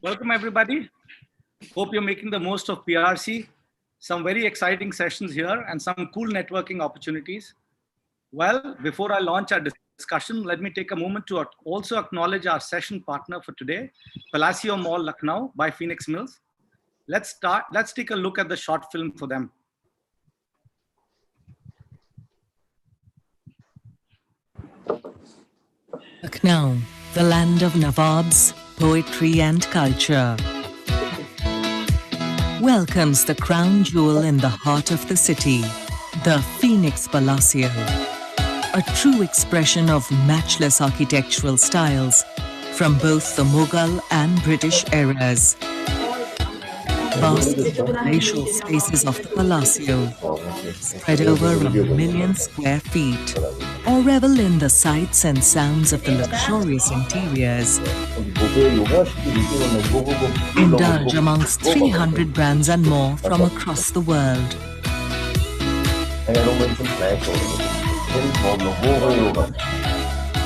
Welcome, everybody. Hope you're making the most of PRC. Some very exciting sessions here and some cool networking opportunities. Well, before I launch our discussion, let me take a moment to also acknowledge our session partner for today, Palacio Mall, Lucknow by Phoenix Mills. Let's take a look at the short film for them. Lucknow, the land of Nawabs, poetry and culture, welcomes the crown jewel in the heart of the city, the Phoenix Palacio, a true expression of matchless architectural styles from both the Mughal and British eras. Vast palatial spaces of the Palacio, spread over 1 million square feet, or revel in the sights and sounds of the luxurious interiors. Indulge amongst 300 brands and more from across the world.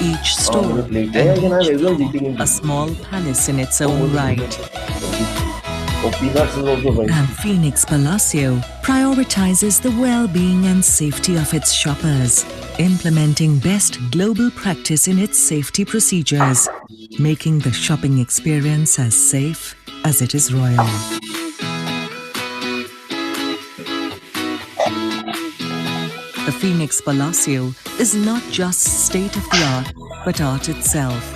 Each store and each floor a small palace in its own right. And Phoenix Palacio prioritizes the well-being and safety of its shoppers, implementing best global practice in its safety procedures, making the shopping experience as safe as it is royal. The Phoenix Palacio is not just state-of-the-art, but art itself.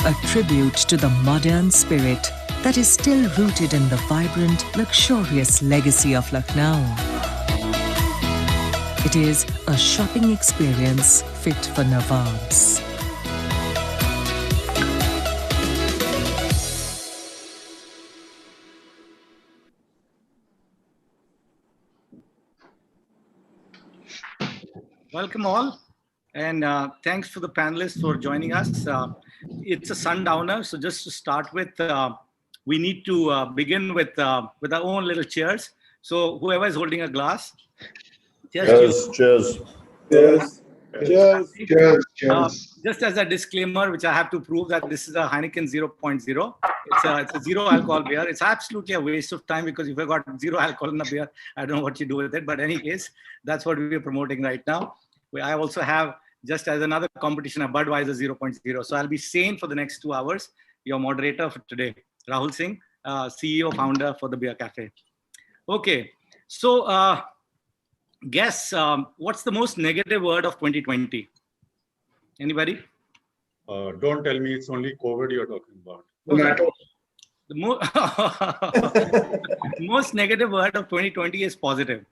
A tribute to the modern spirit that is still rooted in the vibrant, luxurious legacy of Lucknow. It is a shopping experience fit for Nawabs. Welcome all, and thanks for the panelists for joining us. It's a sundowner, so just to start with, we need to begin with our own little cheers. So whoever is holding a glass, cheers. Cheers. Cheers. Cheers. Cheers. Cheers. Just as a disclaimer, which I have to prove that this is a Heineken 0.0. It's a zero alcohol beer. It's absolutely a waste of time because if you've got zero alcohol in a beer, I don't know what you do with it. But in any case, that's what we're promoting right now. I also have, just as another competition, a Budweiser 0.0. So I'll be sane for the next 2 hours. Your moderator for today, Rahul Singh, CEO, founder for the Beer Cafe. Okay, so guess what's the most negative word of 2020? Anybody? Don't tell me it's only COVID you're talking about. The most negative word of 2020 is positive.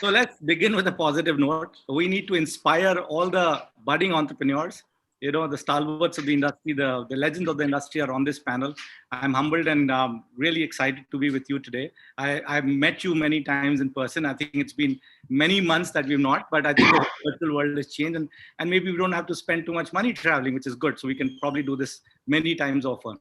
So let's begin with a positive note. We need to inspire all the budding entrepreneurs. You know, the stalwarts of the industry, the legends of the industry are on this panel. I'm humbled and really excited to be with you today. I've met you many times in person. I think it's been many months that we've not, but I think the virtual world has changed and maybe we don't have to spend too much money traveling, which is good. So we can probably do this many times often.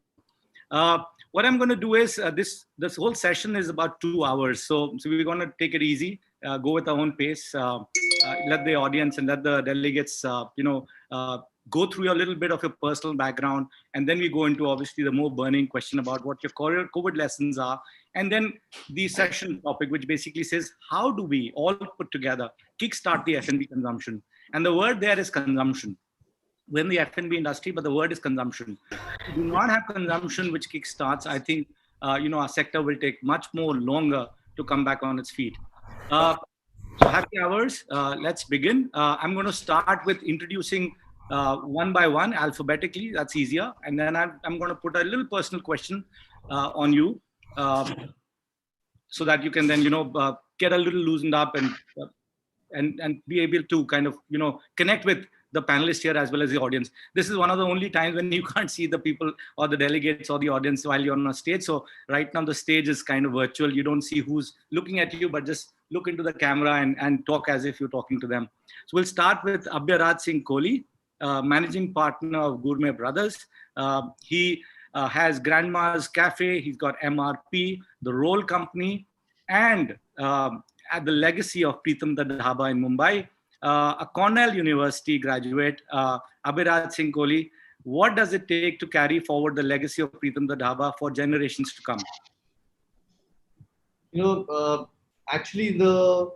What I'm going to do is this whole session is about 2 hours. So we're going to take it easy, go with our own pace, let the audience and let the delegates, go through a little bit of your personal background. And then we go into obviously the more burning question about what your COVID lessons are. And then the session topic, which basically says, how do we all put together, kickstart the F&B consumption? And the word there is consumption. We're in the F&B industry, but the word is consumption. If we do not have consumption which kickstarts, I think our sector will take much more longer to come back on its feet. So happy hours. Let's begin. I'm going to start with introducing one by one alphabetically. That's easier. And then I'm going to put a little personal question on you so that you can then get a little loosened up and be able to kind of connect with the panelists here as well as the audience. This is one of the only times when you can't see the people or the delegates or the audience while you're on a stage. So right now the stage is kind of virtual. You don't see who's looking at you, but just look into the camera and talk as if you're talking to them. So we'll start with Abhiraj Singh Kohli, managing partner of Gourmet Brothers. He has Grandma's Cafe. He's got MRP, the Roll Company, and at the legacy of Pritam Da Dhaba in Mumbai. A Cornell University graduate, Abhiraj Singh Kohli. What does it take to carry forward the legacy of Pritam the Dhaba for generations to come? Actually the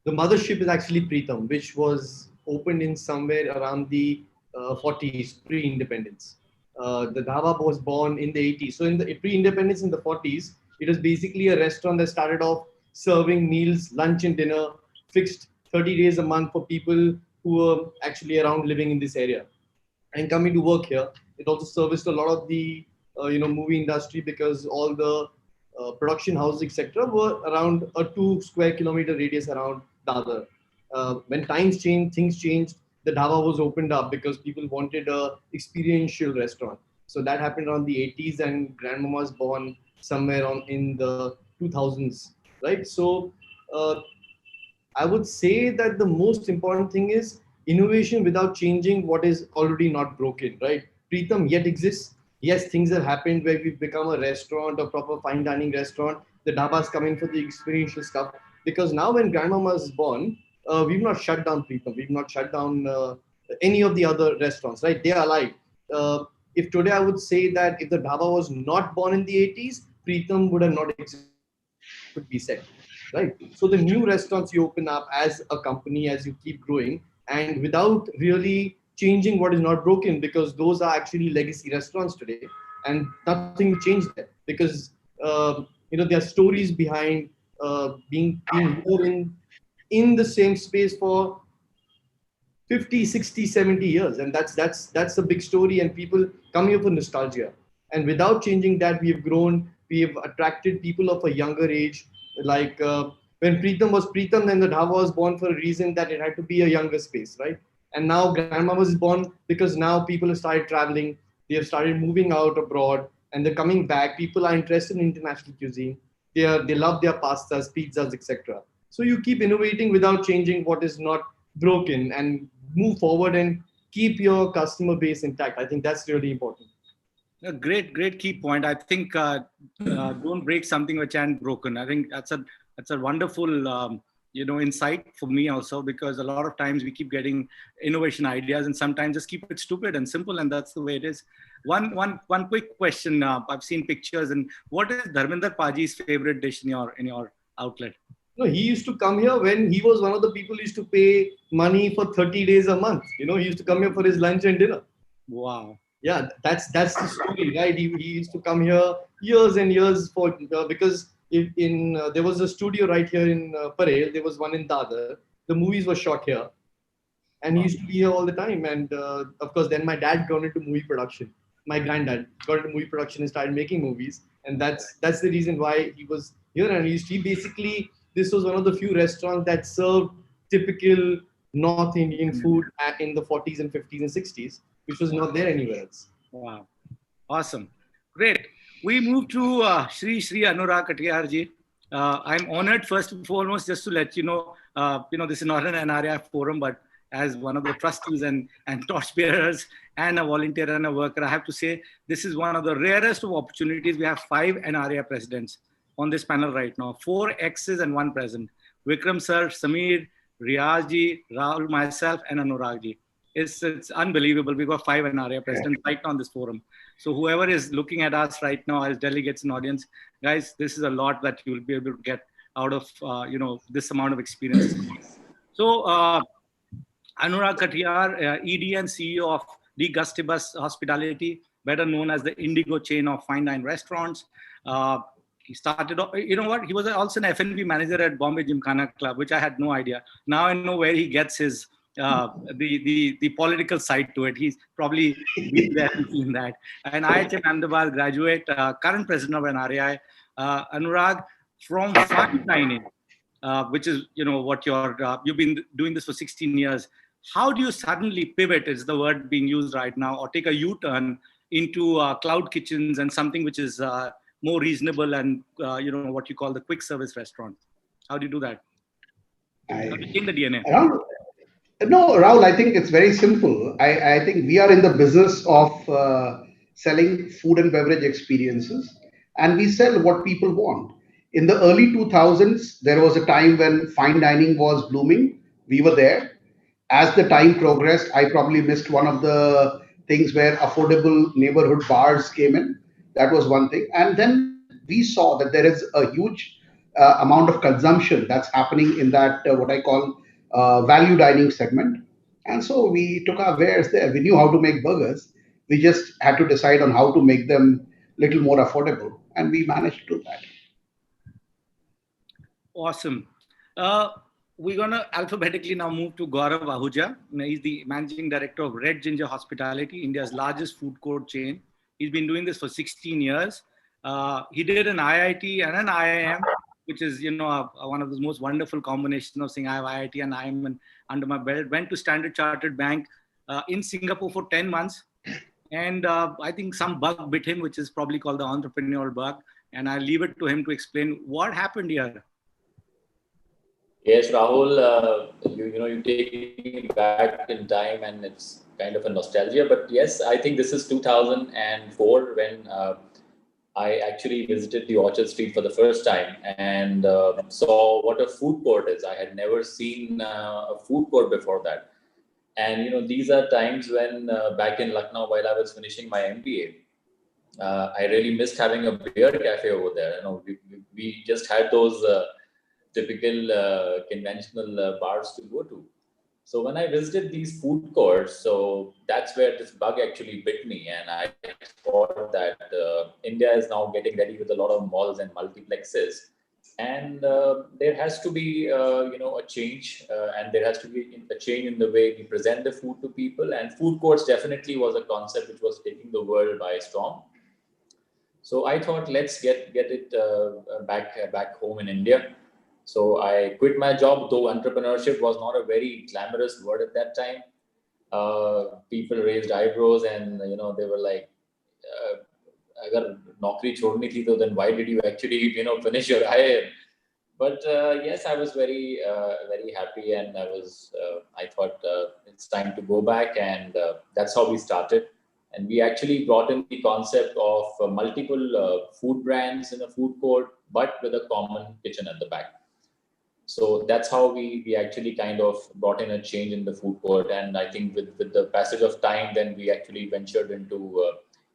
mothership is actually Pritam, which was opened in somewhere around the 40s, pre-independence. The dhaba was born in the 80s. So in the pre-independence in the 40s, it was basically a restaurant that started off serving meals, lunch and dinner, fixed 30 days a month for people who were actually around living in this area and coming to work here. It also serviced a lot of the movie industry because all the production houses etc. were around a 2 square kilometer radius around Dadar. When times changed, things changed. The dhaba was opened up because people wanted a experiential restaurant. So that happened around the 80s, and Grandmama was born somewhere on in the 2000s, right? So uh, I would say that the most important thing is innovation without changing what is already not broken, right? Pritam yet exists. Yes, things have happened where we've become a restaurant, a proper fine dining restaurant. The dhabas come in for the experiential stuff. Because now when Grandmama is born, we've not shut down Pritam. We've not shut down any of the other restaurants, right? They are alive. If today I would say that if the dhaba was not born in the 80s, Pritam would have not existed, could be said, right? So the new restaurants you open up as a company, as you keep growing, and without really changing what is not broken, because those are actually legacy restaurants today, and nothing will change there because there are stories behind being here in the same space for 50, 60, 70 years, and that's a big story, and people come here for nostalgia. And without changing that, we have grown, we have attracted people of a younger age. Like when Pritam was Pritam, then the dhaba was born for a reason that it had to be a younger space, right? And now Grandma was born because now people have started traveling, they have started moving out abroad, and they're coming back. People are interested in international cuisine. They love their pastas, pizzas, etc. So you keep innovating without changing what is not broken, and move forward and keep your customer base intact. I think that's really important. A great key point. I think don't break something which ain't broken. I think that's a wonderful insight for me also, because a lot of times we keep getting innovation ideas and sometimes just keep it stupid and simple, and that's the way it is. One quick question. I've seen pictures, and what is Dharminder Paji's favorite dish in your outlet? No, he used to come here when he was one of the people who used to pay money for 30 days a month. He used to come here for his lunch and dinner. Wow. Yeah, that's the story, right? He used to come here years and years for because there was a studio right here in Parel. There was one in Dadar. The movies were shot here, and he used to be here all the time. And of course, then my dad got into movie production. My granddad got into movie production and started making movies, and that's the reason why he was here. And he basically, this was one of the few restaurants that served typical North Indian food in the 40s and 50s and 60s, which was not there anywhere else. Wow. Awesome. Great. We move to Shri Anurag Katiyarji. I'm honored, first and foremost, just to let you know, this is not an NRI forum, but as one of the trustees and torchbearers and a volunteer and a worker, I have to say this is one of the rarest of opportunities. We have 5 NRI presidents on this panel right now, 4 exes and 1 present. Vikram sir, Samir, Riyazji, Rahul, myself, and Anuragji. It's unbelievable. We've got 5 NRI presidents right now on this forum. So whoever is looking at us right now as delegates and audience, guys, this is a lot that you will be able to get out of this amount of experience. So Anurag Katiyar, ED and CEO of De Gustibus Hospitality, better known as the Indigo chain of fine dine restaurants. He started off, he was also an F&B manager at Bombay Gymkhana Club, which I had no idea. Now I know where he gets his the political side to it. He's probably been there and seen that. And IHM Ahmedabad graduate, current president of NRI, Anurag, from fine dining, which is what you've been doing this for 16 years. How do you suddenly pivot, is the word being used right now, or take a U-turn into cloud kitchens and something which is more reasonable and what you call the quick service restaurant? How do you do that? How do you change the DNA? No, Rahul, I think it's very simple. I think we are in the business of selling food and beverage experiences, and we sell what people want. In the early 2000s, there was a time when fine dining was blooming. We were there. As the time progressed, I probably missed one of the things where affordable neighborhood bars came in. That was one thing. And then we saw that there is a huge amount of consumption that's happening in that what I call value dining segment. And so we took our wares there. We knew how to make burgers. We just had to decide on how to make them little more affordable, and we managed to do that. Awesome. We're going to alphabetically now move to Gaurav Ahuja. He's the managing director of Red Ginger Hospitality, India's largest food court chain. He's been doing this for 16 years. He did an IIT and an IIM, which is, one of the most wonderful combinations of saying I have IIT and IIM under my belt. Went to Standard Chartered Bank in Singapore for 10 months. And I think some bug bit him, which is probably called the entrepreneurial bug. And I leave it to him to explain what happened here. Yes, Rahul, you take me back in time and it's kind of a nostalgia. But yes, I think this is 2004 when I actually visited the Orchard Street for the first time and saw what a food court is. I had never seen a food court before that. And, these are times when back in Lucknow, while I was finishing my MBA, I really missed having a beer cafe over there. We just had those typical conventional bars to go to. So when I visited these food courts, so that's where this bug actually bit me. And I thought that India is now getting ready with a lot of malls and multiplexes. And there has to be, a change. And there has to be a change in the way we present the food to people. And food courts definitely was a concept which was taking the world by storm. So I thought, let's get it back home in India. So I quit my job, though entrepreneurship was not a very glamorous word at that time. People raised eyebrows and, they were like, agar naukri chodni thi, then why did you actually, finish your IIM? But yes, I was very, very happy and I thought it's time to go back and that's how we started. And we actually brought in the concept of multiple food brands in a food court, but with a common kitchen at the back. So that's how we actually kind of brought in a change in the food court. And I think with the passage of time, then we actually ventured into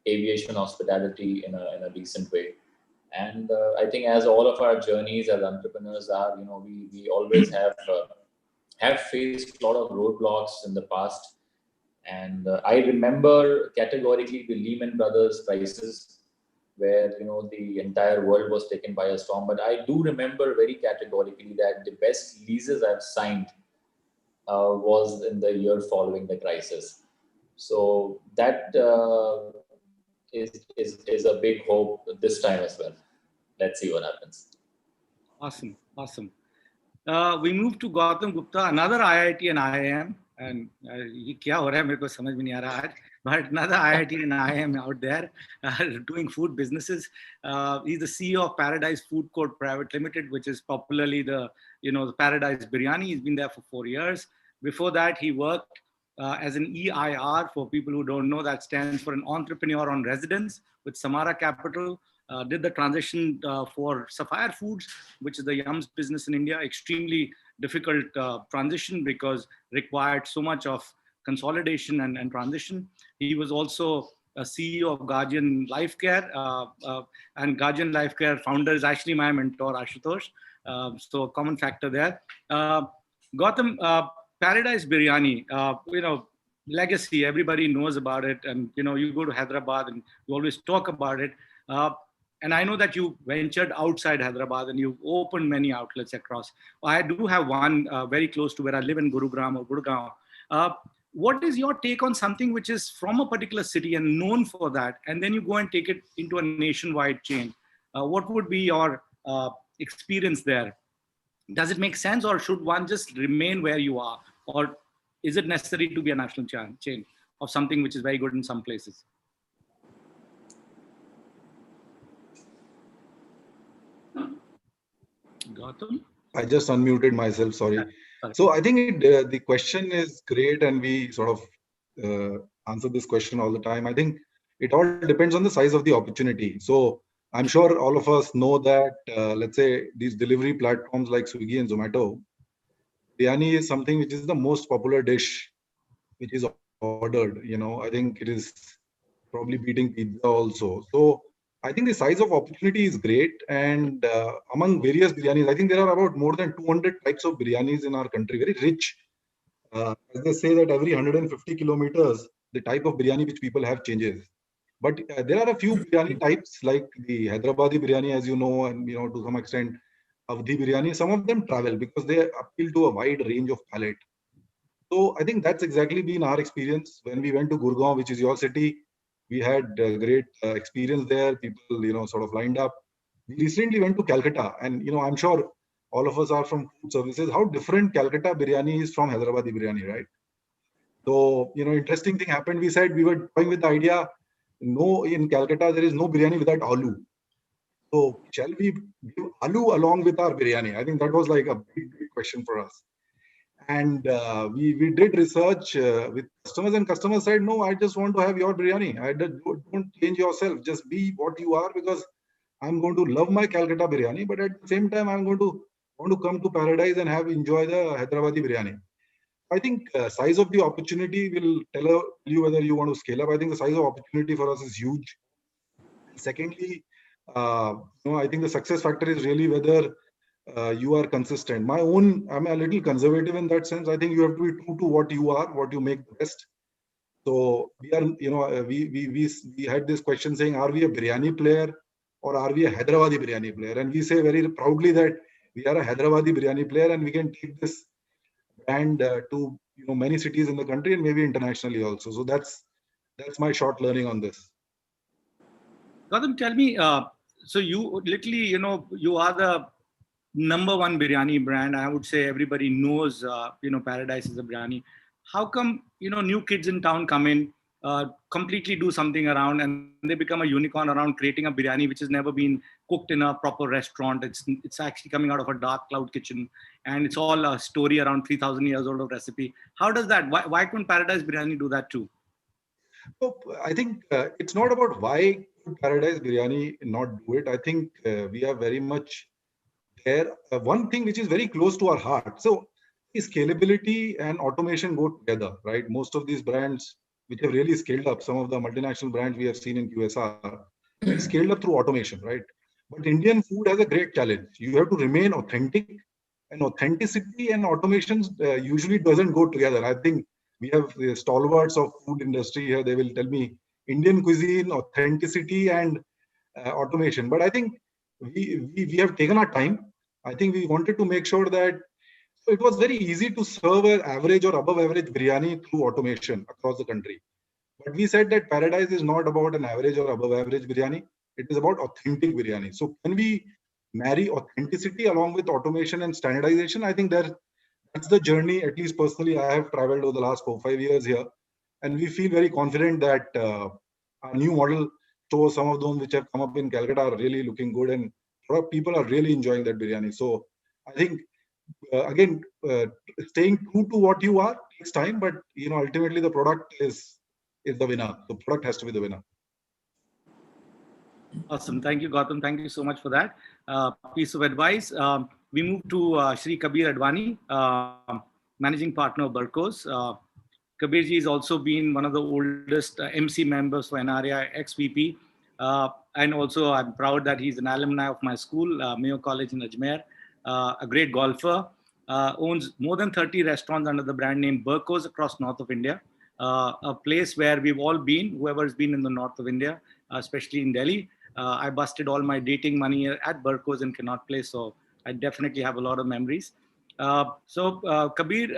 aviation hospitality in a decent way. And I think as all of our journeys as entrepreneurs are, we always have faced a lot of roadblocks in the past. And I remember categorically the Lehman Brothers crisis, where the entire world was taken by a storm. But I do remember very categorically that the best leases I've signed was in the year following the crisis. So that is a big hope this time as well. Let's see what happens. Awesome. We move to Gautam Gupta, another IIT and IIM. And ये क्या हो रहा है मेरे को समझ में नहीं आ रहा आज. But another IIT and IIM out there doing food businesses. He's the CEO of Paradise Food Court Private Limited, which is popularly the Paradise Biryani. He's been there for 4 years. Before that, he worked as an EIR. For people who don't know, that stands for an entrepreneur on residence with Samara Capital. Did the transition for Sapphire Foods, which is the yums business in India. Extremely difficult transition because required so much of consolidation and transition. He was also a CEO of Guardian Life Care, and Guardian Life Care founder is actually my mentor, Ashutosh. So a common factor there. Gautam, Paradise Biryani, legacy, everybody knows about it. And, you go to Hyderabad and you always talk about it. And I know that you ventured outside Hyderabad and you've opened many outlets across. I do have one very close to where I live in Gurugram or Gurgaon. What is your take on something which is from a particular city and known for that, and then you go and take it into a nationwide chain? What would be your experience there? Does it make sense, or should one just remain where you are? Or is it necessary to be a national chain of something which is very good in some places? Gautam? I just unmuted myself, sorry. So I think the question is great, and we sort of answer this question all the time. I think it all depends on the size of the opportunity. So I'm sure all of us know that, let's say, these delivery platforms like Swiggy and Zomato, biryani is something which is the most popular dish which is ordered. I think it is probably beating pizza also. So I think the size of opportunity is great. And among various biryanis, I think there are about more than 200 types of biryanis in our country, very rich. As they say that every 150 kilometers, the type of biryani which people have changes. But there are a few biryani types like the Hyderabadi biryani, as you know, and to some extent, Avdi biryani. Some of them travel because they appeal to a wide range of palate. So I think that's exactly been our experience when we went to Gurgaon, which is your city. We had great experience there. People, sort of lined up. We recently went to Calcutta, and I'm sure all of us are from food services. How different Calcutta biryani is from Hyderabadi biryani, right? So interesting thing happened. We said we were going with the idea. No, in Calcutta there is no biryani without aloo. So shall we give aloo along with our biryani? I think that was like a big question for us. And we did research with customers, and customers said, no, I just want to have your biryani. Don't change yourself. Just be what you are, because I'm going to love my Calcutta biryani, but at the same time, I'm going to want to come to paradise and enjoy the Hyderabadi biryani. I think size of the opportunity will tell you whether you want to scale up. I think the size of opportunity for us is huge. Secondly, I think the success factor is really whether you are consistent. I'm a little conservative in that sense. I think you have to be true to what you are, what you make best. So we are, we had this question saying, are we a biryani player or are we a Hyderabadi biryani player? And we say very proudly that we are a Hyderabadi biryani player, and we can take this brand to many cities in the country and maybe internationally also. So that's my short learning on this. Gautam, tell me, so you literally, you are the number one biryani brand. I would say everybody knows, Paradise is a biryani. How come, new kids in town come in, completely do something around, and they become a unicorn around creating a biryani which has never been cooked in a proper restaurant? It's actually coming out of a dark cloud kitchen, and it's all a story around 3,000 years old of recipe. How does that? Why couldn't Paradise Biryani do that too? So I think it's not about why could Paradise Biryani not do it. I think we are very much there. One thing which is very close to our heart. So scalability and automation go together, right? Most of these brands which have really scaled up, some of the multinational brands we have seen in QSR, they scaled up through automation, right? But Indian food has a great challenge. You have to remain authentic, and authenticity and automation usually doesn't go together. I think we have the stalwarts of food industry here. They will tell me Indian cuisine, authenticity, and automation. But I think we have taken our time. I think we wanted to make sure that so it was very easy to serve an average or above average biryani through automation across the country. But we said that Paradise is not about an average or above average biryani. It is about authentic biryani. So when we marry authenticity along with automation and standardization, I think that's the journey. At least personally, I have traveled over the last 4-5 years here, and we feel very confident that our new model stores, some of those which have come up in Calcutta, are really looking good, and a lot of people are really enjoying that biryani. So I think again, staying true to what you are takes time, but ultimately the product is the winner. The product has to be the winner. Awesome. Thank you, Gautam. Thank you so much for that piece of advice. We move to Shri Kabir Advani, managing partner of Barcos. Kabirji has also been one of the oldest MC members for NRI, ex-VP. And also I'm proud that he's an alumni of my school, Mayo College in Ajmer, a great golfer, owns more than 30 restaurants under the brand name Barcos across north of India, a place where we've all been, whoever's been in the north of India, especially in Delhi. I busted all my dating money at Barcos in Connaught Place, so I definitely have a lot of memories. Kabir,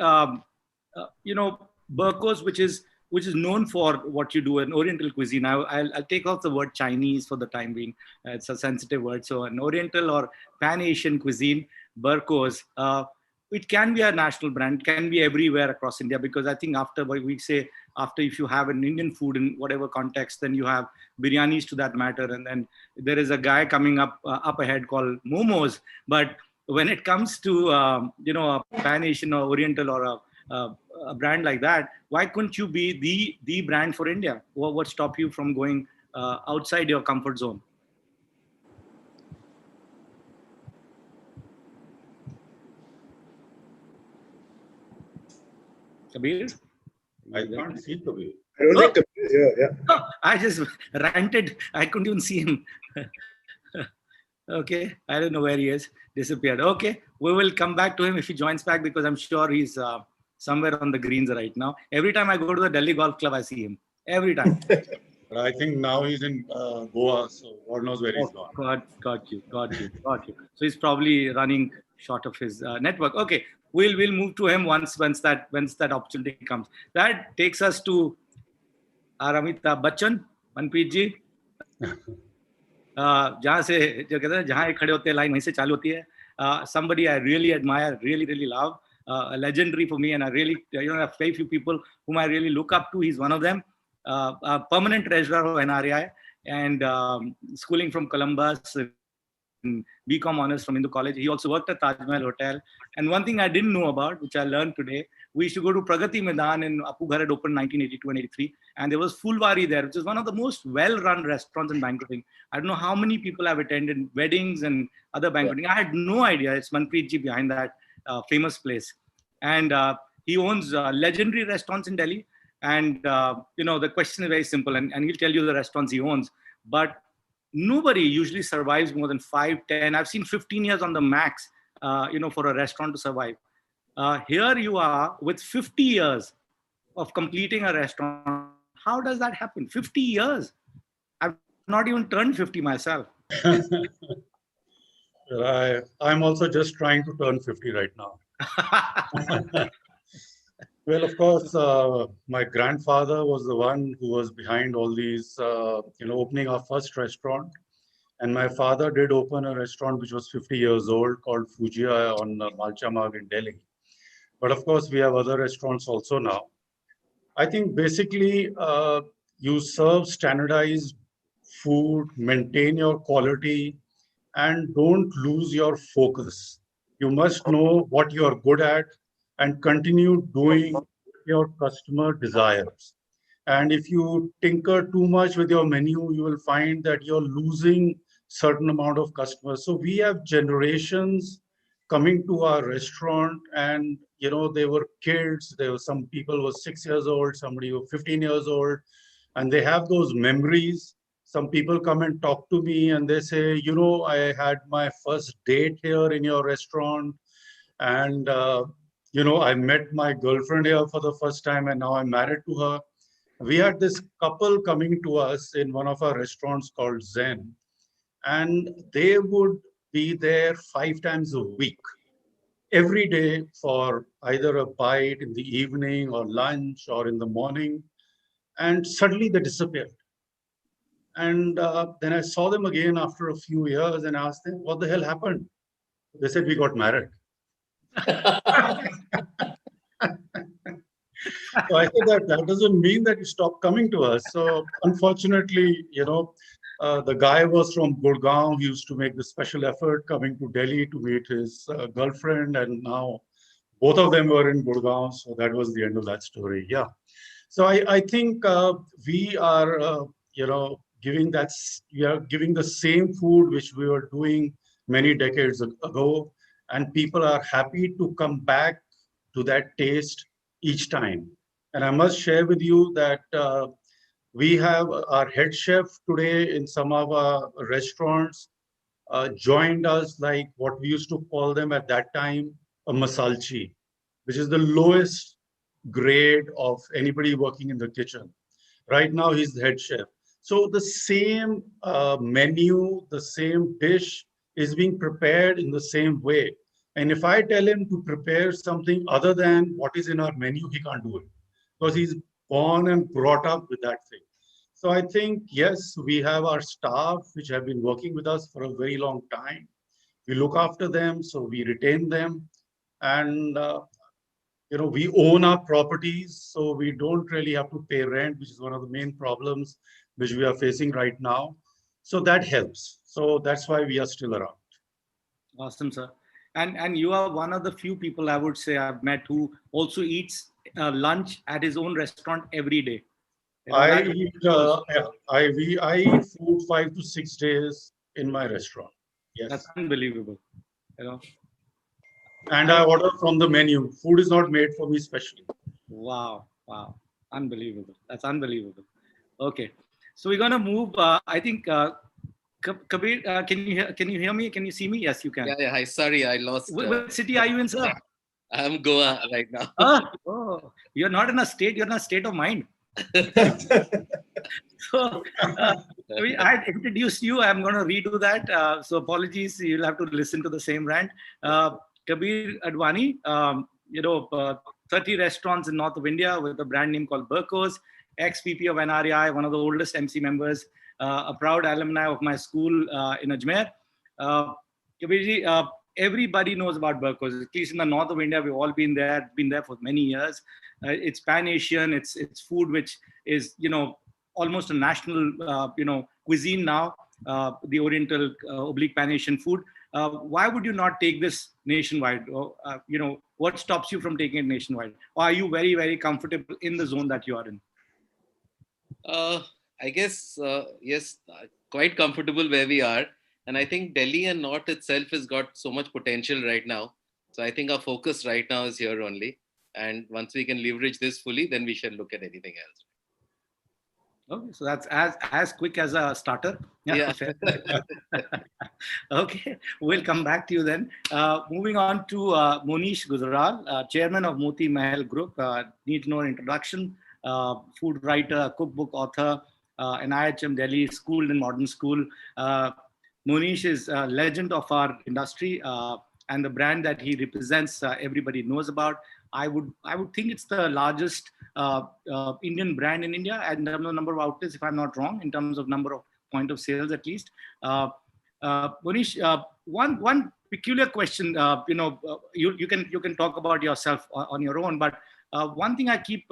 Barcos, which is known for what you do in Oriental cuisine. I'll take off the word Chinese for the time being. It's a sensitive word. So an Oriental or Pan-Asian cuisine, Barcos, it can be a national brand, can be everywhere across India, because I think after if you have an Indian food in whatever context, then you have biryanis to that matter. And then there is a guy coming up ahead called Momos. But when it comes to, a Pan-Asian or Oriental or a brand like that, why couldn't you be the brand for India? What stopped you from going outside your comfort zone? Kabir? I can't see Kabir. I don't think Kabir is here. Yeah. No, I just ranted. I couldn't even see him. Okay, I don't know where he is. Disappeared. Okay, we will come back to him if he joins back, because I'm sure he's somewhere on the greens right now. Every time I go to the Delhi Golf Club, I see him. Every time. But I think now he's in Goa, so God knows where he's Oh, gone. got you. So he's probably running short of his network. Okay, we'll move to him once that opportunity comes. That takes us to our Amitabh Bachchan, Manpreet ji. जहाँ से जो कहते हैं जहाँ खड़े होते हैं line वहीं से चालू होती है. Somebody I really admire, really love, legendary for me, and I really have very few people whom I really look up to. He's one of them. A permanent treasurer of NRI, and schooling from Columbus, BCom honors from Hindu College. He also worked at Taj Mahal Hotel. And one thing I didn't know about, which I learned today, we used to go to Pragati Maidan in Apu Ghar had opened 1982 and 83. And there was Fulwari there, which is one of the most well-run restaurants in banqueting. I don't know how many people have attended weddings and other banqueting. I had no idea. It's Manpreet ji behind that famous place. And he owns legendary restaurants in Delhi. And, the question is very simple. And he'll tell you the restaurants he owns. But nobody usually survives more than 5, 10. I've seen 15 years on the max, for a restaurant to survive. Here you are with 50 years of completing a restaurant. How does that happen? 50 years. I've not even turned 50 myself. I'm also just trying to turn 50 right now. Well, of course, my grandfather was the one who was behind all these, opening our first restaurant. And my father did open a restaurant which was 50 years old called Fujia on Malcha Marg in Delhi. But of course, we have other restaurants also now. I think basically you serve standardized food, maintain your quality, and don't lose your focus. You must know what you're good at and continue doing what your customer desires. And if you tinker too much with your menu, you will find that you're losing certain amount of customers. So we have generations coming to our restaurant, and they were kids. There were some people who were 6 years old, somebody who was 15 years old, and they have those memories. Some people come and talk to me and they say, I had my first date here in your restaurant, and I met my girlfriend here for the first time, and now I'm married to her. We had this couple coming to us in one of our restaurants called Zen, and they would be there 5 times a week, every day, for either a bite in the evening or lunch or in the morning. And suddenly they disappeared. And then I saw them again after a few years and asked them, what the hell happened? They said, we got married. So I said that doesn't mean that you stop coming to us. So unfortunately, the guy was from Gurgaon. He used to make the special effort coming to Delhi to meet his girlfriend. And now both of them were in Gurgaon. So that was the end of that story. Yeah. So I think we are, giving the same food which we were doing many decades ago. And people are happy to come back to that taste each time. And I must share with you that we have our head chef today in some of our restaurants joined us, like what we used to call them at that time, a masalchi, which is the lowest grade of anybody working in the kitchen. Right now, he's the head chef. So the same menu, the same dish is being prepared in the same way. And if I tell him to prepare something other than what is in our menu, he can't do it, because he's born and brought up with that thing. So I think, yes, we have our staff which have been working with us for a very long time. We look after them, so we retain them. And, we own our properties, so we don't really have to pay rent, which is one of the main problems which we are facing right now. So that helps. So that's why we are still around. Awesome, sir. And you are one of the few people I would say I've met who also eats lunch at his own restaurant every day. I eat food 5 to 6 days in my restaurant. Yes. That's unbelievable. And I order from the menu. Food is not made for me specially. Wow. Unbelievable. That's unbelievable. Okay. So we're going to move, I think, Kabir, can you hear me? Can you see me? Yes, you can. Yeah. Hi. Sorry, I lost. What city are you in, sir? I'm Goa right now. Oh, you're not in a state. You're in a state of mind. So I had introduced you. I'm going to redo that. So apologies. You'll have to listen to the same rant. Kabir Advani, 30 restaurants in north of India with a brand name called Burkos, ex-VP of NRI, one of the oldest MC members, a proud alumni of my school in Ajmer. Kabirji, everybody knows about Burkos. At least in the north of India, we've all been there for many years. It's pan-Asian. It's food which is, almost a national, cuisine now. The Oriental oblique pan-Asian food. Why would you not take this nationwide? What stops you from taking it nationwide? Or are you very, very comfortable in the zone that you are in? I guess, yes, quite comfortable where we are. And I think Delhi and North itself has got so much potential right now. So I think our focus right now is here only. And once we can leverage this fully, then we shall look at anything else. Okay, so that's as quick as a starter. Yeah. Okay, we'll come back to you then. Moving on to Monish Gujral, chairman of Moti Mahal Group. Need to know an introduction. Food writer, cookbook author, an IHM Delhi schooled in modern school. Monish is a legend of our industry, and the brand that he represents, everybody knows about. I would think it's the largest Indian brand in India, and the number of outlets, if I'm not wrong, in terms of number of point of sales at least. Monish, one peculiar question. You can talk about yourself on your own, but one thing I keep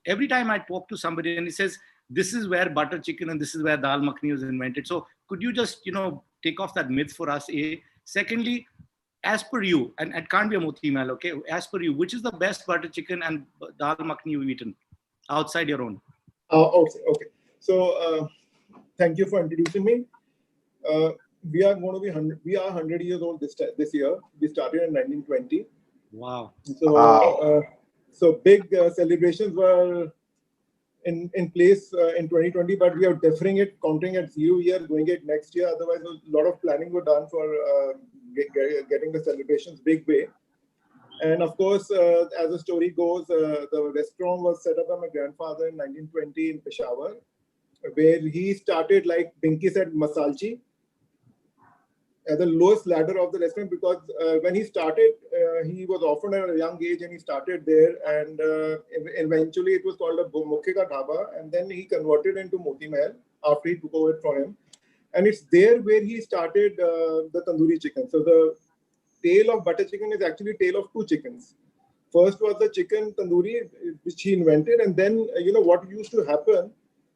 every time I talk to somebody and he says, this is where butter chicken and this is where dal makhani was invented. So could you just, take off that myth for us, A? Secondly, as per you, and it can't be a Moti Mahal, okay? As per you, which is the best butter chicken and dal makhani you've eaten outside your own? Okay. So thank you for introducing me. We are 100 years old this year. We started in 1920. Wow. So so big celebrations were in place in 2020, but we are deferring it, counting at 0 year, going it next year. Otherwise, a lot of planning were done for getting the celebrations big way. And of course, as the story goes, the restaurant was set up by my grandfather in 1920 in Peshawar, where he started, like Pinky said, Masalchi, at the lowest ladder of the restaurant, because when he started, he was offered at a young age and he started there, and eventually it was called a Mukhe Ka Dhaba, and then he converted into Moti Mahal after he took over it from him. And it's there where he started the tandoori chicken. So the tale of butter chicken is actually a tale of two chickens. First was the chicken tandoori, which he invented, and then what used to happen,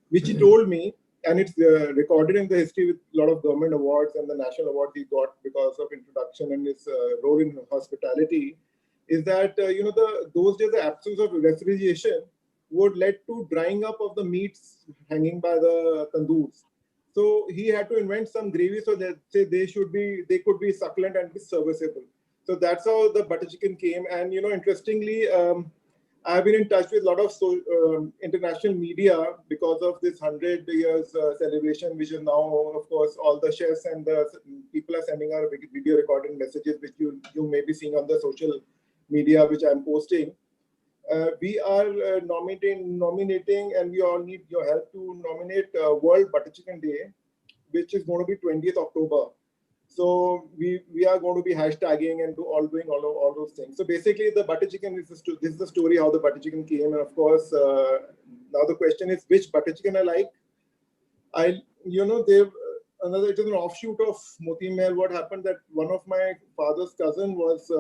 which he told me, and it's recorded in the history with a lot of government awards and the national award he got because of introduction and his role in hospitality, is that those days the absence of refrigeration would lead to drying up of the meats hanging by the tandoors. So he had to invent some gravy so that they could be succulent and be serviceable. So that's how the butter chicken came. And interestingly, I've been in touch with a lot of international media because of this 100 years celebration, which is now, of course, all the chefs and the people are sending out video recording messages, which you may be seeing on the social media, which I'm posting. We are nominating, and we all need your help to nominate World Butter Chicken Day, which is going to be 20th October. So we are going to be hashtagging and doing all those things. So basically, the butter chicken this is the story how the butter chicken came, and of course, now the question is which butter chicken I like. It is an offshoot of Moti Mahal. What happened that one of my father's cousin was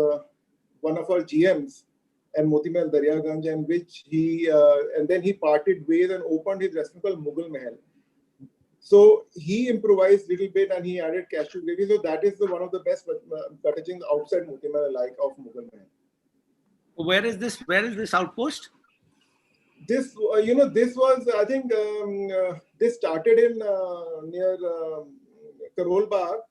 one of our GMs and Moti Mahal Daryaganj, and which and then he parted ways and opened his restaurant called Mughal Mahal. So he improvised a little bit and he added cashew gravy. So that is one of the best butter chickens outside Moti Mahal like of Mughal Mahal. Where is this outpost? This this was, I think, this started in near Karol Bagh.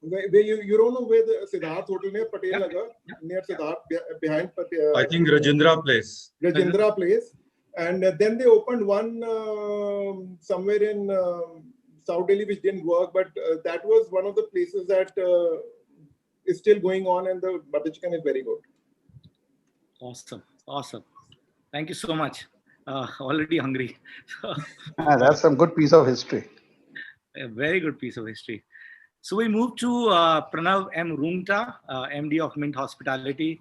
Where you don't know where the Siddharth Hotel near Patel Nagar, near Siddharth, behind Patel. I think Rajendra Place. Rajendra Place. And then they opened one somewhere in South Delhi, which didn't work. But that was one of the places that is still going on, and the butter chicken is very good. Awesome. Awesome. Thank you so much. Already hungry. That's some good piece of history. A very good piece of history. So we move to Pranav M. Rungta, MD of Mint Hospitality.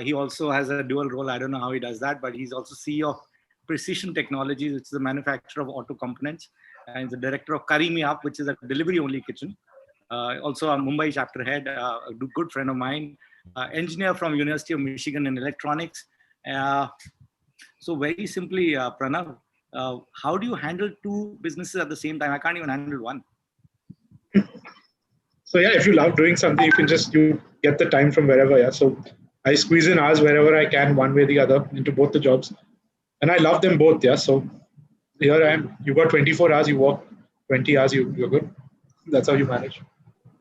He also has a dual role. I don't know how he does that, but he's also CEO of Precision Technologies, which is a manufacturer of auto components, and he's the director of Curry Me Up, which is a delivery-only kitchen. Also a Mumbai chapter head, a good friend of mine, engineer from University of Michigan in electronics. So very simply, Pranav, how do you handle two businesses at the same time? I can't even handle one. So yeah, if you love doing something, you get the time from wherever. Yeah. So I squeeze in hours wherever I can, one way or the other, into both the jobs. And I love them both. Yeah. So here I am. You got 24 hours, you work 20 hours, you're good. That's how you manage.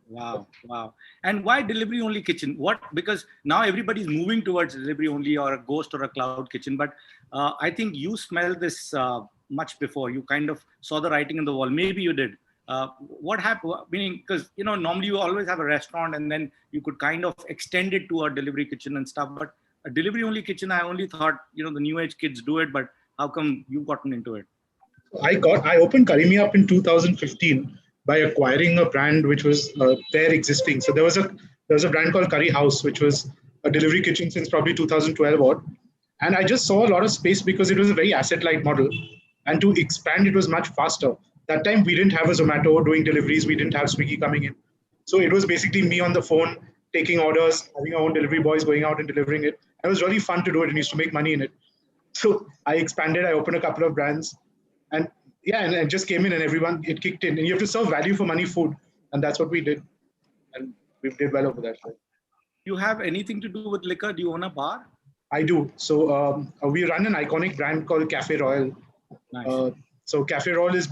Wow, wow. And why delivery only kitchen? What? Because now everybody's moving towards delivery only or a ghost or a cloud kitchen. But I think you smelled this much before. You kind of saw the writing on the wall. Maybe you did. What happened? Meaning, because normally you always have a restaurant and then you could kind of extend it to a delivery kitchen and stuff. But a delivery only kitchen, I only thought the new age kids do it. But how come you've gotten into it? I opened Curry Me Up in 2015 by acquiring a brand which was there existing. So there was a brand called Curry House, which was a delivery kitchen since probably 2012 odd. And I just saw a lot of space because it was a very asset-light model. And to expand, it was much faster. That time, we didn't have a Zomato doing deliveries. We didn't have Swiggy coming in. So it was basically me on the phone, taking orders, having our own delivery boys going out and delivering it. It was really fun to do it and used to make money in it. So I expanded. I opened a couple of brands. And yeah, and it just came in and it kicked in. And you have to serve value for money food. And that's what we did. And we did well over that. You have anything to do with liquor? Do you own a bar? I do. So we run an iconic brand called Cafe Royal. Nice. So Cafe Royal is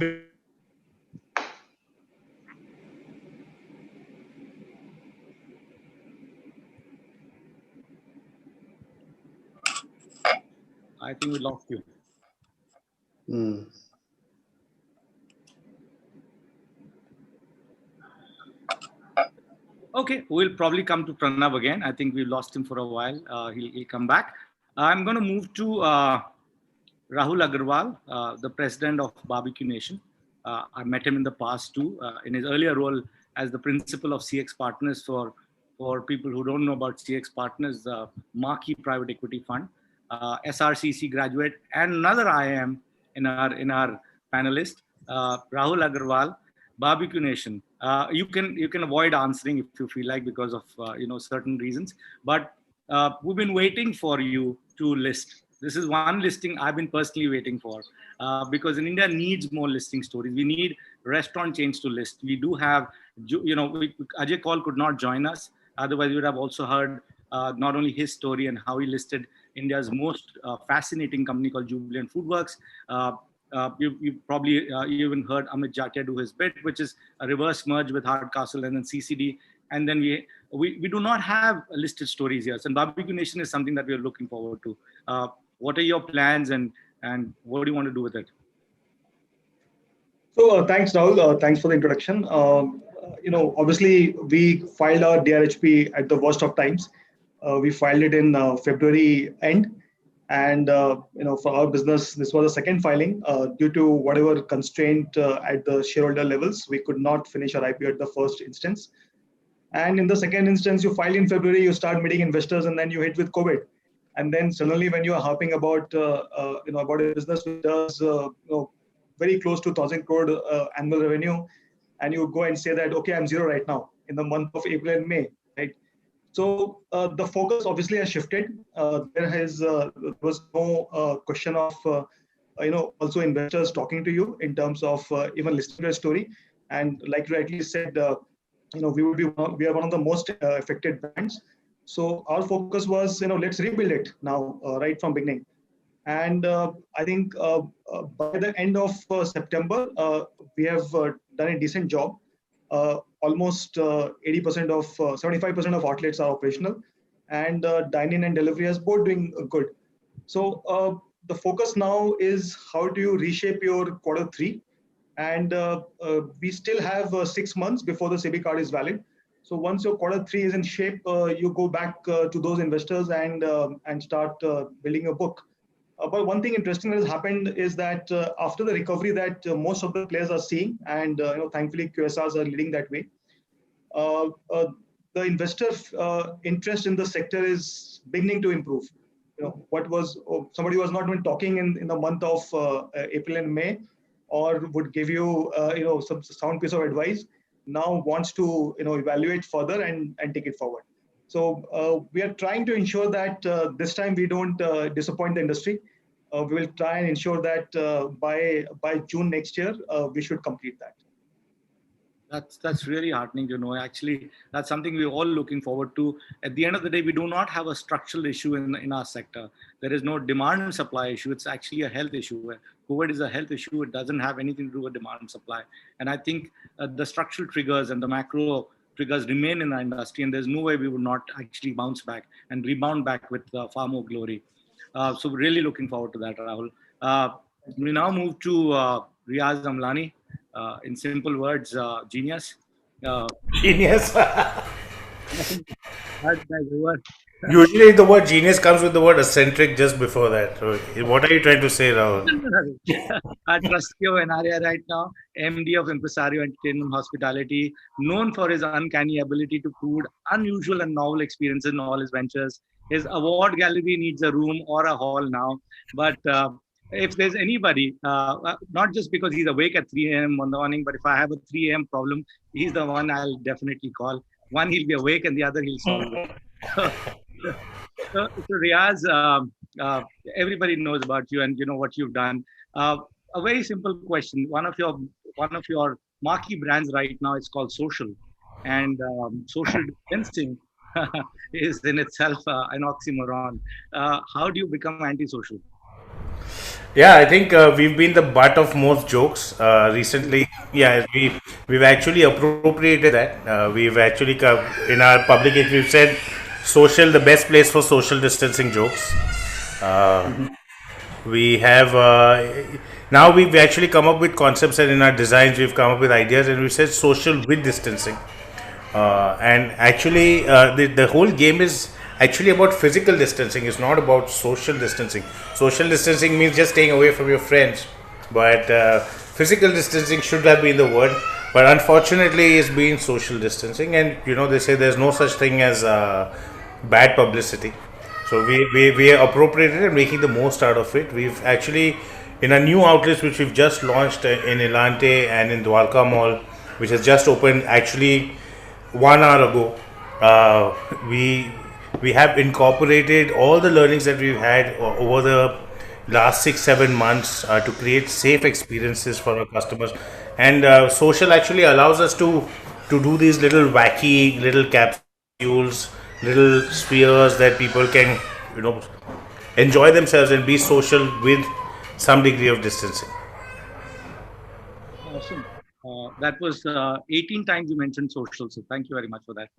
I think we lost you. Okay, we'll probably come to Pranav again. I think we lost him for a while. He'll come back. I'm going to move to Rahul Agarwal, the president of Barbecue Nation. I met him in the past too, in his earlier role as the principal of CX Partners. For people who don't know about CX Partners, marquee private equity fund, SRCC graduate, and another IIM in our panelist, Rahul Agarwal, Barbecue Nation. You can avoid answering if you feel like because of certain reasons, but we've been waiting for you to list. This is one listing I've been personally waiting for because in India needs more listing stories. We need restaurant chains to list. We do have, Ajay Kaul could not join us. Otherwise, we would have also heard not only his story and how he listed India's most fascinating company called Jubilant Foodworks. You probably even heard Amit Jatia do his bit, which is a reverse merge with Hardcastle and then CCD. And then we do not have listed stories here. So Barbecue Nation is something that we are looking forward to. What are your plans and what do you want to do with it? So thanks, Rahul. Thanks for the introduction. Obviously we filed our DRHP at the worst of times. We filed it in February end. And for our business, this was the second filing due to whatever constraint at the shareholder levels. We could not finish our IPO at the first instance. And in the second instance, you file in February, you start meeting investors, and then you hit with COVID. And then suddenly, when you are harping about about a business which does very close to 1,000 crore annual revenue, and you go and say that, okay, I'm zero right now in the month of April and May, right? So the focus obviously has shifted. There was no question of also investors talking to you in terms of even listening to a story. And like you rightly said, we are one of the most affected brands. So our focus was let's rebuild it now right from beginning. And I think by the end of September we have done a decent job. Almost 80% of 75% of outlets are operational, and dine-in and delivery is both doing good. So the focus now is how do you reshape your quarter three, and we still have 6 months before the SEBI card is valid. So once your quarter three is in shape, you go back to those investors and start building a book. But one thing interesting that has happened is that after the recovery that most of the players are seeing, and thankfully QSRs are leading that way, uh, uh, the investor interest in the sector is beginning to improve. What was somebody was not even talking in the month of April and May, or would give you some sound piece of advice, now wants to evaluate further and take it forward. So we are trying to ensure that this time we don't disappoint the industry. We will try and ensure that by June next year we should complete that. That's really heartening to know. Actually, that's something we're all looking forward to. At the end of the day, we do not have a structural issue in our sector. There is no demand and supply issue. It's actually a health issue. COVID is a health issue. It doesn't have anything to do with demand and supply. And I think the structural triggers and the macro triggers remain in our industry, and there's no way we would not actually bounce back and rebound back with far more glory. So we're really looking forward to that, Rahul. We now move to Riaz Amlani. In simple words, genius. Genius. Over. Usually the word genius comes with the word eccentric just before that. So what are you trying to say, Rahul? Our trustee of NRI right now, MD of Impresario Entertainment Hospitality, known for his uncanny ability to put unusual and novel experiences in all his ventures. His award gallery needs a room or a hall now. But if there's anybody, not just because he's awake at 3 a.m. on the morning, but if I have a 3 a.m. problem, he's the one I'll definitely call. One, he'll be awake, and the other, he'll solve it. So Riaz, everybody knows about you and you know what you've done. A very simple question. One of your marquee brands right now is called Social, and social distancing is in itself an oxymoron. How do you become antisocial? Yeah, I think we've been the butt of most jokes recently. Yeah, we've actually appropriated that. We've actually in our public, we've said social, the best place for social distancing jokes. We have now we've actually come up with concepts, and in our designs we've come up with ideas, and we said social with distancing. And actually, the whole game is actually about physical distancing. It's not about social distancing. Social distancing means just staying away from your friends, but physical distancing should have been the word. But unfortunately, it's been social distancing, and they say there's no such thing as bad publicity. So we are appropriated and making the most out of it. We've actually, in our new outlets which we've just launched in Elante and in Dwarka Mall, which has just opened actually 1 hour ago, we have incorporated all the learnings that we've had over the last 6-7 months to create safe experiences for our customers. And social actually allows us to do these little wacky little capsules, little spheres that people can enjoy themselves and be social with some degree of distancing. Awesome. That was 18 times you mentioned social, so thank you very much for that.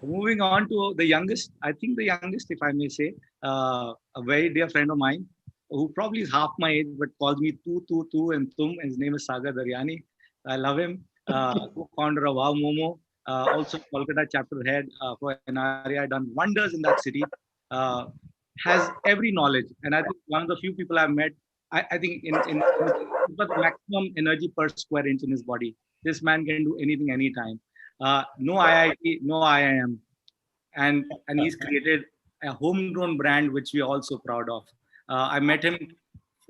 Moving on to the youngest, I think the youngest, if I may say, a very dear friend of mine, who probably is half my age, but calls me tu and tum. His name is Sagar Daryani. I love him. Co-founder of Wow Momo, also Kolkata chapter head for NRI, done wonders in that city. Has every knowledge, and I think one of the few people I've met. I think in the maximum energy per square inch in his body. This man can do anything, anytime. No IIT, no IIM, and he's created a homegrown brand which we are also proud of. I met him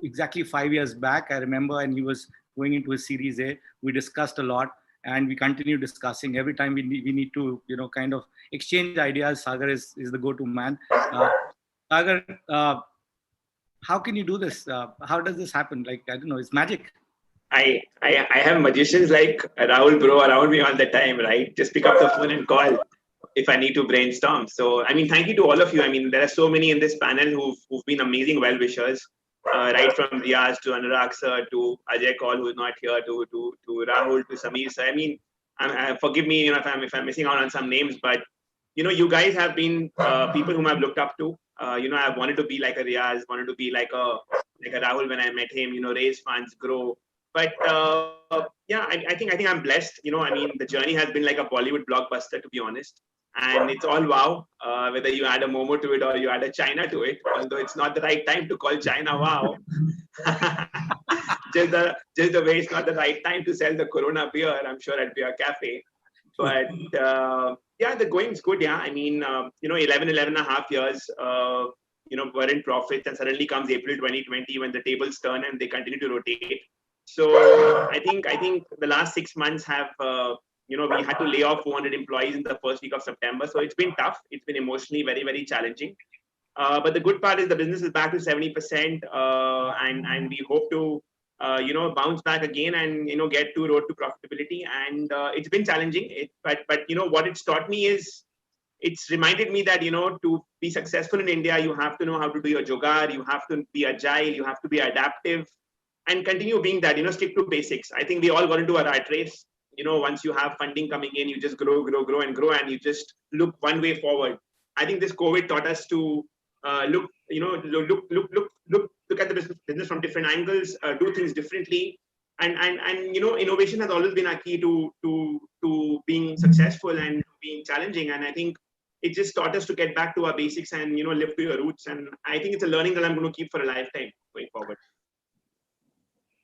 exactly 5 years back. I remember, and he was going into his Series A. We discussed a lot, and we continue discussing. Every time we need to kind of exchange ideas. Sagar is the go-to man. Sagar, how can you do this? How does this happen? Like, I don't know, it's magic. I have magicians like Rahul bro around me all the time, right? Just pick up the phone and call if I need to brainstorm. So, I mean, thank you to all of you. I mean, there are so many in this panel who've been amazing well-wishers, right from Riaz to Anurag sir to Ajay Kaul, who's not here, to Rahul, to Samir sir. I mean, forgive me if I'm missing out on some names, but you guys have been people whom I've looked up to. I've wanted to be like a Riaz, wanted to be like a Rahul when I met him. Raise funds, grow. But yeah, I think I'm blessed. The journey has been like a Bollywood blockbuster, to be honest. And it's all wow, whether you add a Momo to it or you add a China to it. Although it's not the right time to call China wow. just the way it's not the right time to sell the Corona beer, I'm sure, at Beer Cafe. But yeah, the going's good. Yeah, 11 and a half years, were in profits, and suddenly comes April 2020 when the tables turn and they continue to rotate. So I think the last 6 months have, we had to lay off 400 employees in the first week of September. So it's been tough. It's been emotionally very, very challenging. But the good part is the business is back to 70%, and we hope to bounce back again and get to road to profitability. And it's been challenging, but what it's taught me is, it's reminded me that to be successful in India, you have to know how to do your jugaad, you have to be agile, you have to be adaptive, and continue being that. Stick to basics. I think we all got into a rat race. Once you have funding coming in, you just grow, and you just look one way forward. I think this COVID taught us to look at the business from different angles, do things differently, and innovation has always been a key to being successful and being challenging. And I think it just taught us to get back to our basics and live to your roots. And I think it's a learning that I'm going to keep for a lifetime going forward.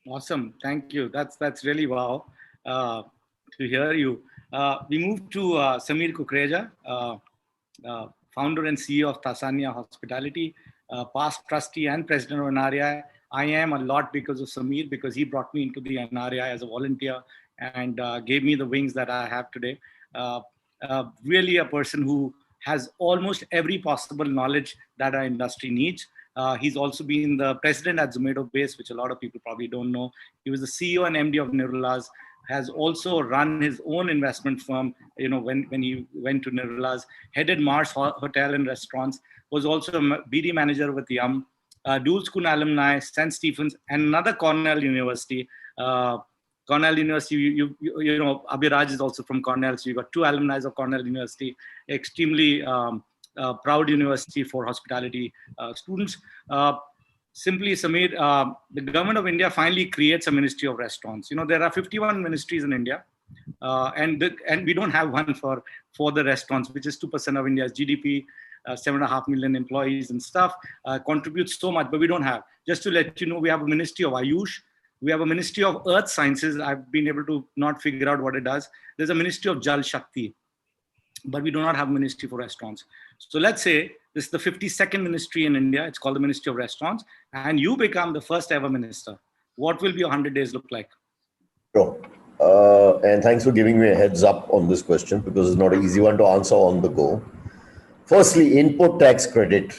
Awesome, thank you. That's really wow to hear you. We move to Samir Kukreja, founder and CEO of Tasania Hospitality, past trustee and president of NRI. I am a lot because of Samir, because he brought me into the NRI as a volunteer and gave me the wings that I have today. Really a person who has almost every possible knowledge that our industry needs. He's also been the president at Zomato Base, which a lot of people probably don't know. He was the CEO and MD of Nirula's, has also run his own investment firm, when he went to Nirula's, headed Mars Hotel and Restaurants, was also a BD manager with Yum, dual school alumni, St. Stephen's, and another Cornell University. Cornell University, Abhiraj is also from Cornell, so you got two alumni of Cornell University, extremely proud university for hospitality students. Simply, Samir, the government of India finally creates a Ministry of Restaurants. There are 51 ministries in India, and we don't have one for the restaurants, which is 2% of India's GDP, 7.5 million employees and stuff, contributes so much, but we don't have. Just to let you know, we have a Ministry of Ayush, we have a Ministry of Earth Sciences. I've been able to not figure out what it does. There's a Ministry of Jal Shakti, but we do not have a Ministry for Restaurants. So let's say this is the 52nd ministry in India. It's called the Ministry of Restaurants, and you become the first ever minister. What will your 100 days look like? Sure. And thanks for giving me a heads up on this question, because it's not an easy one to answer on the go. Firstly, input tax credit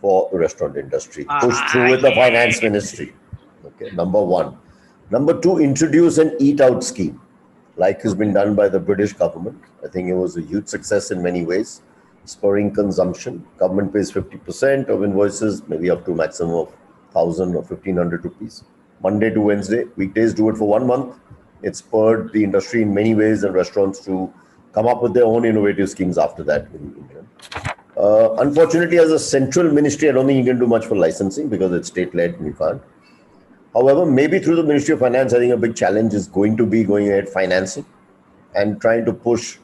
for the restaurant industry, pushed through with the finance ministry. Okay, number one. Number two, introduce an eat out scheme, like has been done by the British government. I think it was a huge success in many ways, spurring consumption. Government pays 50% of invoices, maybe up to maximum of 1,000 or 1,500 rupees. Monday to Wednesday, weekdays do it for 1 month. It spurred the industry in many ways and restaurants to come up with their own innovative schemes after that in India. Unfortunately, as a central ministry, I don't think you can do much for licensing because it's state-led and you can't. However, maybe through the Ministry of Finance, I think a big challenge is going to be going ahead financing and trying to push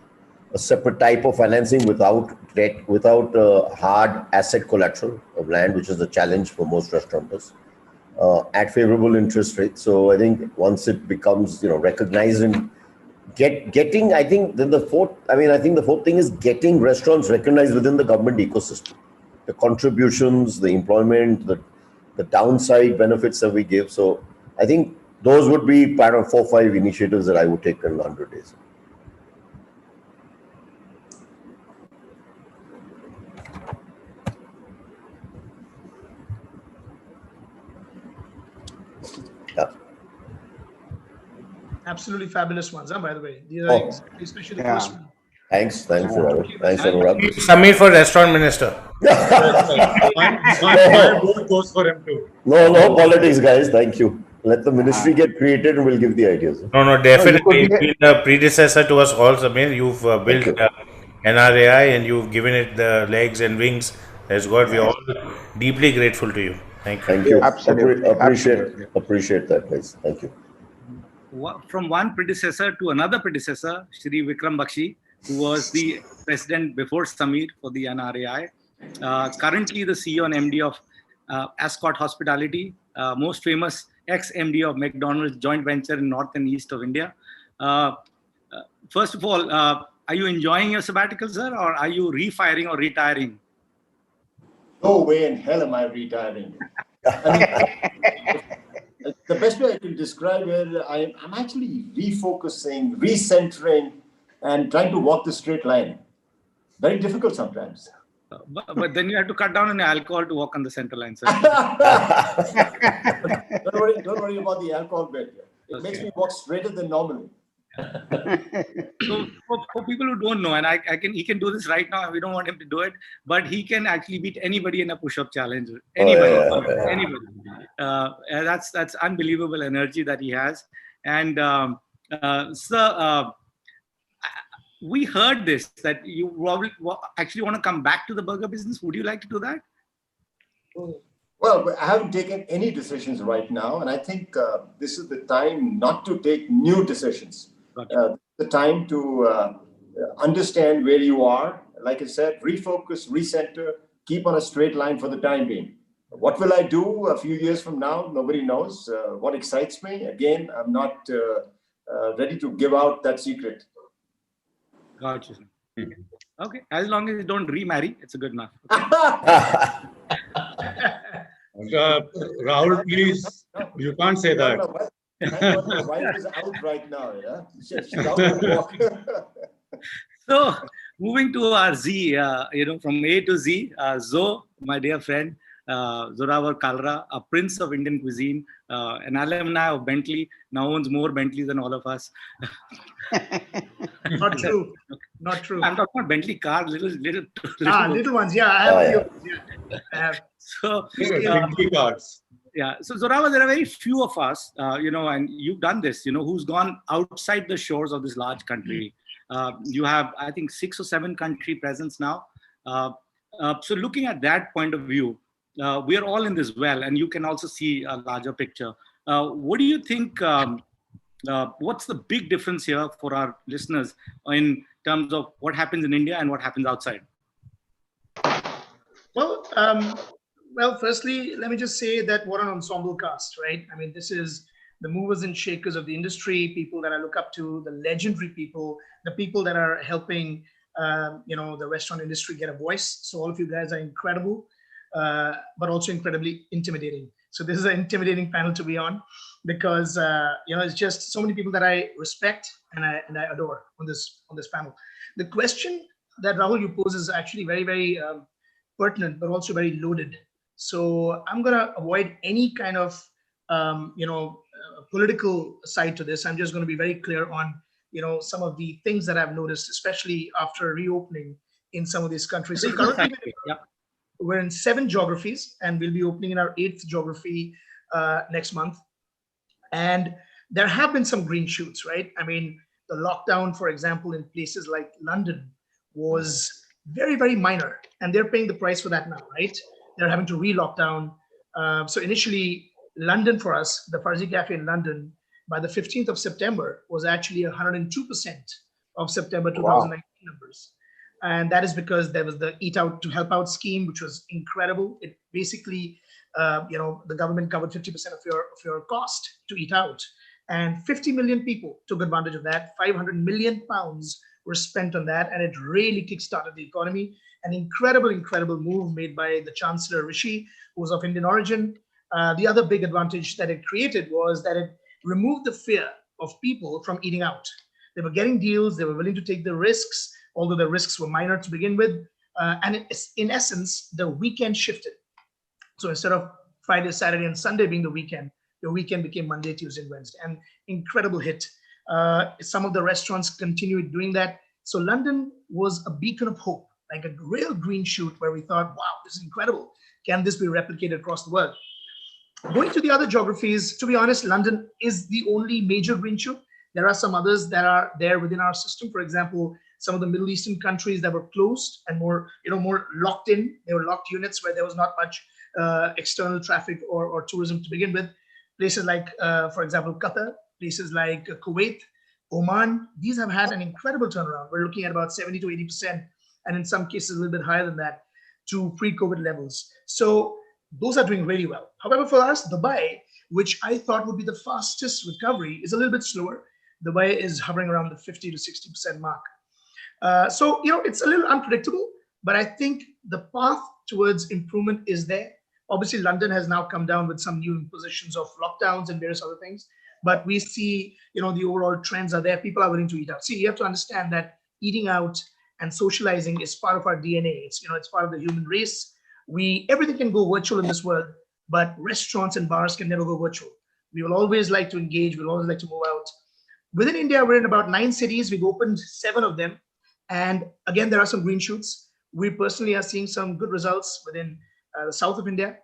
a separate type of financing without debt, without hard asset collateral of land, which is a challenge for most restaurateurs, at favorable interest rates. So I think once it becomes recognized and getting, I think the fourth thing is getting restaurants recognized within the government ecosystem, the contributions, the employment, the downside benefits that we give. So I think those would be part of 4 or 5 initiatives that I would take in 100 days. Yeah. Absolutely fabulous ones, by the way. These are especially the first one. Thanks, Anurag. Thanks, Anurag. Samir for restaurant minister. My vote goes for him too. No politics, guys. Thank you. Let the ministry get created and we'll give the ideas. No, definitely. You've been a predecessor to us all, Samir. You've built NRAI, and you've given it the legs and wings. As God, we're all deeply grateful to you. Thank you. Thank you. Absolutely. Appreciate that, guys. Thank you. From one predecessor to another predecessor, Shri Vikram Bakshi, who was the president before Samir for the NRAI, currently the CEO and MD of Ascot Hospitality, most famous ex-MD of McDonald's joint venture in north and east of India. First of all, are you enjoying your sabbatical, sir, or are you refiring or retiring? No way in hell am I retiring. I mean, the best way I can describe it, I'm actually refocusing, recentering, and trying to walk the straight line. Very difficult sometimes. But then you have to cut down on alcohol to walk on the center line, sir. Don't worry about the alcohol bit. It makes me walk straighter than normally. So for people who don't know, and he can do this right now, and we don't want him to do it, but he can actually beat anybody in a push-up challenge. Anybody, anybody. That's unbelievable energy that he has. And sir, we heard this, that you probably actually want to come back to the burger business. Would you like to do that? Well, I haven't taken any decisions right now, and I think this is the time not to take new decisions. The time to understand where you are. Like I said, refocus, recenter, keep on a straight line for the time being. What will I do a few years from now? Nobody knows. What excites me? Again, I'm not ready to give out that secret. Gotcha. Okay, as long as you don't remarry, it's a good enough. Rahul, please, you can't say that. My wife is out right now. Yeah, she's out on a walk. So, moving to our Z, from A to Z, Zo, my dear friend, Zorawar Kalra, a prince of Indian cuisine, an alumni of Bentley, now owns more Bentleys than all of us. Not true. Not true. I'm talking about Bentley cars, little ones. Yeah, I have. Yeah. So, Bentley cars. Yeah. So Zorawar, there are very few of us, and you've done this, who's gone outside the shores of this large country. You have, I think, 6 or 7 country presence now. So looking at that point of view, we are all in this well, and you can also see a larger picture. What do you think? What's the big difference here for our listeners in terms of what happens in India and what happens outside? Well, firstly, let me just say that what an ensemble cast, right? I mean, this is the movers and shakers of the industry, people that I look up to, the legendary people, the people that are helping, the restaurant industry get a voice. So all of you guys are incredible, but also incredibly intimidating. So this is an intimidating panel to be on because, it's just so many people that I respect and I adore on this panel. The question that Rahul, you pose is actually very, very pertinent, but also very loaded. So I'm going to avoid any kind of, political side to this. I'm just going to be very clear on, some of the things that I've noticed, especially after reopening in some of these countries. So currently, we're in 7 geographies, and we'll be opening in our 8th geography next month. And there have been some green shoots, right? I mean, the lockdown, for example, in places like London was very, very minor, and they're paying the price for that now, right? They're having to re-lockdown. So initially, London for us, the Farzi Cafe in London, by the 15th of September was actually 102% of September 2019 numbers. And that is because there was the Eat Out to Help Out scheme, which was incredible. It basically, the government covered 50% of your cost to eat out. And 50 million people took advantage of that. 500 million pounds were spent on that, and it really kickstarted the economy. An incredible move made by the Chancellor Rishi, who was of Indian origin. The other big advantage that it created was that it removed the fear of people from eating out. They were getting deals, they were willing to take the risks, although the risks were minor to begin with. And in essence, the weekend shifted. So instead of Friday, Saturday, and Sunday being the weekend became Monday, Tuesday, and Wednesday. And incredible hit. Some of the restaurants continued doing that. So London was a beacon of hope, like a real green shoot where we thought, wow, this is incredible. Can this be replicated across the world? Going to the other geographies, to be honest, London is the only major green shoot. There are some others that are there within our system. For example, some of the Middle Eastern countries that were closed and more, more locked in. They were locked units where there was not much external traffic or tourism to begin with. Places like, for example, Qatar, places like Kuwait, Oman, these have had an incredible turnaround. We're looking at about 70 to 80%, and in some cases a little bit higher than that, to pre-COVID levels. So those are doing really well. However, for us, Dubai, which I thought would be the fastest recovery, is a little bit slower. Dubai is hovering around the 50 to 60% mark. So, it's a little unpredictable, but I think the path towards improvement is there. Obviously, London has now come down with some new impositions of lockdowns and various other things, but we see, the overall trends are there. People are willing to eat out. See, you have to understand that eating out and socializing is part of our DNA. It's, it's part of the human race. Everything can go virtual in this world, but restaurants and bars can never go virtual. We will always like to engage. We'll always like to move out. Within India, we're in about 9 cities. We've opened 7 of them. And again, there are some green shoots. We personally are seeing some good results within the south of India.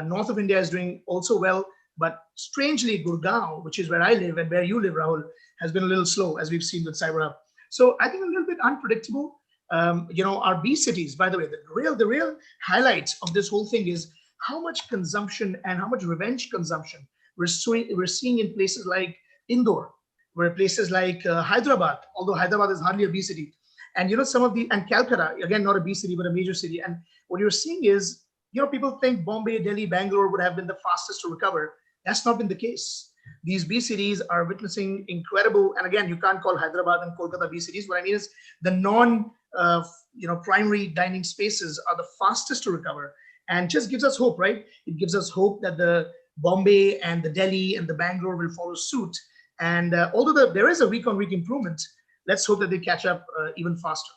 North of India is doing also well. But strangely, Gurgaon, which is where I live and where you live, Rahul, has been a little slow, as we've seen with Cyber Hub. So I think a little bit unpredictable. Our B cities, by the way, the real highlight of this whole thing is how much consumption and how much revenge consumption we're seeing in places like Indore, where places like Hyderabad, although Hyderabad is hardly a B city, and and Calcutta, again, not a B city, but a major city. And what you're seeing is, people think Bombay, Delhi, Bangalore would have been the fastest to recover. That's not been the case. These B cities are witnessing incredible, and again, you can't call Hyderabad and Kolkata B cities. What I mean is the primary dining spaces are the fastest to recover, and just gives us hope, right? It gives us hope that the Bombay and the Delhi and the Bangalore will follow suit. And although there is a week-on-week improvement, let's hope that they catch up even faster.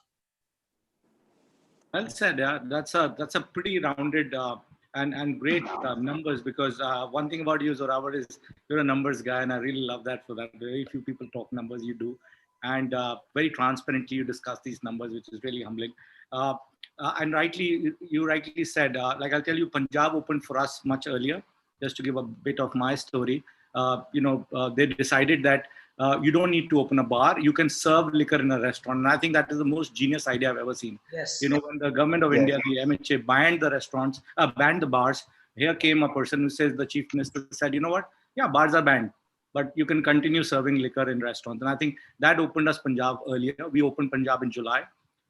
Well said. Yeah, that's a pretty rounded and great numbers, because one thing about you, Zorawar, is you're a numbers guy, and I really love that. For that, very few people talk numbers, you do, and very transparently you discuss these numbers, which is really humbling. And you rightly said, like I'll tell you, Punjab opened for us much earlier. Just to give a bit of my story, they decided that you don't need to open a bar. You can serve liquor in a restaurant. And I think that is the most genius idea I've ever seen. Yes. When the government of India, the MHA, banned the restaurants, banned the bars, here came a person who says, the chief minister said, you know what? Yeah, bars are banned, but you can continue serving liquor in restaurants. And I think that opened us Punjab earlier. We opened Punjab in July.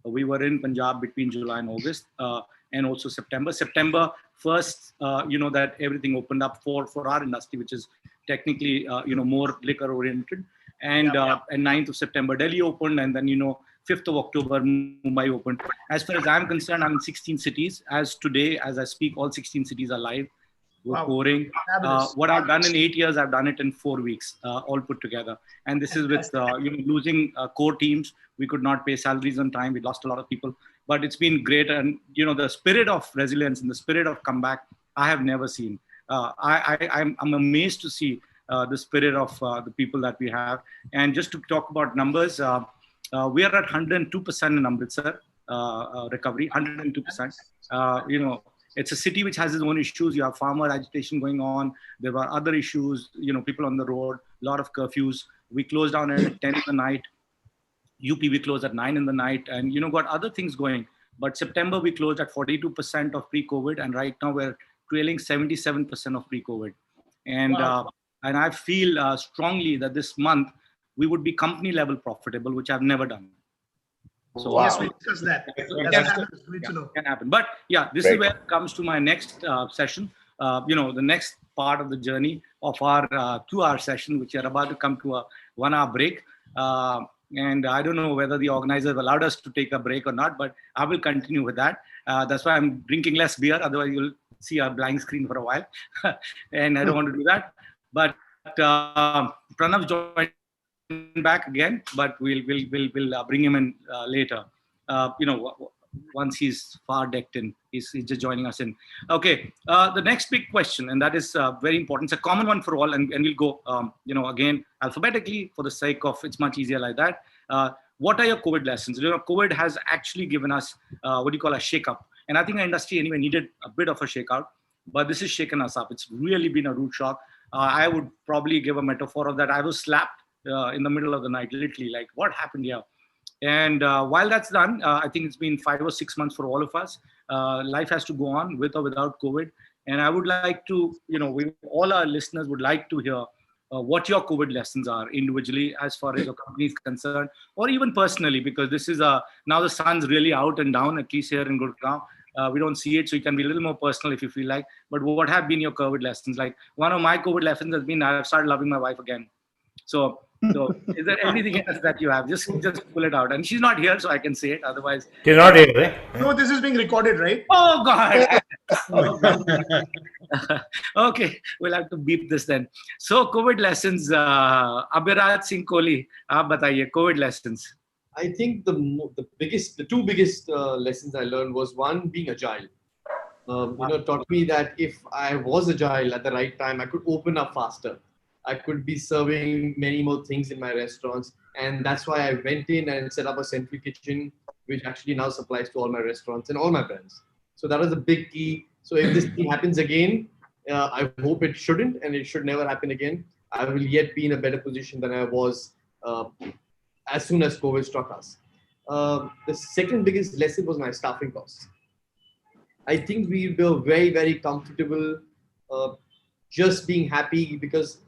We were in Punjab between July and August, and also September. September 1st, that everything opened up for our industry, which is technically, more liquor oriented. And 9th of September, Delhi opened, and then, 5th of October, Mumbai opened. As far as I'm concerned, I'm in 16 cities. As today, as I speak, all 16 cities are live. We're pouring. What I've done in 8 years, I've done it in 4 weeks, all put together. And this is with losing core teams. We could not pay salaries on time. We lost a lot of people, but it's been great. And the spirit of resilience and the spirit of comeback, I have never seen. I'm amazed to see the spirit of the people that we have. And just to talk about numbers, we are at 102% in Amritsar recovery, 102%. It's a city which has its own issues. You have farmer agitation going on. There are other issues, people on the road, a lot of curfews. We closed down at 10 in the night. UP, we closed at 9 in the night, and, got other things going. But September, we closed at 42% of pre-COVID. And right now we're trailing 77% of pre-COVID. And, and I feel strongly that this month we would be company level profitable, which I've never done. So yes, we discussed that. That's great to know. Can happen. But yeah, this is where it comes to my next session. The next part of the journey of our 2-hour session, which are about to come to a 1-hour break. And I don't know whether the organizers allowed us to take a break or not, but I will continue with that. That's why I'm drinking less beer. Otherwise, you'll see a blank screen for a while. And I don't want to do that. But Pranav joined back again, but we'll bring him in later. Once he's far decked in, he's just joining us in. Okay, the next big question, and that is very important. It's a common one for all, and we'll go, again alphabetically for the sake of it's much easier like that. What are your COVID lessons? COVID has actually given us what do you call a shake-up, and I think our industry anyway needed a bit of a shake-out, but this has shaken us up. It's really been a rude shock. I would probably give a metaphor of that. I was slapped in the middle of the night, literally, like what happened here? And while that's done, I think it's been 5 or 6 months for all of us. Life has to go on with or without COVID. And I would like to, all our listeners would like to hear what your COVID lessons are individually as far as your company is concerned, or even personally, because this is now the sun's really out and down, at least here in Gurgaon. We don't see it, so you can be a little more personal if you feel like. But what have been your COVID lessons? Like one of my COVID lessons has been I've started loving my wife again. So is there anything else that you have? Just pull it out. And she's not here, so I can say it. Otherwise, you're not here, right? No, this is being recorded, right? Oh God. Okay, we'll have to beep this then. So COVID lessons, Abhiraj Singh Kohli, aap bataiye, COVID lessons. I think the two biggest lessons I learned was one, being agile. Taught me that if I was agile at the right time, I could open up faster. I could be serving many more things in my restaurants. And that's why I went in and set up a central kitchen, which actually now supplies to all my restaurants and all my brands. So that was a big key. So if this thing happens again, I hope it shouldn't, and it should never happen again. I will yet be in a better position than I was as soon as COVID struck us. The second biggest lesson was my staffing costs. I think we were very, very comfortable just being happy because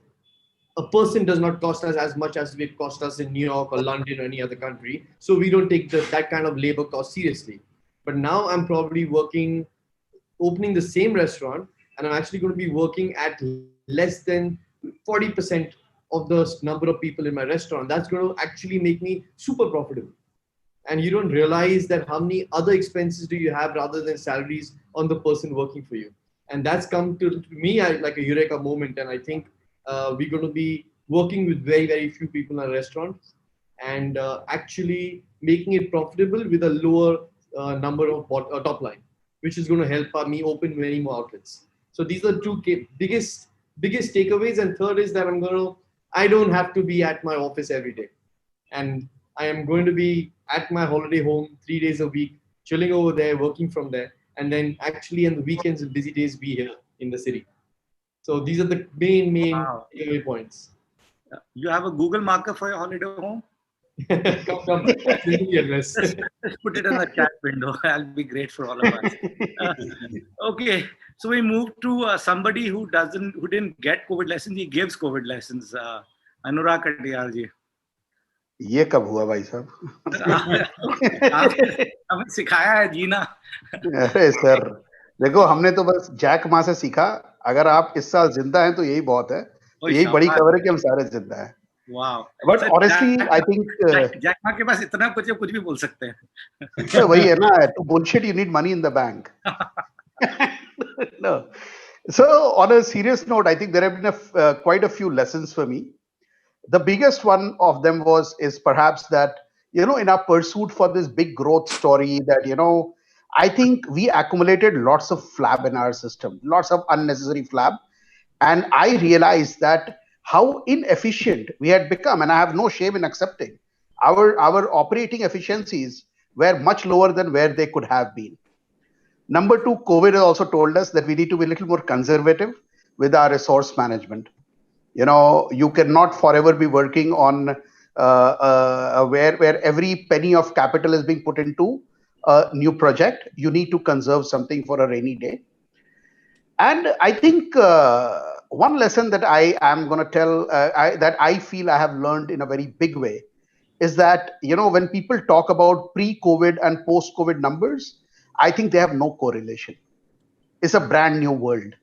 a person does not cost us as much as it cost us in New York or London or any other country. So we don't take that kind of labor cost seriously. But now I'm probably opening the same restaurant, and I'm actually going to be working at less than 40% of the number of people in my restaurant. That's going to actually make me super profitable. And you don't realize that how many other expenses do you have rather than salaries on the person working for you. And that's come to me like a eureka moment. And I think we're going to be working with very, very few people in our restaurants and actually making it profitable with a lower number of top line, which is going to help me open many more outlets. So these are two biggest takeaways. And third is that I don't have to be at my office every day. And I am going to be at my holiday home 3 days a week, chilling over there, working from there. And then actually on the weekends and busy days, be here in the city. So these are the main takeaway points. You have a Google marker for your holiday home? Come. Let's put it in the chat window. That'll be great for all of us. Okay, so we move to somebody who didn't get COVID lessons. He gives COVID lessons. Anurag Katiyar ji. ये कब हुआ भाई साहब? हमें सिखाया है जीना. अरे sir, देखो हमने तो बस जैक मा से सीखा. अगर आप इस साल जिंदा हैं तो यही बहुत है. यही बड़ी खबर है कि हम सारे जिंदा हैं. Wow. But honestly, I think Jack Ma के पास इतना कुछ भी बोल सकते हैं. तो वही है ना. To bullshit, you need money in the bank. No. So on a serious note, I think there have been quite a few lessons for me. The biggest one of them is perhaps that, in our pursuit for this big growth story that, I think we accumulated lots of flab in our system, lots of unnecessary flab. And I realized that how inefficient we had become, and I have no shame in accepting. Our operating efficiencies were much lower than where they could have been. Number two, COVID has also told us that we need to be a little more conservative with our resource management. You cannot forever be working on where every penny of capital is being put into a new project. You need to conserve something for a rainy day. And I think one lesson that I am going to tell, that I feel I have learned in a very big way, is that, when people talk about pre-COVID and post-COVID numbers, I think they have no correlation. It's a brand new world.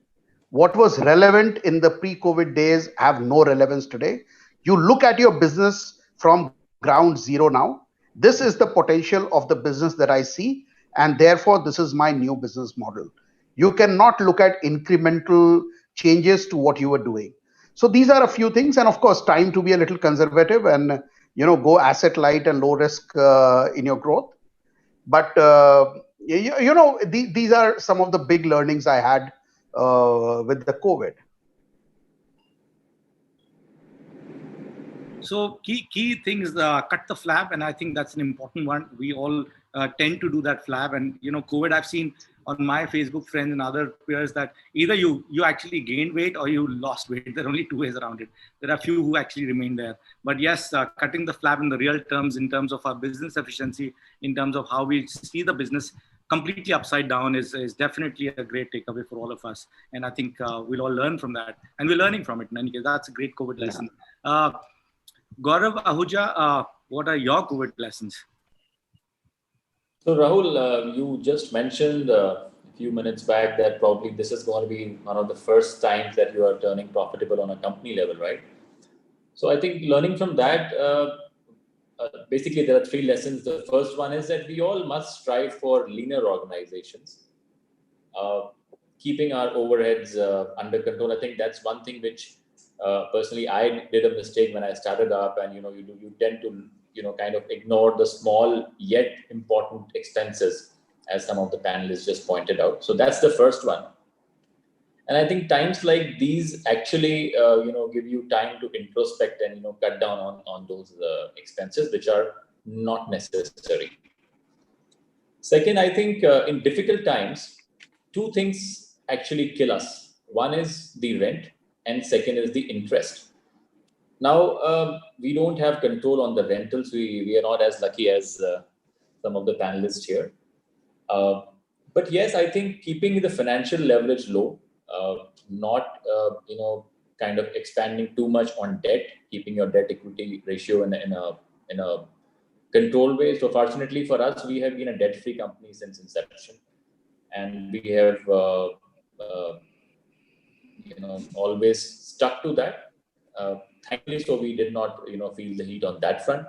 What was relevant in the pre-COVID days have no relevance today. You look at your business from ground zero now. This is the potential of the business that I see, and therefore this is my new business model. You cannot look at incremental changes to what you were doing. So these are a few things, and of course, time to be a little conservative and go asset light and low risk in your growth. But these are some of the big learnings I had with the COVID. So key things, cut the flab, and I think that's an important one. We all tend to do that flab, and COVID, I've seen on my Facebook friends and other peers that either you actually gained weight or you lost weight. There are only two ways around it. There are few who actually remain there. But yes, cutting the flap in the real terms, in terms of our business efficiency, in terms of how we see the business completely upside down is definitely a great takeaway for all of us. And I think we'll all learn from that. And we're learning from it in any case. That's a great COVID lesson. Gaurav, Ahuja, what are your COVID lessons? So Rahul, you just mentioned a few minutes back that probably this is going to be one of the first times that you are turning profitable on a company level, right? So I think learning from that, basically there are three lessons. The first one is that we all must strive for leaner organizations, keeping our overheads under control. I think that's one thing which personally I did a mistake when I started up, and you tend to kind of ignore the small yet important expenses, as some of the panelists just pointed out. So that's the first one. And I think times like these actually, give you time to introspect and, cut down on those expenses which are not necessary. Second, I think in difficult times, two things actually kill us. One is the rent, and second is the interest. Now, we don't have control on the rentals. We are not as lucky as some of the panelists here. But yes, I think keeping the financial leverage low, not kind of expanding too much on debt, keeping your debt equity ratio in a controlled way. So fortunately for us, we have been a debt-free company since inception, and we have always stuck to that. Thankfully, so we did not feel the heat on that front.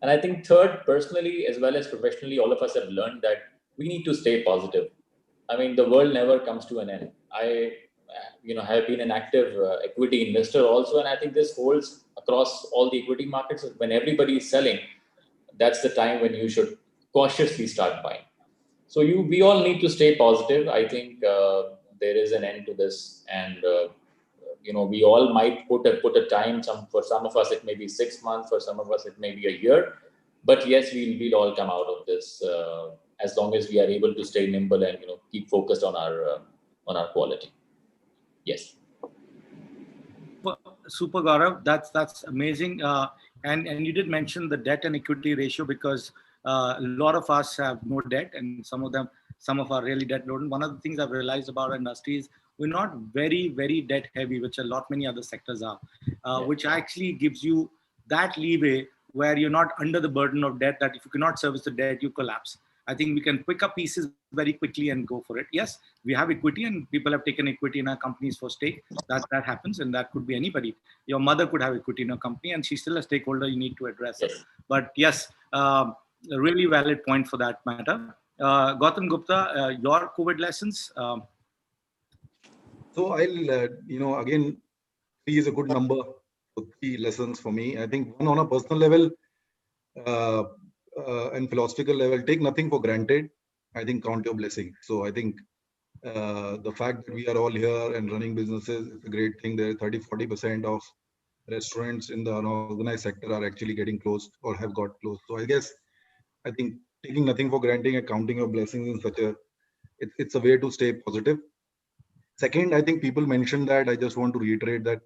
And I think third, personally as well as professionally, all of us have learned that we need to stay positive. I mean, the world never comes to an end. I have been an active equity investor also, and I think this holds across all the equity markets. When everybody is selling, that's the time when you should cautiously start buying. So we all need to stay positive. I think there is an end to this, and we all might put a time. For some of us, it may be 6 months. For some of us, it may be a year. But yes, we'll all come out of this as long as we are able to stay nimble and keep focused on our quality. Yes. Super, Gaurav. That's amazing. And you did mention the debt and equity ratio, because a lot of us have no debt, and some of our really debt loaded. One of the things I've realized about our industry is we're not very, very debt heavy, which a lot many other sectors are, which actually gives you that leeway where you're not under the burden of debt, that if you cannot service the debt, you collapse. I think we can pick up pieces very quickly and go for it. Yes, we have equity, and people have taken equity in our companies for stake. That happens, and that could be anybody. Your mother could have equity in a company, and she's still a stakeholder. You need to address it. But yes, a really valid point for that matter. Gautam Gupta, your COVID lessons. So I'll, again, 3 is a good number. So 3 lessons for me. I think one, on a personal level and philosophical level, take nothing for granted. I think count your blessings. So I think the fact that we are all here and running businesses is a great thing. There 30-40% of restaurants in the unorganized sector are actually getting closed or have got closed. So I think taking nothing for granted and counting your blessings in it's a way to stay positive. Second, I think people mentioned that. I just want to reiterate that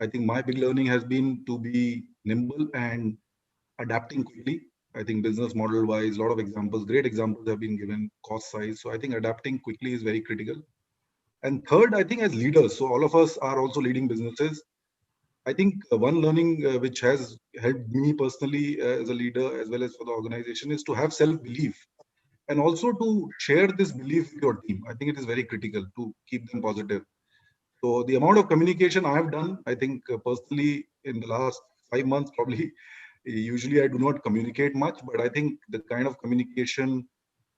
I think my big learning has been to be nimble and adapting quickly. I think business model wise, a lot of examples, great examples have been given, cost size. So I think adapting quickly is very critical. And third, I think as leaders, so all of us are also leading businesses. I think one learning which has helped me personally as a leader as well as for the organization is to have self-belief, and also to share this belief with your team. I think it is very critical to keep them positive. So the amount of communication I have done, I think personally in the last 5 months, probably, usually I do not communicate much, but I think the kind of communication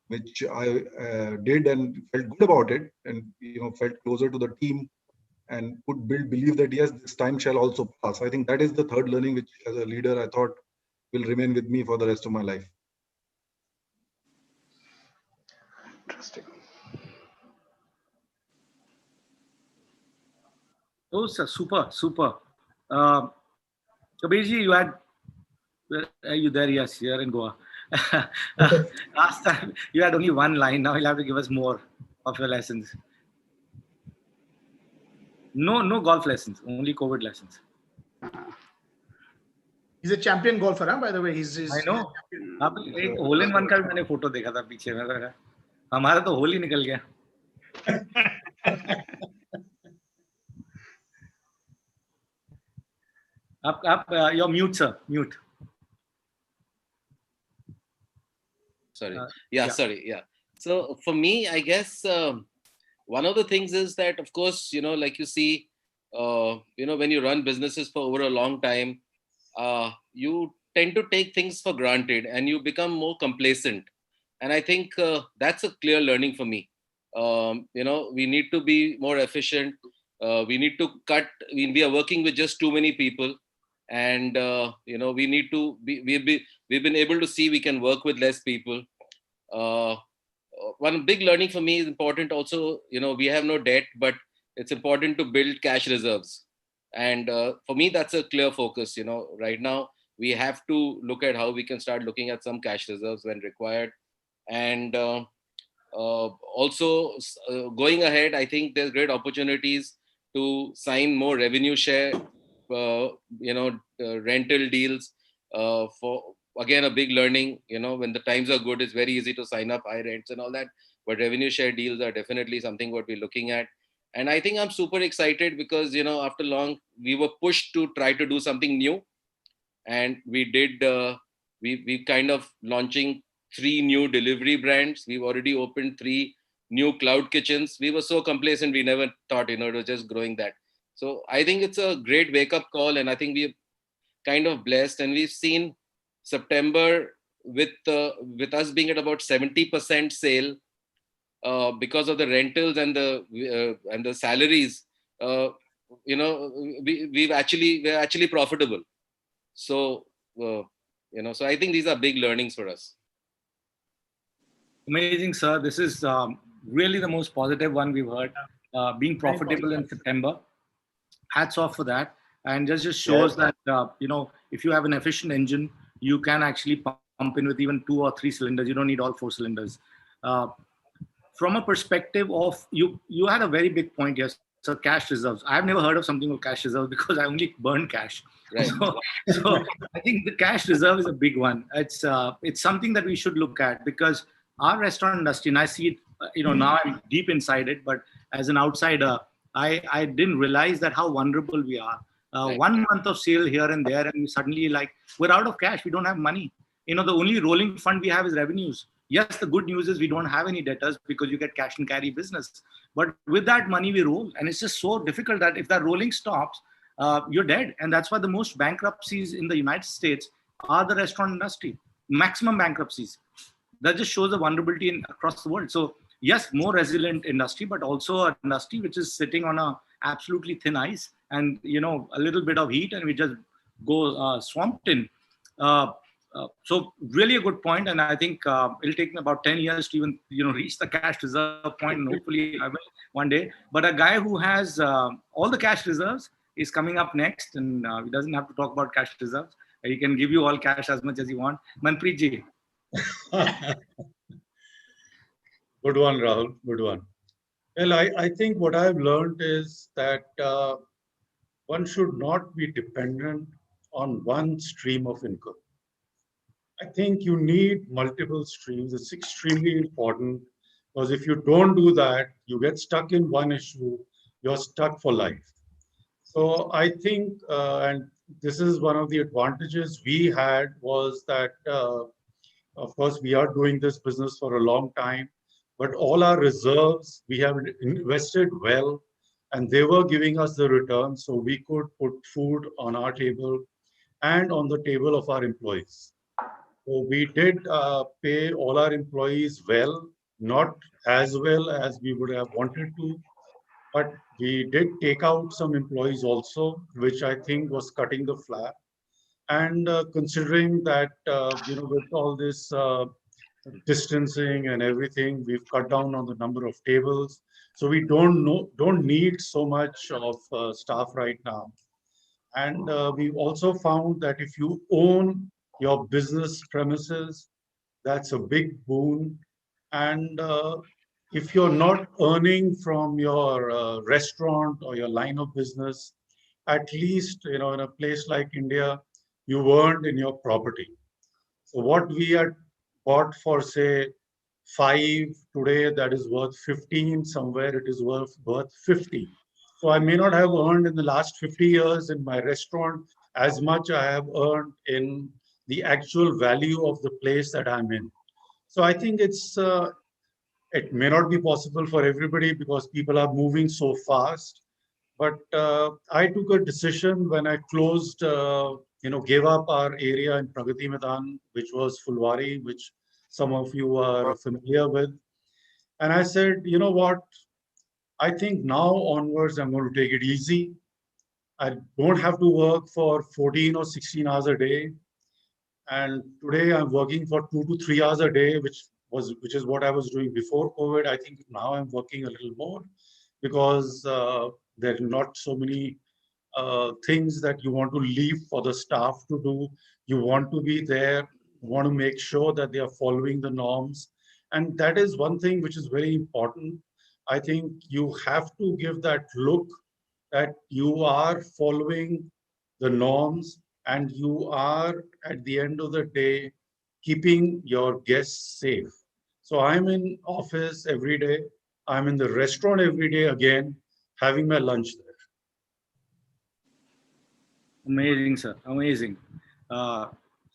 which I did and felt good about it, and felt closer to the team and could believe that yes, this time shall also pass. I think that is the third learning which as a leader I thought will remain with me for the rest of my life. Interesting. Oh, sir, super. Kabirji, are you there? Yes, here in Goa. Last time you had only one line. Now you'll have to give us more of your lessons. No golf lessons, only COVID lessons. He's a champion golfer, huh? By the way, he's I know. अब एक whole in one का भी मैंने photo देखा था पीछे में, हमारा तो होल ही निकल गया. आप you're mute, sir. Mute. Sorry. Sorry. Yeah. So for me, I guess one of the things is that, of course, like you see, when you run businesses for over a long time, you tend to take things for granted and you become more complacent. And I think that's a clear learning for me. We need to be more efficient. We need to cut. We are working with just too many people, and we need to we've been able to see we can work with less people. One big learning for me is important also. We have no debt, but it's important to build cash reserves. And for me, that's a clear focus. Right now we have to look at how we can start looking at some cash reserves when required. And also going ahead, I think there's great opportunities to sign more revenue share, rental deals. For again, a big learning. When the times are good, it's very easy to sign up high rents and all that. But revenue share deals are definitely something what we're looking at. And I think I'm super excited because, after long, we were pushed to try to do something new. And we did, we kind of launching 3 new delivery brands. We've already opened 3 new cloud kitchens. We were so complacent, we never thought, it was just growing that. So I think it's a great wake-up call. And I think we're kind of blessed. And we've seen September with us being at about 70% sale, because of the rentals and the salaries, we're actually profitable. So so I think these are big learnings for us. Amazing, sir. This is really the most positive one we've heard. Being profitable in September, hats off for that. And just shows that if you have an efficient engine, you can actually pump in with even 2 or 3 cylinders. You don't need all 4 cylinders. From a perspective of you had a very big point here. So cash reserves. I've never heard of something called cash reserves because I only burn cash. Right. So I think the cash reserve is a big one. It's something that we should look at because our restaurant industry, and I see it, now I'm deep inside it, but as an outsider, I didn't realize that how vulnerable we are. Right. 1 month of sale here and there, and we suddenly we're out of cash. We don't have money. The only rolling fund we have is revenues. Yes, the good news is we don't have any debtors because you get cash and carry business. But with that money, we roll. And it's just so difficult that if that rolling stops, you're dead. And that's why the most bankruptcies in the United States are the restaurant industry. Maximum bankruptcies. That just shows the vulnerability across the world. So yes, more resilient industry, but also an industry which is sitting on a absolutely thin ice and, a little bit of heat and we just go swamped in. So really a good point, and I think it'll take me about 10 years to even reach the cash reserve point, and hopefully I will one day. But a guy who has all the cash reserves is coming up next, and he doesn't have to talk about cash reserves. He can give you all cash as much as you want. Manpreet ji. Good one, Rahul. Good one. Well, I think what I've learned is that one should not be dependent on one stream of income. I think you need multiple streams. It's extremely important because if you don't do that, you get stuck in one issue, you're stuck for life. So I think, and this is one of the advantages we had was that, of course, we are doing this business for a long time, but all our reserves, we have invested well, and they were giving us the return so we could put food on our table and on the table of our employees. So we did pay all our employees well, not as well as we would have wanted to, but we did take out some employees also, which I think was cutting the flat. And considering that, with all this distancing and everything, we've cut down on the number of tables. So we don't need so much of staff right now. And we've also found that if you own your business premises, that's a big boon. And if you're not earning from your restaurant or your line of business, at least, in a place like India, you earned in your property. So what we had bought for, say, 5 today, that is worth 15, somewhere it is worth 50. So I may not have earned in the last 50 years in my restaurant as much I have earned in the actual value of the place that I'm in. So I think it may not be possible for everybody because people are moving so fast. But I took a decision when I closed, gave up our area in Pragati Maidan, which was Fulwari, which some of you are familiar with. And I said, you know what? I think now onwards, I'm going to take it easy. I don't have to work for 14 or 16 hours a day. And today I'm working for 2 to 3 hours a day, which is what I was doing before COVID. I think now I'm working a little more because there are not so many things that you want to leave for the staff to do. You want to be there, you want to make sure that they are following the norms. And that is one thing which is very important. I think you have to give that look that you are following the norms and you are, at the end of the day, keeping your guests safe. So I'm in office every day. I'm in the restaurant every day again, having my lunch there. Amazing, sir. Amazing.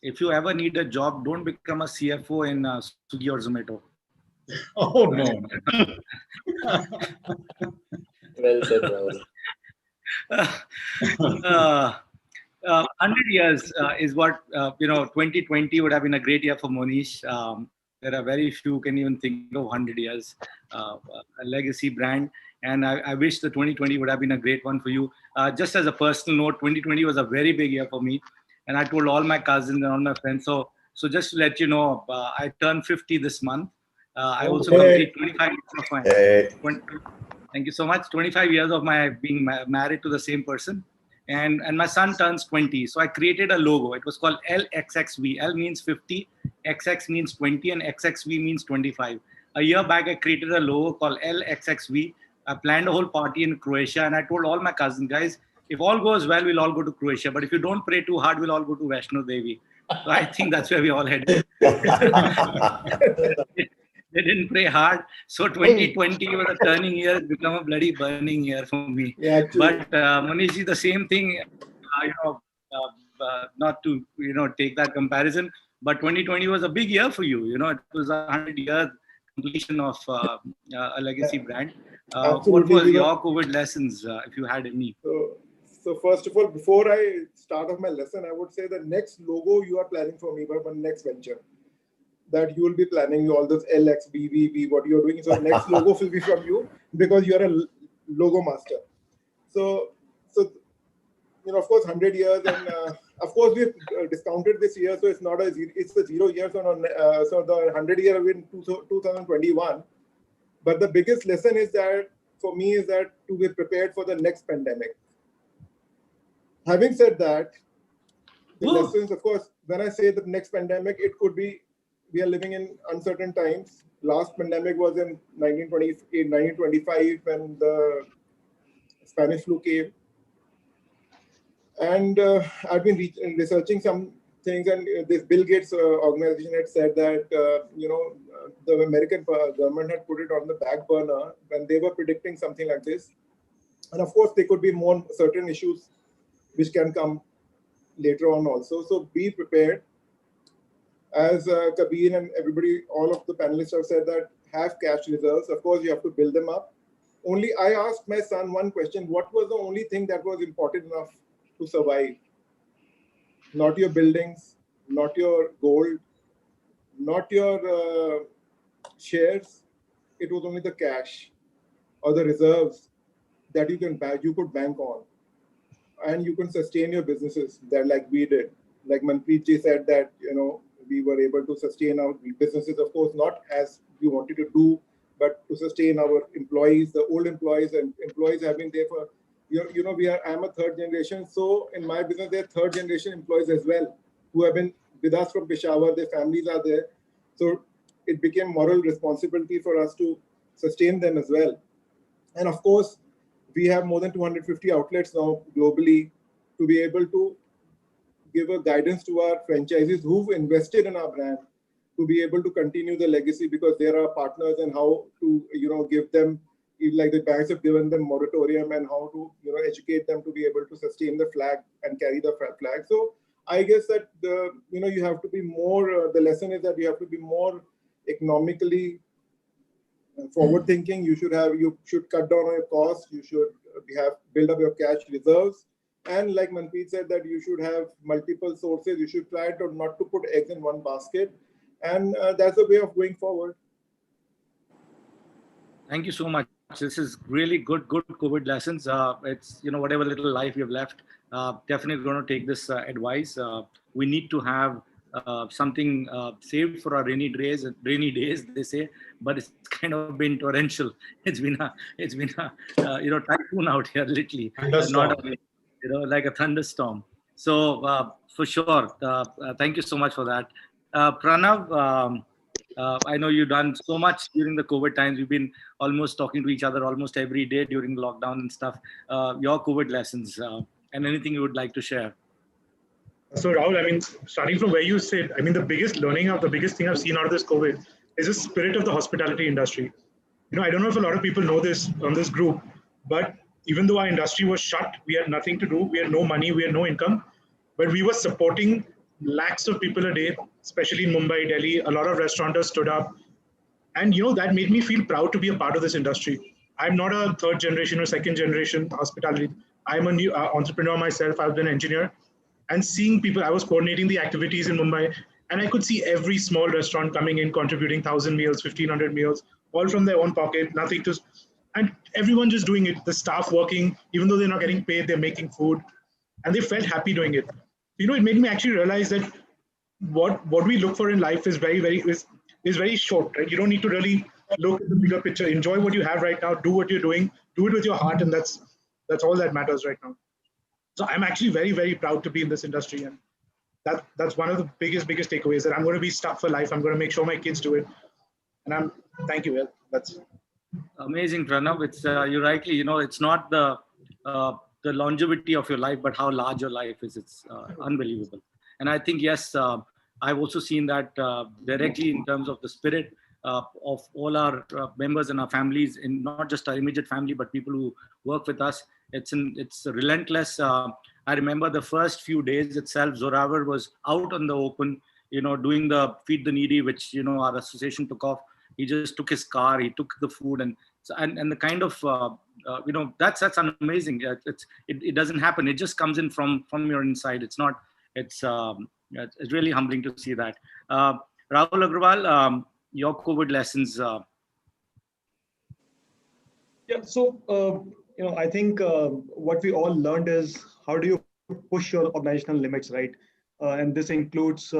If you ever need a job, don't become a CFO in Swiggy or Zomato. Oh, no. Well said, Rahul. 100 years is what, 2020 would have been a great year for Monish. There are very few who can even think of 100 years, a legacy brand. And I wish the 2020 would have been a great one for you. Just as a personal note, 2020 was a very big year for me. And I told all my cousins and all my friends. So just to let you know, I turned 50 this month. I also complete 25 years of my... Thank you so much. 25 years of my being married to the same person. And my son turns 20. So I created a logo. It was called LXXV. L means 50, XX means 20, and XXV means 25. A year back, I created a logo called LXXV. I planned a whole party in Croatia, and I told all my cousins, guys, if all goes well, we'll all go to Croatia. But if you don't pray too hard, we'll all go to Vaishno Devi. So I think that's where we all headed. They didn't pray hard. So 2020 was a turning year. It's become a bloody burning year for me. Yeah, but Manish, the same thing, not to, take that comparison, but 2020 was a big year for you. It was a 100-year completion of a legacy brand. What was your COVID lessons, if you had any? So first of all, before I start off my lesson, I would say the next logo you are planning for me, but my next venture, that you will be planning all those LX, BVB, what you're doing. So next logo will be from you because you're a logo master. So of course, 100 years, and of course we've discounted this year, so it's not it's a 0 year. So the 100 year will be in 2021. But the biggest lesson is that for me is that to be prepared for the next pandemic. Having said that, the lessons, of course, when I say the next pandemic, it could be we are living in uncertain times. Last pandemic was in 1925 when the Spanish flu came. And I've been researching some things, and this Bill Gates organization had said that, the American government had put it on the back burner when they were predicting something like this. And of course, there could be more certain issues which can come later on also. So be prepared. As Kabir and everybody, all of the panelists have said that have cash reserves. Of course, you have to build them up. Only I asked my son one question: what was the only thing that was important enough to survive? Not your buildings, not your gold, not your shares. It was only the cash or the reserves that you could bank on, and you can sustain your businesses. That like we did, like Manpreet ji said that we were able to sustain our businesses, of course, not as we wanted to do, but to sustain our employees, the old employees, and employees have been there for, I'm a third generation. So in my business, there are third generation employees as well, who have been with us from Peshawar, their families are there. So it became moral responsibility for us to sustain them as well. And of course, we have more than 250 outlets now globally to be able to give a guidance to our franchisees who've invested in our brand to be able to continue the legacy, because they are our partners, and how to, give them, like the banks have given them moratorium, and how to, educate them to be able to sustain the flag and carry the flag. So I guess that you have to be more, the lesson is that you have to be more economically forward thinking. You should cut down on your costs. You should build up your cash reserves. And like Manpreet said, that you should have multiple sources. You should try not to put eggs in one basket. And that's a way of going forward. Thank you so much. This is really good COVID lessons. It's, whatever little life you've left, definitely going to take this advice. We need to have something saved for our rainy days, they say, but it's kind of been torrential. It's been a typhoon out here, literally, not like a thunderstorm. So for sure, thank you so much for that. Pranav, I know you've done so much during the COVID times. We've been almost talking to each other almost every day during lockdown and stuff. Your COVID lessons and anything you would like to share. So Rahul, starting from where you said, the biggest thing I've seen out of this COVID is the spirit of the hospitality industry. I don't know if a lot of people know this on this group, but even though our industry was shut, we had nothing to do, we had no money, we had no income, but we were supporting lakhs of people a day, especially in Mumbai, Delhi. A lot of restaurateurs stood up. And, that made me feel proud to be a part of this industry. I'm not a third generation or second generation hospitality. I'm a new entrepreneur myself. I've been an engineer. And seeing people, I was coordinating the activities in Mumbai, and I could see every small restaurant coming in, contributing 1,000 meals, 1,500 meals, all from their own pocket, nothing to, and everyone just doing it. The staff working, even though they're not getting paid, they're making food, and they felt happy doing it. It made me actually realize that what we look for in life is very short, right? You don't need to really look at the bigger picture. Enjoy what you have right now. Do what you're doing. Do it with your heart, and that's all that matters right now. So I'm actually very, very proud to be in this industry, and that's one of the biggest takeaways, that I'm going to be stuck for life. I'm going to make sure my kids do it, and thank you. That's amazing, Pranav. It's you rightly, it's not the longevity of your life, but how large your life is. It's unbelievable. And I think, yes, I've also seen that directly in terms of the spirit of all our members and our families, in not just our immediate family, but people who work with us. It's relentless. I remember the first few days itself, Zoravar was out on the open, doing the Feed the Needy, which, our association took off. He just took his car, he took the food, and the kind of, that's amazing. It doesn't happen. It just comes in from your inside. It's really humbling to see that. Rahul Agrawal, your COVID lessons. Yeah, so, I think what we all learned is, how do you push your organizational limits, right? And this includes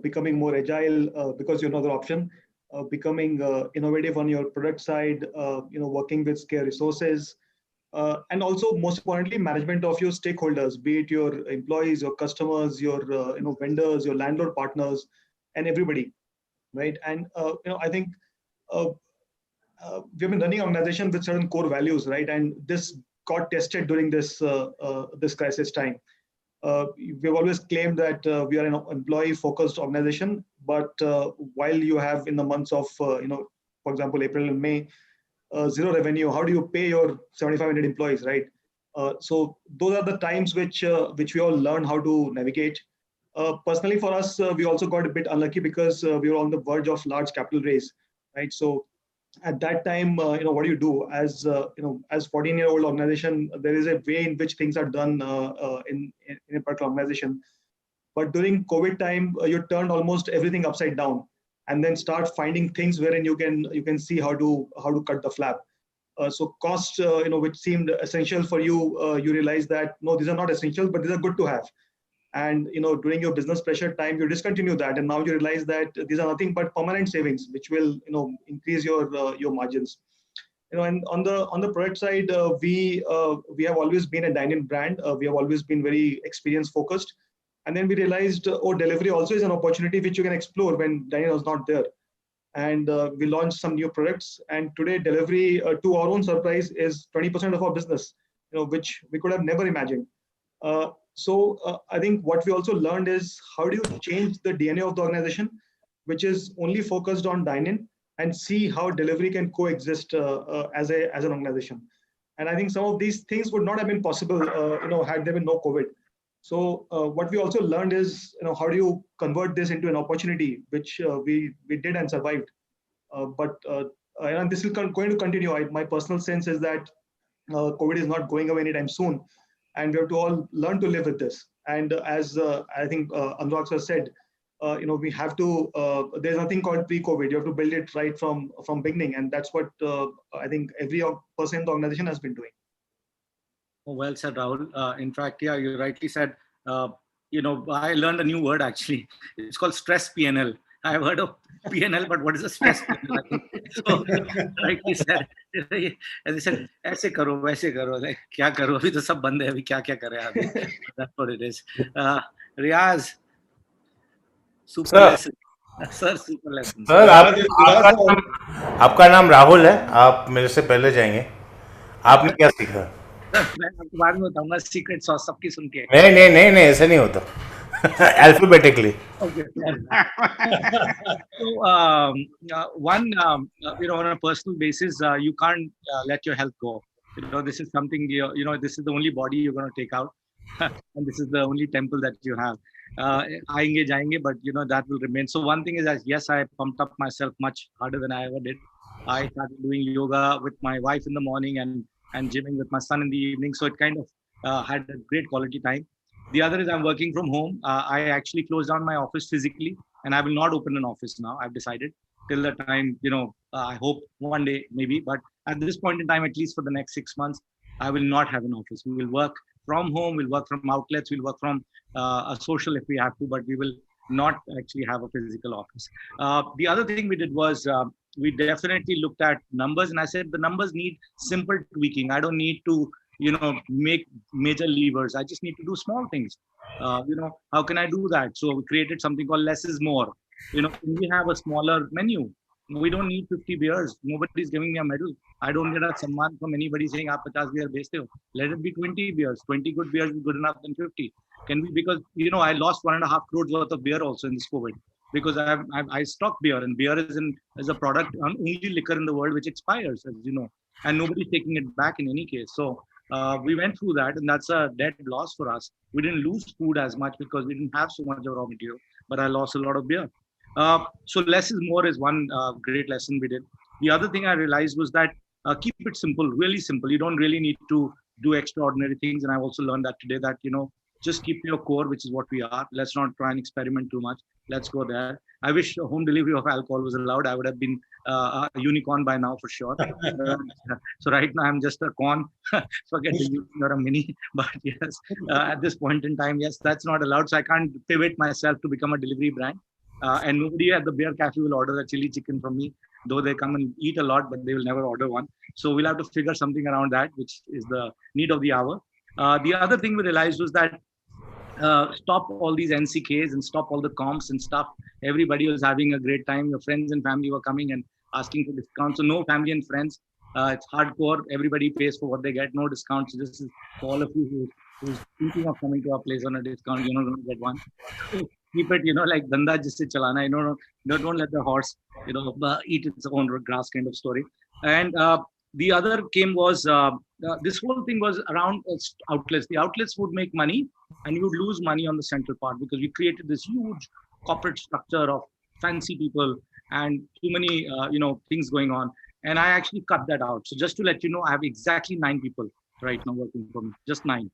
becoming more agile because you have no other option, becoming innovative on your product side, working with scarce resources, and also, most importantly, management of your stakeholders, be it your employees, your customers, your vendors, your landlord partners, and everybody, right? And I think we've been running an organization with certain core values, right? And this got tested during this this crisis time. We've always claimed that we are an employee-focused organization, but while you have in the months of, for example, April and May, zero revenue, how do you pay your 7,500 employees, right? So those are the times which we all learn how to navigate. Personally, for us, we also got a bit unlucky because we were on the verge of large capital raise, right? So at that time, what do you do as as 14-year-old organization? There is a way in which things are done in a particular organization. But during COVID time, you turned almost everything upside down, and then start finding things wherein you can see how to cut the flap. So cost, which seemed essential for you, you realize that no, these are not essential, but these are good to have. And during your business pressure time, you discontinue that, and now you realize that these are nothing but permanent savings, which will increase your margins. And on the product side, we have always been a dine-in brand. We have always been very experience focused, and then we realized, delivery also is an opportunity which you can explore when dine-in was not there. and we launched some new products. And today, delivery, to our own surprise, is 20% of our business, which we could have never imagined. I think what we also learned is how do you change the DNA of the organization, which is only focused on dine-in, and see how delivery can coexist as an organization. And I think some of these things would not have been possible, had there been no COVID. So what we also learned is, how do you convert this into an opportunity, which we did and survived. And this is going to continue. My personal sense is that COVID is not going away anytime soon, and we have to all learn to live with this. And as I think Anurag sir said, we have to. There's nothing called pre-COVID. You have to build it right from beginning, and that's what I think every person in the organization has been doing. Oh, well said, Rahul. In fact, yeah, you rightly said. I learned a new word actually. It's called stress PNL. I've heard of PNL, but what is a stress PNL? So, rightly said. As I said, ऐसे करो, वैसे करो. Like, क्या करो? अभी तो सब बंद है. अभी क्या करें अभी? That's what it is. Riaz, super lesson. Sir, super lesson. Sir, आपका नाम राहुल है. आप मेरे से पहले जाएंगे. आपने क्या सीखा? मैं आपको बाद में बताऊंगा सीक्रेट सॉस सबकी सुन के. नहीं ऐसा नहीं होता. Alphabetically. Okay. So one, on a personal basis, you can't let your health go. This is something this is the only body you're going to take out, and this is the only temple that you have. Aayenge, but that will remain. So one thing is that yes, I pumped up myself much harder than I ever did. I started doing yoga with my wife in the morning and gymming with my son in the evening. So it kind of had a great quality time. The other is I'm working from home. I actually closed down my office physically, and I will not open an office now. I've decided till the time, I hope one day maybe, but at this point in time, at least for the next 6 months, I will not have an office. We will work from home. We'll work from outlets. We'll work from a social if we have to, but we will not actually have a physical office. The other thing we did was we definitely looked at numbers, and I said the numbers need simple tweaking. I don't need to make major levers. I just need to do small things. How can I do that? So we created something called less is more. We have a smaller menu. We don't need 50 beers. Nobody's giving me a medal. I don't get a samman from anybody saying, "Aap 50 beer beste ho." Let it be 20 beers. 20 good beers is good enough than 50. Can we? Because I lost 1.5 crores worth of beer also in this COVID because I stock beer, and beer is a product, only liquor in the world which expires, as you know, and nobody's taking it back in any case. So we went through that, and that's a dead loss for us. We didn't lose food as much because we didn't have so much of raw material, but I lost a lot of beer. So less is more is one great lesson we did. The other thing I realized was that keep it simple, really simple. You don't really need to do extraordinary things. And I also learned that today that, just keep your core, which is what we are. Let's not try and experiment too much. Let's go there. I wish home delivery of alcohol was allowed. I would have been a unicorn by now for sure. So right now I'm just a corn. Forget the unicorn or a mini. But yes, at this point in time, yes, that's not allowed. So I can't pivot myself to become a delivery brand. And nobody at the Beer Cafe will order a chili chicken from me, though they come and eat a lot, but they will never order one. So we'll have to figure something around that, which is the need of the hour. The other thing we realized was that stop all these NCKs and stop all the comps and stuff. Everybody was having a great time. Your friends and family were coming and asking for discounts. So no family and friends. It's hardcore. Everybody pays for what they get. No discounts. So this is for all of you who's thinking of coming to our place on a discount. You're not going to get one. Keep it, like danda jisse chalana. Don't let the horse, eat its own grass kind of story. And the other was this whole thing was around outlets. The outlets would make money, and you would lose money on the central part because we created this huge corporate structure of fancy people and too many, things going on. And I actually cut that out. So just to let you know, I have exactly 9 people right now working for me. Just 9.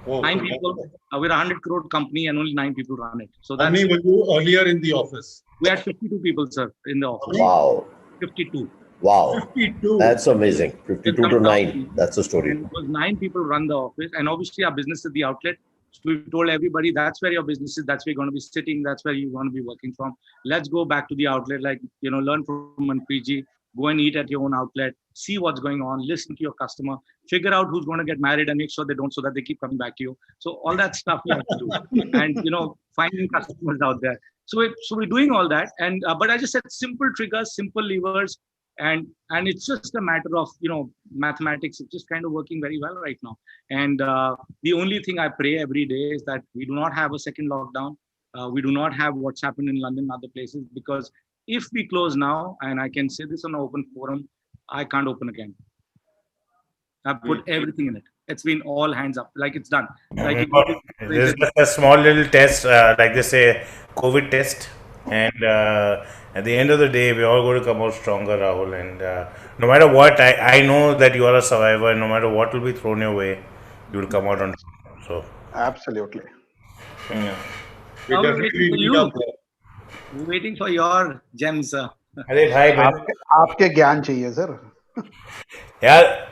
Oh, 9 people. We're a 100 crore company, and only 9 people run it. So how many were you earlier in the office? We had 52 people, sir, in the office. Wow. 52. Wow. 52. That's amazing. 52 to 9. That's the story. And because 9 people run the office, and obviously our business is the outlet. So we've told everybody that's where your business is, that's where you're going to be sitting, that's where you want to be working from. Let's go back to the outlet, learn from Manpreet ji. go and eat at your own outlet, see what's going on, listen to your customer, figure out who's going to get married and make sure they don't, so that they keep coming back to you. So all that stuff we have to do, and finding customers out there. So we're doing all that, and but I just said simple triggers, simple levers, and it's just a matter of mathematics. It's just kind of working very well right now. And the only thing I pray every day is that we do not have a second lockdown. We do not have what's happened in London and other places, because if we close now, and I can say this on an open forum, I can't open again. I put everything in it. It's been all hands up, like it's done. Like there's just a small little test, like they say, COVID test, and at the end of the day, we're all going to come out stronger, Rahul. And no matter what, I know that you are a survivor, and no matter what will be thrown your way, you will come out on top. So absolutely. Yeah. We're waiting for you. We're waiting for your gems. अरे भाई आपके ज्ञान चाहिए sir. Yeah.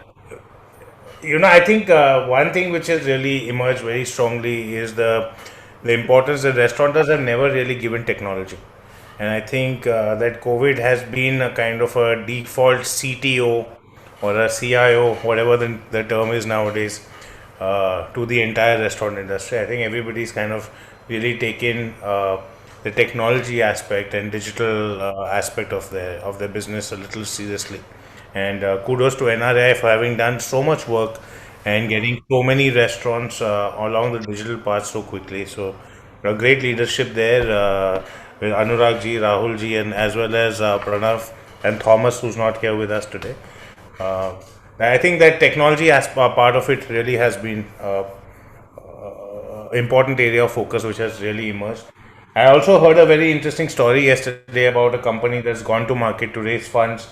I think one thing which has really emerged very strongly is the importance that restaurateurs have never really given technology. And I think that COVID has been a kind of a default CTO or a CIO, whatever the term is nowadays, to the entire restaurant industry. I think everybody's kind of really taken the technology aspect and digital aspect of their business a little seriously. And kudos to NRI for having done so much work and getting so many restaurants along the digital path so quickly. So a great leadership there with Anurag ji, Rahul ji, and as well as Pranav and Thomas, who's not here with us today. I think that technology as part of it really has been important area of focus which has really emerged. I also heard a very interesting story yesterday about a company that's gone to market to raise funds,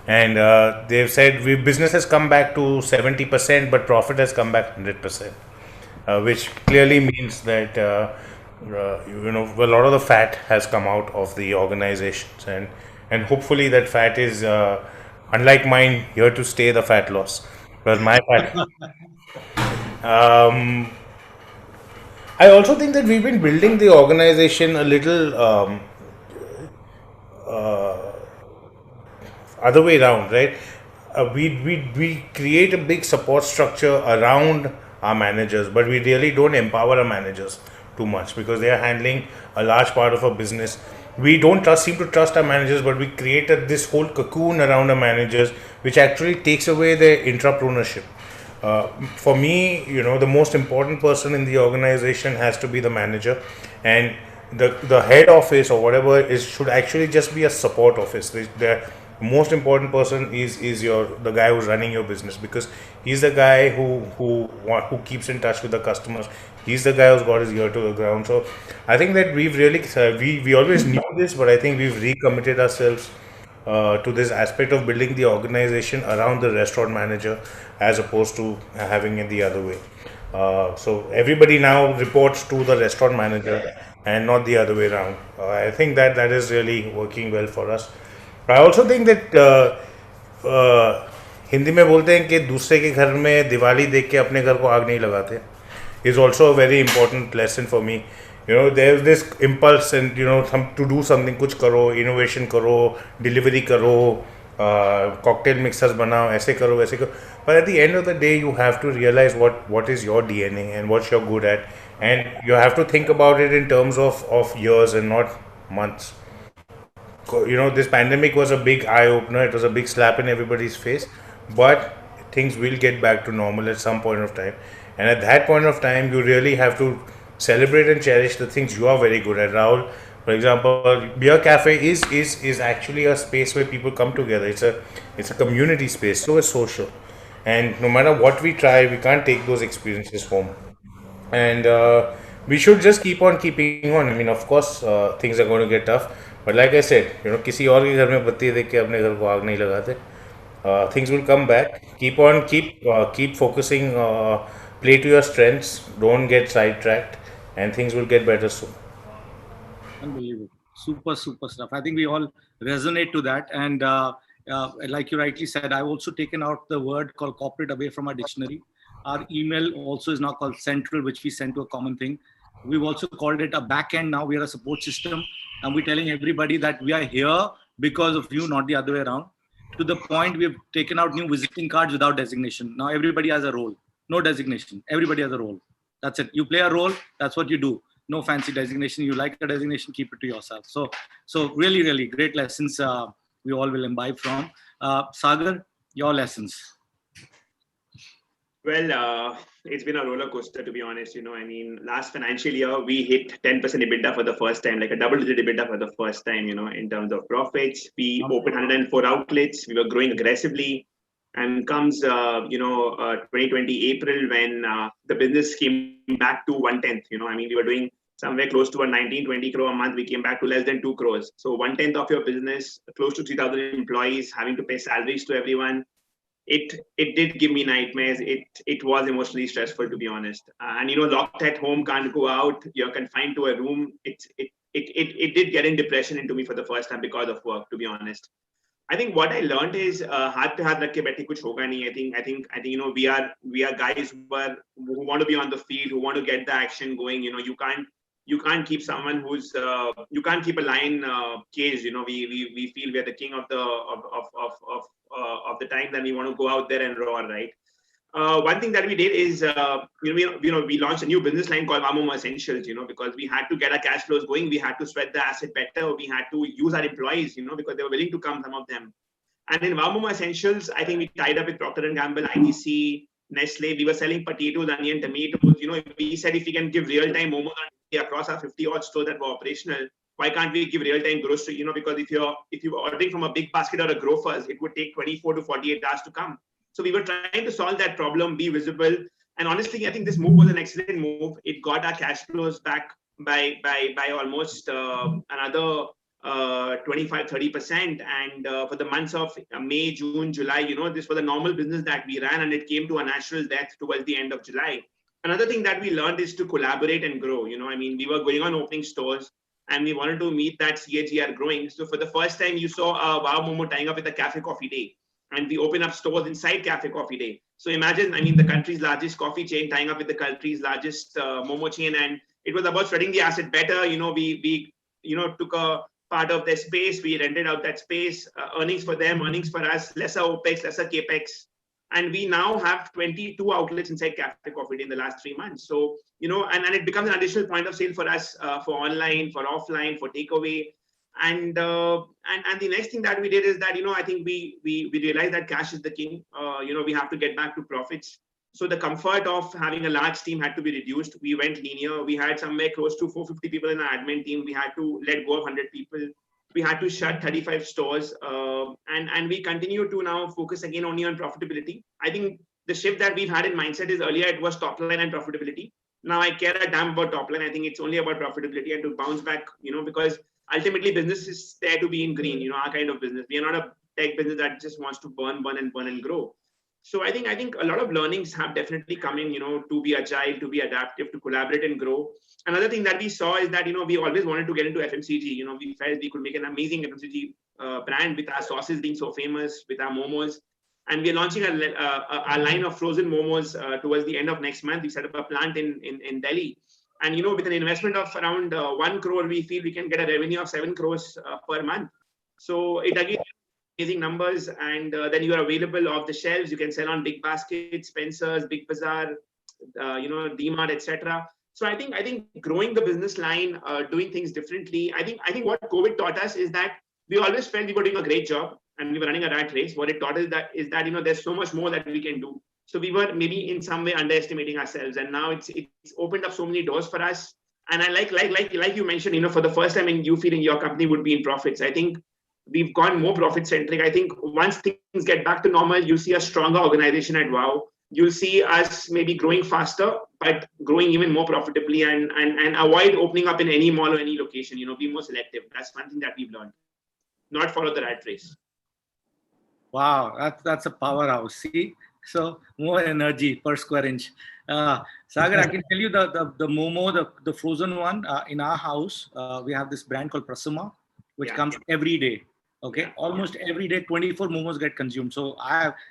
and they've said business has come back to 70%, but profit has come back 100%, which clearly means that a lot of the fat has come out of the organizations, and hopefully that fat is unlike mine, here to stay, the fat loss. But my fat. I also think that we've been building the organization a little other way around, right? We create a big support structure around our managers, but we really don't empower our managers too much because they are handling a large part of our business. We don't seem to trust our managers, but we created this whole cocoon around our managers, which actually takes away their intrapreneurship. For me, the most important person in the organization has to be the manager, and the head office or whatever should actually just be a support office. The most important person is the guy who's running your business, because he's the guy who keeps in touch with the customers. He's the guy who's got his ear to the ground. So I think that we've really we always knew this, but I think we've recommitted ourselves to this aspect of building the organization around the restaurant manager as opposed to having it the other way. So everybody now reports to the restaurant manager and not the other way around. I think that is really working well for us. I also think that Hindi में बोलते हैं कि दूसरे के घर में दिवाली देख के अपने घर को आग नहीं लगाते, is also a very important lesson for me. There's this impulse and to do something, कुछ करो, innovation करो, delivery करो, cocktail mixers बनाओ, ऐसे करो वैसे करो. But at the end of the day, you have to realize what is your DNA and what you're good at, and you have to think about it in terms of years and not months. This pandemic was a big eye opener. It was a big slap in everybody's face, but things will get back to normal at some point of time. And at that point of time, you really have to celebrate and cherish the things you are very good at. Rahul, for example, Beer Cafe is actually a space where people come together. It's a community space, so it's social. And no matter what we try, we can't take those experiences home. And we should just keep on keeping on. I mean, of course, things are going to get tough. But like I said, किसी और के घर में बत्ती देख के अपने घर को आग नहीं लगाते. Things will come back. Keep focusing. Play to your strengths. Don't get sidetracked, and things will get better soon. Unbelievable. Super stuff. I think we all resonate to that. And like you rightly said, I've also taken out the word called corporate away from our dictionary. Our email also is now called central, which we send to a common thing. We've also called it a back end. Now we are a support system, and we're telling everybody that we are here because of you, not the other way around. to the point we've taken out new visiting cards without designation. Now everybody has a role, no designation. Everybody has a role. That's it. You play a role. That's what you do. No fancy designation. You like a designation, keep it to yourself. So really, really great lessons we all will imbibe from. Sagar, your lessons. Well, it's been a roller coaster, to be honest. I mean, last financial year, we hit 10% EBITDA for the first time, like a double-digit EBITDA for the first time, in terms of profits. We opened 104 outlets. We were growing aggressively. And comes, 2020 April, when the business came back to 1/10. I mean, we were doing somewhere close to a 19-20 crore a month. We came back to less than 2 crores. So 1/10 of your business, close to 3,000 employees, having to pay salaries to everyone. It did give me nightmares. It was emotionally stressful, to be honest. And locked at home, can't go out. You're confined to a room. It did get in depression into me for the first time because of work, to be honest. I think what I learned is haath pe haath rakh ke baithe kuch hoga nahi. I think we are guys who want to be on the field, who want to get the action going. You can't keep someone who's you can't keep a lion caged. We feel we're the king of the time, then we want to go out there and roar, right? One thing that we did is we launched a new business line called Momo Essentials, because we had to get our cash flows going. We had to sweat the asset better. We had to use our employees, because they were willing to come, some of them. And in Momo Essentials, I think we tied up with Procter & Gamble, ITC, Nestle. We were selling potatoes, onion, tomatoes. We said if we can give real-time momos across our 50-odd stores that were operational, why can't we give real-time grocery? Because if you're ordering from a big basket or a Grofers, it would take 24 to 48 hours to come. So we were trying to solve that problem, be visible. And honestly, I think this move was an excellent move. It got our cash flows back by almost another 25-30%. And for the months of May, June, July, this was a normal business that we ran, and it came to a natural death towards the end of July. Another thing that we learned is to collaborate and grow. I mean, we were going on opening stores, and we wanted to meet that CAGR growing. So for the first time, you saw Wow Momo tying up with a Cafe Coffee Day. And we open up stores inside Cafe Coffee Day. So imagine, I mean, the country's largest coffee chain tying up with the country's largest Momo chain. And it was about spreading the asset better. We took a part of their space. We rented out that space, earnings for them, earnings for us, lesser OPEX, lesser CAPEX. And we now have 22 outlets inside Cafe Coffee Day in the last 3 months. So, and it becomes an additional point of sale for us, for online, for offline, for takeaway. And the next thing that we did is that, I think we realized that cash is the king. We have to get back to profits. So the comfort of having a large team had to be reduced. We went linear. We had somewhere close to 450 people in our admin team. We had to let go of 100 people. We had to shut 35 stores. And we continue to now focus again only on profitability. I think the shift that we've had in mindset is earlier it was top line and profitability. Now I care a damn about top line. I think it's only about profitability and to bounce back, because ultimately business is there to be in green, our kind of business. We are not a tech business that just wants to burn and grow. So I think a lot of learnings have definitely come in, to be agile, to be adaptive, to collaborate and grow. Another thing that we saw is that, we always wanted to get into FMCG. We felt we could make an amazing FMCG brand with our sauces being so famous, with our momos. And we're launching a line of frozen momos towards the end of next month. We set up a plant in Delhi. And, with an investment of around 1 crore, we feel we can get a revenue of 7 crores per month. So it again, amazing numbers. And then you are available off the shelves. You can sell on Big Basket, Spencer's, Big Bazaar, DMart, etc. So I think growing the business line, doing things differently. I think what COVID taught us is that we always felt we were doing a great job and we were running a rat race. What it taught us is that there's so much more that we can do. So we were maybe in some way underestimating ourselves, and now it's opened up so many doors for us. And I like you mentioned, for the first time you feeling your company would be in profits. I think we've gone more profit centric. I think once things get back to normal, you'll see a stronger organization at Wow. You'll see us maybe growing faster, but growing even more profitably, and avoid opening up in any mall or any location. Be more selective. That's one thing that we've learned. Not follow the rat race. Wow, that's a powerhouse. See. So more energy per square inch. Sagar, I can tell you the Momo, the frozen one in our house. We have this brand called Prasuma, which comes every day. Okay, almost every day, 24 Momos get consumed. So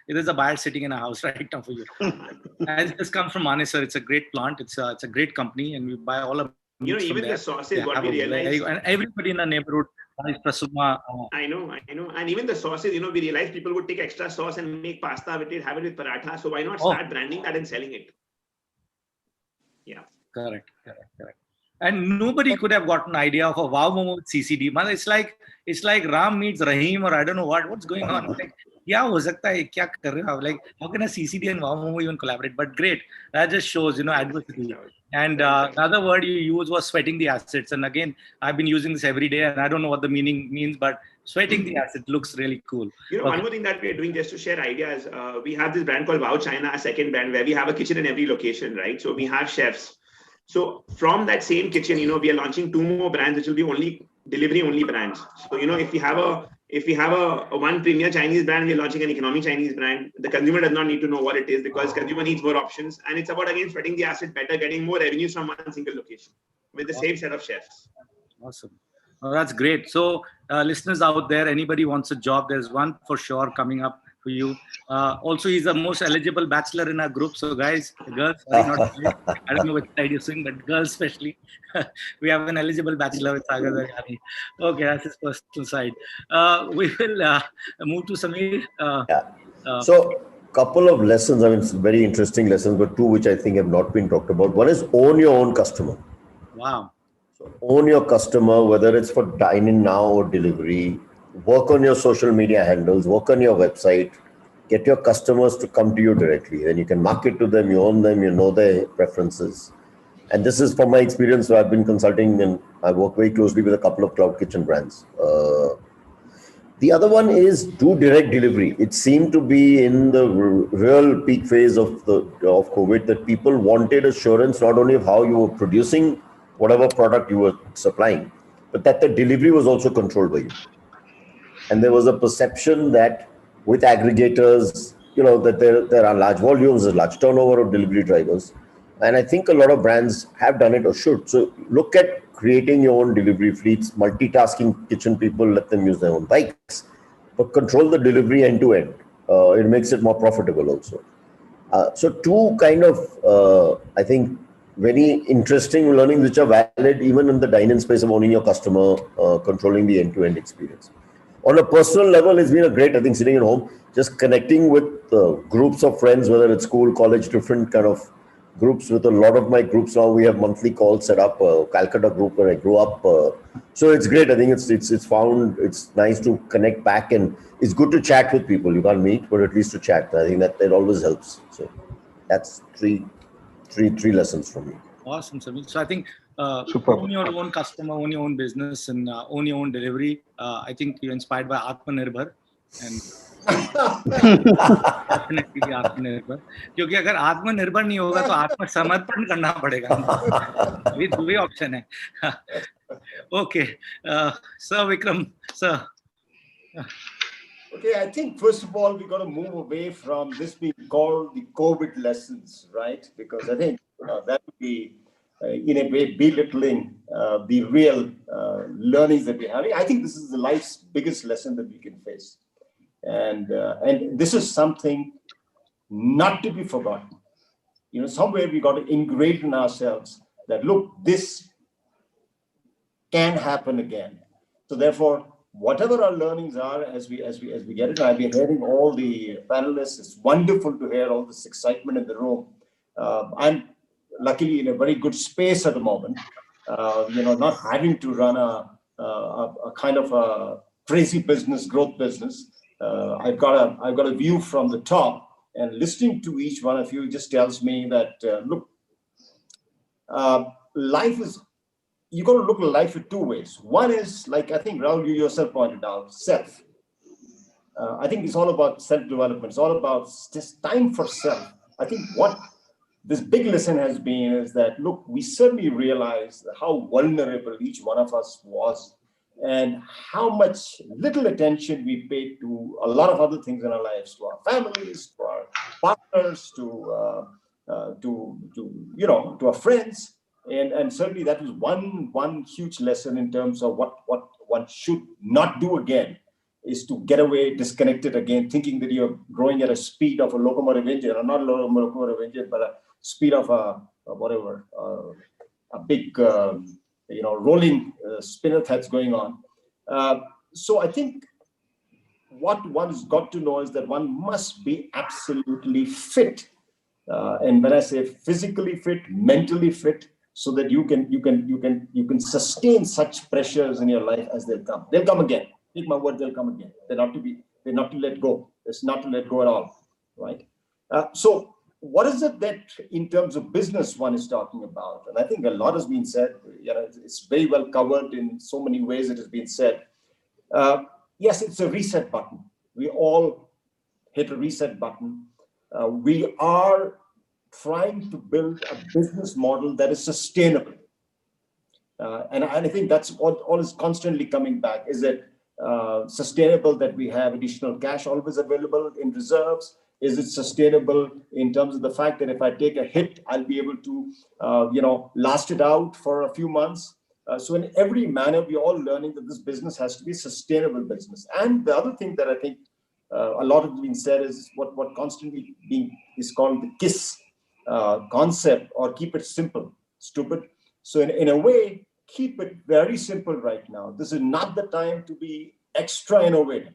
there's a buyer sitting in a house right now for you. And this comes from Manesar. It's a great plant. It's a great company, and we buy all of. Even the sauces. What we realized, and everybody in the neighborhood I know. And even the sauces, we realized people would take extra sauce and make pasta with it, have it with paratha. So why not start branding that and selling it? Yeah. Correct. And nobody could have gotten an idea of a wow momo with CCD. Man, it's like Ram meets Rahim, or I don't know what's going on. Like, kya ho sakta hai? Kya kar rahe ho? Like, how can a CCD and wow momo even collaborate? But great, that just shows adversity. And another word you used was sweating the assets. And again, I've been using this every day, and I don't know what the meaning means, but sweating the asset looks really cool. One more thing that we are doing just to share ideas. We have this brand called Wow China, a second brand where we have a kitchen in every location, right? So we have chefs. So from that same kitchen, we are launching 2 more brands, which will be delivery only brands. So if we have a one premier Chinese brand, we're launching an economy Chinese brand. The consumer does not need to know what it is because consumer needs more options, and it's about again spreading the asset better, getting more revenues from one single location with the same set of chefs. Awesome. Oh, that's great. So listeners out there, anybody wants a job, there's one for sure coming up for you. Also, he's the most eligible bachelor in our group. So guys, girls, sorry, not guys. I don't know which side you're swing, but girls especially. We have an eligible bachelor with Sagar Daryani. Okay, that's his personal side. We will move to Samir. So couple of lessons, it's very interesting lessons, but 2 which I think have not been talked about. One is own your own customer. Wow. Own your customer, whether it's for dine-in now or delivery. Work on your social media handles, work on your website, get your customers to come to you directly. Then you can market to them, you own them, you know their preferences. And this is from my experience. So I've been consulting and I work very closely with a couple of cloud kitchen brands. The other one is do direct delivery. It seemed to be in the real peak phase of COVID that people wanted assurance not only of how you were producing whatever product you were supplying, but that the delivery was also controlled by you. And there was a perception that with aggregators, that there are large volumes, there's large turnover of delivery drivers. And I think a lot of brands have done it or should. So look at creating your own delivery fleets, multitasking kitchen people, let them use their own bikes, but control the delivery end to end. It makes it more profitable also. So 2 kind of, I think, very interesting learnings which are valid even in the dine-in space of owning your customer, controlling the end-to-end experience. On a personal level, it's been a great, I think, sitting at home, just connecting with groups of friends, whether it's school, college, different kind of groups. With a lot of my groups now, we have monthly calls set up, Calcutta group where I grew up. So it's great. I think it's nice to connect back, and it's good to chat with people. You can't meet, but at least to chat. I think that always helps. So that's three lessons from me. Awesome, Samir. So I think own your own customer, own your own business, and own your own delivery. I think you're inspired by Atmanirbhar, and definitely be Atmanirbhar. क्योंकि अगर आत्मनिर्भर नहीं होगा तो आत्मसमर्पण करना पड़ेगा. ये 2 ऑप्शन है. Okay, Sir Vikram, sir. Okay, I think first of all, we got to move away from this being called the COVID lessons, right? Because I think that would be, in a way, belittling the real learnings that we're having. I think this is the life's biggest lesson that we can face. And this is something not to be forgotten. Somewhere we got to ingrain in ourselves that, look, this can happen again. So therefore, whatever our learnings are as we get it, I've been hearing all the panelists. It's wonderful to hear all this excitement in the room. I'm luckily in a very good space at the moment. Not having to run a kind of a crazy business, growth business. I've got a view from the top, and listening to each one of you just tells me that look, life is. You got to look at life in 2 ways. One is, like I think Rahul, you yourself pointed out, self. I think it's all about self-development. It's all about just time for self. I think what this big lesson has been is that, look, we certainly realized how vulnerable each one of us was, and how much little attention we paid to a lot of other things in our lives, to our families, to our partners, to our friends. And certainly that was one huge lesson in terms of what one should not do again, is to get away, disconnected again, thinking that you're growing at a speed of a locomotive engine, or not a locomotive engine, but a speed of a big, rolling spinner that's going on. So I think what one's got to know is that one must be absolutely fit. And when I say physically fit, mentally fit, so that you can sustain such pressures in your life as they'll come. They'll come again. Take my word, they'll come again. They're not to let go. It's not to let go at all, right? So what is it that in terms of business one is talking about? And I think a lot has been said. It's very well covered in so many ways. It has been said. Yes, it's a reset button. We all hit a reset button. We are trying to build a business model that is sustainable. And I think that's all is constantly coming back. Is it sustainable that we have additional cash always available in reserves? Is it sustainable in terms of the fact that if I take a hit, I'll be able to, last it out for a few months? So in every manner, we're all learning that this business has to be a sustainable business. And the other thing that I think a lot has been said is what constantly is called the KISS concept, or keep it simple, stupid. So in a way, keep it very simple right now. This is not the time to be extra innovative.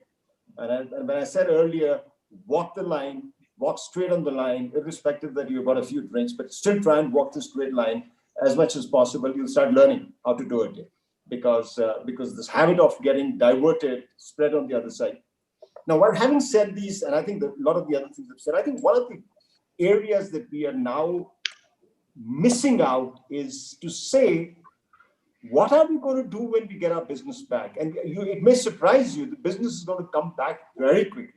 And when I said earlier, walk the line, walk straight on the line, irrespective that you've got a few drinks, but still try and walk the straight line as much as possible. You'll start learning how to do it, because this habit of getting diverted spread on the other side. Now, while having said these, and I think that a lot of the other things I've said, I think one of the areas that we are now missing out is to say, what are we going to do when we get our business back? And it may surprise you, the business is going to come back very quickly.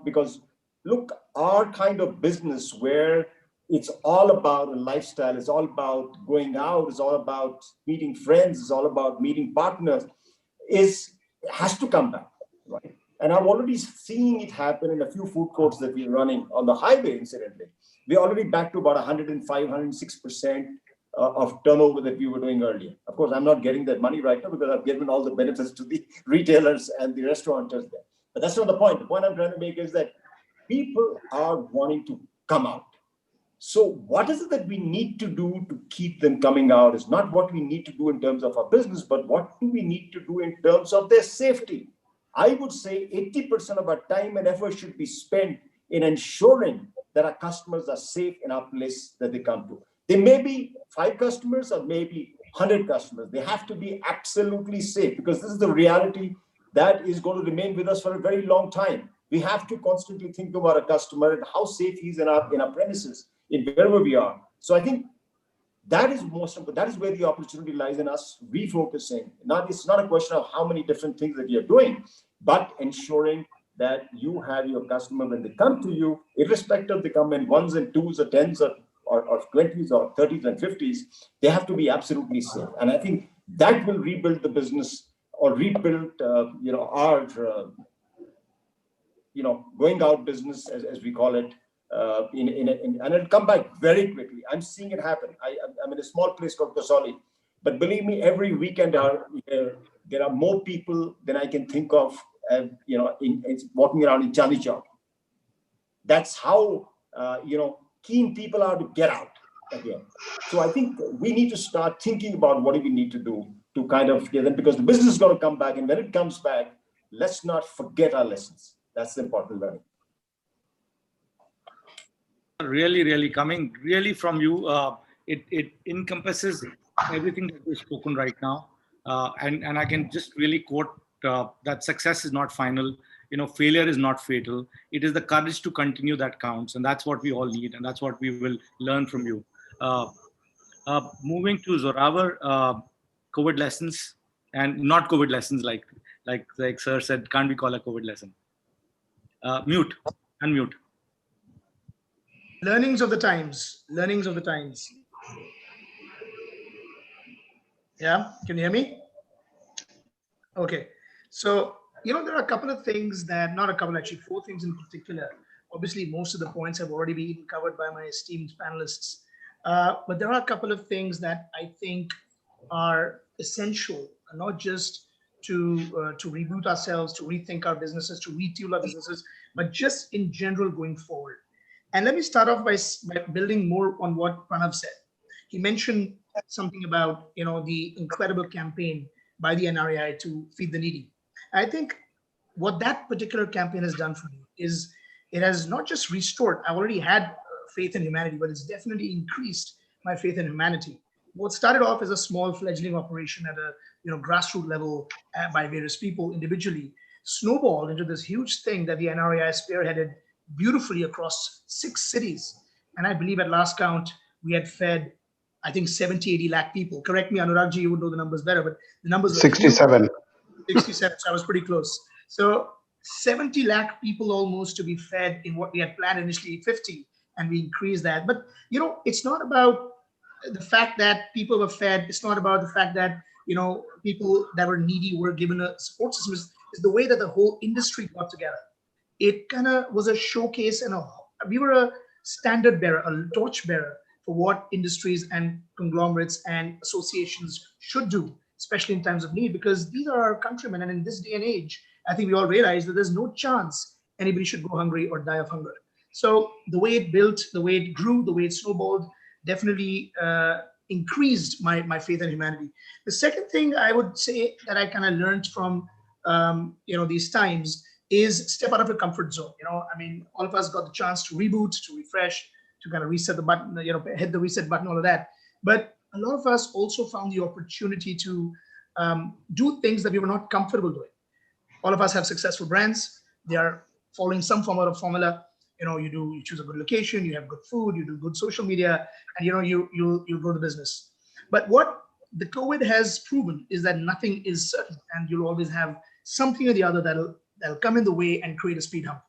Because look, our kind of business where it's all about a lifestyle, it's all about going out, it's all about meeting friends, it's all about meeting partners, has to come back, right? And I'm already seeing it happen in a few food courts that we're running on the highway, incidentally. We're already back to about 105, 106% of turnover that we were doing earlier. Of course, I'm not getting that money right now because I've given all the benefits to the retailers and the restaurateurs there. But that's not the point. The point I'm trying to make is that people are wanting to come out. So what is it that we need to do to keep them coming out? Is not what we need to do in terms of our business, but what do we need to do in terms of their safety? I would say 80% of our time and effort should be spent in ensuring that our customers are safe in our place that they come to. They may be 5 customers or maybe 100 customers. They have to be absolutely safe, because this is the reality that is going to remain with us for a very long time. We have to constantly think about a customer and how safe he is in our premises, in wherever we are. So I think that is that is where the opportunity lies in us refocusing. It's not a question of how many different things that you're doing, but ensuring that you have your customer when they come to you, irrespective they come in 1s and 2s or 10s or 20s or 30s and 50s, they have to be absolutely safe. And I think that will rebuild the business, or rebuild, our, going out business, as we call it, and it'll come back very quickly. I'm seeing it happen. I'm in a small place called Kasoli, but believe me, every weekend there are more people than I can think of, walking around in Chandni Chowk. That's how, keen people are to get out again. So I think we need to start thinking about what do we need to do to kind of get them, because the business is going to come back, and when it comes back, let's not forget our lessons. That's the important learning. Really coming really from you. It encompasses everything that we've spoken right now. And I can just really quote that success is not final. Failure is not fatal. It is the courage to continue that counts. And that's what we all need. And that's what we will learn from you. Moving to Zorawar, COVID lessons, and not COVID lessons like Sir said, can't be called a COVID lesson. Unmute. Learnings of the times. Yeah, can you hear me? Okay. So, there are a couple of things that, not a couple, actually 4 things in particular. Obviously, most of the points have already been covered by my esteemed panelists. But there are a couple of things that I think are essential, not just to reboot ourselves, to rethink our businesses, to retool our businesses, but just in general going forward. And let me start off by building more on what Pranav said. He mentioned something about the incredible campaign by the NRAI to feed the needy. I think what that particular campaign has done for me is it has not just restored, I already had faith in humanity, but it's definitely increased my faith in humanity. What started off as a small fledgling operation at a grassroots level by various people individually snowballed into this huge thing that the NRAI spearheaded beautifully across 6 cities. And I believe at last count, we had fed, I think, 70, 80 lakh people. Correct me, Anuragji, you would know the numbers better, but the numbers were 67. Huge. 67, so I was pretty close. So 70 lakh people almost to be fed in what we had planned initially, 50, and we increased that. But, it's not about the fact that people were fed. It's not about the fact that, people that were needy were given a support system. It's the way that the whole industry got together. It kind of was a showcase and we were a standard bearer, a torch bearer for what industries and conglomerates and associations should do, especially in times of need, because these are our countrymen. And in this day and age, I think we all realize that there's no chance anybody should go hungry or die of hunger. So the way it built, the way it grew, the way it snowballed, definitely increased my faith in humanity. The second thing I would say that I kind of learned from these times is step out of your comfort zone. I mean, all of us got the chance to reboot, to refresh, to kind of reset the button, hit the reset button, all of that. But a lot of us also found the opportunity to do things that we were not comfortable doing. All of us have successful brands. They are following some form of formula. You choose a good location, you have good food, you do good social media, and you grow the business. But what the COVID has proven is that nothing is certain, and you'll always have something or the other that'll come in the way and create a speed hump.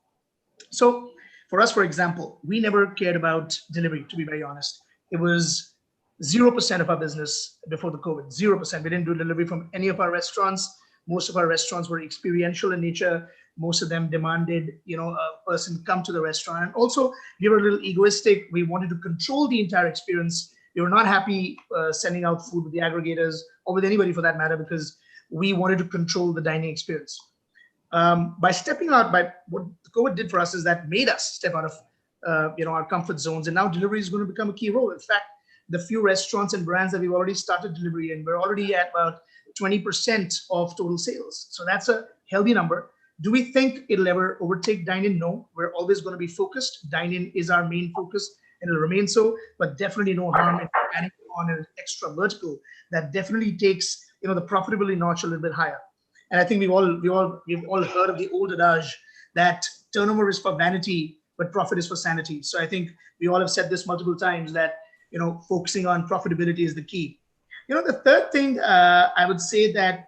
So for us, for example, we never cared about delivery, to be very honest. It was 0% of our business before the COVID, 0%. We didn't do delivery from any of our restaurants. Most of our restaurants were experiential in nature. Most of them demanded, a person come to the restaurant. And also, we were a little egoistic. We wanted to control the entire experience. We were not happy sending out food with the aggregators or with anybody for that matter, because we wanted to control the dining experience. By stepping out, by what COVID did for us is that made us step out of our comfort zones, and now delivery is going to become a key role. In fact, the few restaurants and brands that we've already started delivery in, we're already at about 20% of total sales. So that's a healthy number. Do we think it'll ever overtake dine-in? No, we're always going to be focused. Dine-in is our main focus, and it'll remain so. But definitely no harm in adding on an extra vertical that definitely takes the profitability notch a little bit higher. And I think we've all heard of the old adage that turnover is for vanity, but profit is for sanity. So I think we all have said this multiple times that focusing on profitability is the key. The third thing I would say that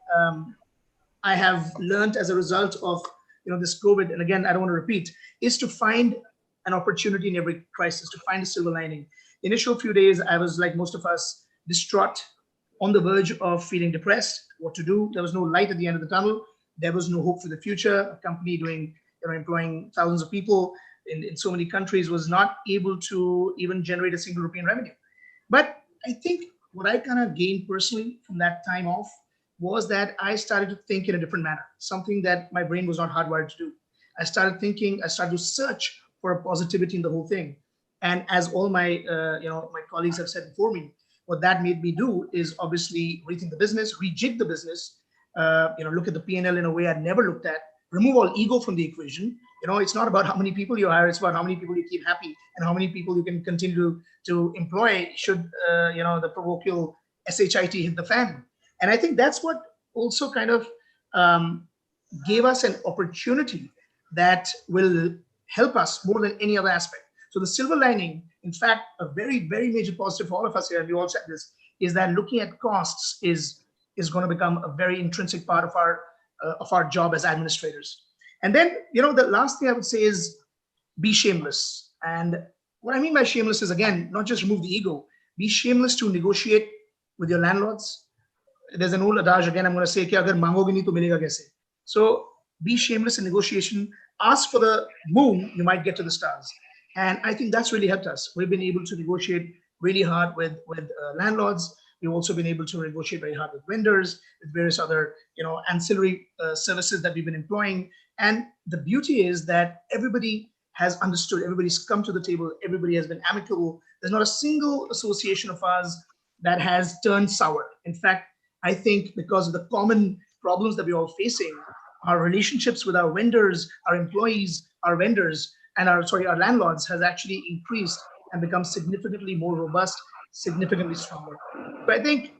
I have learned as a result of this COVID, and again I don't want to repeat, is to find an opportunity in every crisis, to find a silver lining. The initial few days I was, like most of us, distraught, on the verge of feeling depressed. What to do? There was no light at the end of the tunnel. There was no hope for the future. A company doing employing thousands of people in so many countries was not able to even generate a single rupee in revenue. But I think what I kind of gained personally from that time off was that I started to think in a different manner, something that my brain was not hardwired to do. I started to search for a positivity in the whole thing. And as all my my colleagues have said before me, what that made me do is obviously rethink the business, rejig the business, look at the P&L in a way I'd never looked at, remove all ego from the equation. It's not about how many people you hire, it's about how many people you keep happy and how many people you can continue to employ should, the parochial SHIT hit the fan. And I think that's what also kind of gave us an opportunity that will help us more than any other aspect. So the silver lining, in fact, a very, very major positive for all of us here, and we all said this, is that looking at costs is going to become a very intrinsic part of our job as administrators. And then, the last thing I would say is be shameless. And what I mean by shameless is, again, not just remove the ego, be shameless to negotiate with your landlords. There's an old adage, again, I'm going to say, कि अगर मांगोगे नहीं तो मिलेगा कैसे? So be shameless in negotiation. Ask for the moon, you might get to the stars. And I think that's really helped us. We've been able to negotiate really hard with landlords. We've also been able to negotiate very hard with vendors, with various other ancillary services that we've been employing. And the beauty is that everybody has understood, everybody's come to the table, everybody has been amicable. There's not a single association of ours that has turned sour. In fact, I think because of the common problems that we're all facing, our relationships with our vendors, our employees, our vendors, and our landlords has actually increased and become significantly more robust, significantly stronger. So I think,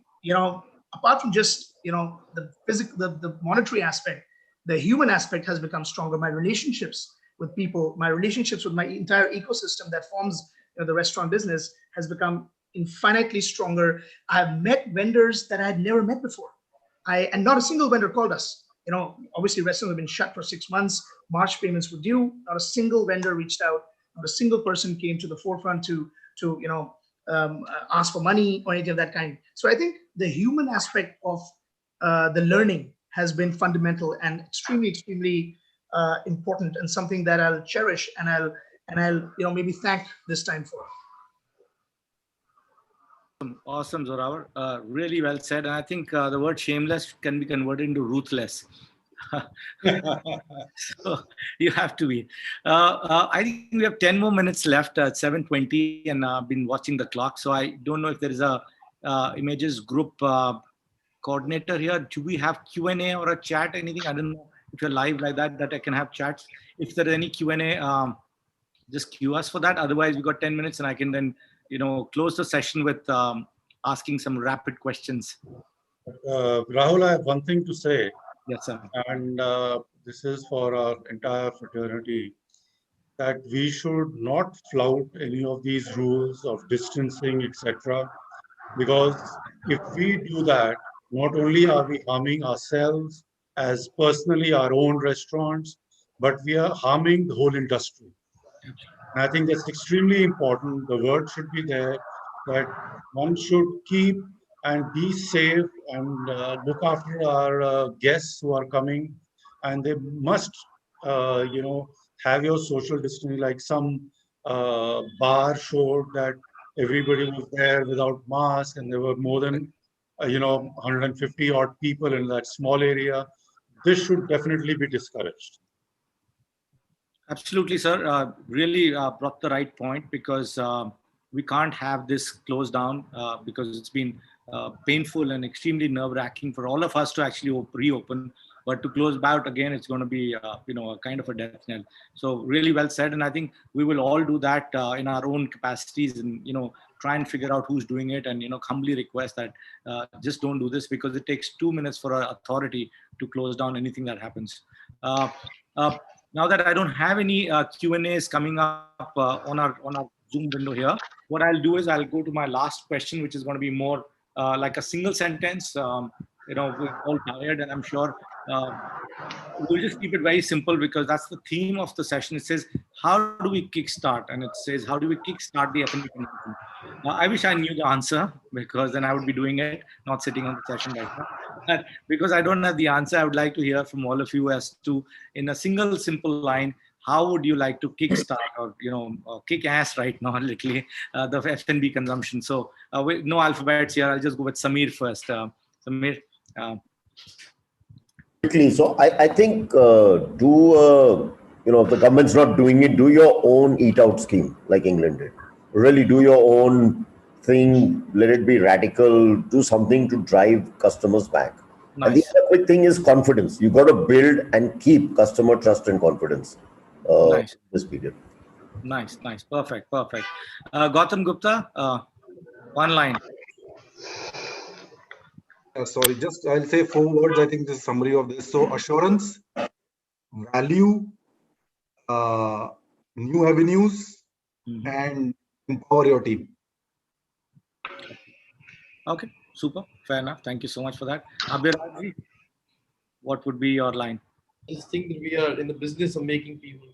apart from just, the physical, the monetary aspect, the human aspect has become stronger. My relationships with people, my relationships with my entire ecosystem that forms the restaurant business has become infinitely stronger. I've met vendors that I had never met before. And not a single vendor called us. Obviously restaurants have been shut for 6 months. March payments were due. Not a single vendor reached out. Not a single person came to the forefront to ask for money or anything of that kind. So I think the human aspect of the learning has been fundamental and extremely important, and something that I'll cherish and I'll maybe thank this time for. Awesome, Zorawar. Really well said. And I think the word shameless can be converted into ruthless. So you have to be. I think we have 10 more minutes left at 7:20, and I've been watching the clock. So I don't know if there is a images group coordinator here. Do we have Q&A or a chat, anything? I don't know if you're live like that I can have chats. If there is any Q&A, just cue us for that. Otherwise, we've got 10 minutes and I can then, close the session with asking some rapid questions. Rahul, I have one thing to say. Yes, sir. And this is for our entire fraternity, that we should not flout any of these rules of distancing, etc. Because if we do that, not only are we harming ourselves as personally our own restaurants, but we are harming the whole industry. And I think that's extremely important. The word should be there that one should keep and be safe and look after our guests who are coming, and they must, have your social distancing. Like some bar showed that everybody was there without mask, and there were more than 150 odd people in that small area. This should definitely be discouraged. Absolutely, sir. Really brought the right point, because we can't have this closed down because it's been painful and extremely nerve-wracking for all of us to actually reopen. But to close out again, it's going to be, a kind of a death knell. So really well said. And I think we will all do that in our own capacities, and, try and figure out who's doing it, and, humbly request that just don't do this, because it takes 2 minutes for our authority to close down anything that happens. Now that I don't have any Q&As coming up on our Zoom window here, what I'll do is I'll go to my last question, which is going to be more like a single sentence. We're all tired, and I'm sure we'll just keep it very simple, because that's the theme of the session. It says, how do we kickstart? And it says, how do we kickstart the F&B consumption? I wish I knew the answer, because then I would be doing it, not sitting on the session right now. But because I don't have the answer, I would like to hear from all of you as to, in a single simple line, how would you like to kickstart or kick ass right now, literally, the F&B consumption? So with no alphabets here, I'll just go with Samir first. Samir. Quickly, so I think if the government's not doing it, do your own eat out scheme like England did. Really do your own thing. Let it be radical. Do something to drive customers back. Nice. And the other quick thing is confidence. You got to build and keep customer trust and confidence. Nice. This period. Nice. Perfect. Gautam Gupta, one line. Sorry, just I'll say 4 words. I think this is summary of this. So assurance, value, new avenues, and empower your team. Okay, super. Fair enough. Thank you so much for that. Abhiraj, what would be your line? I just think that we are in the business of making people,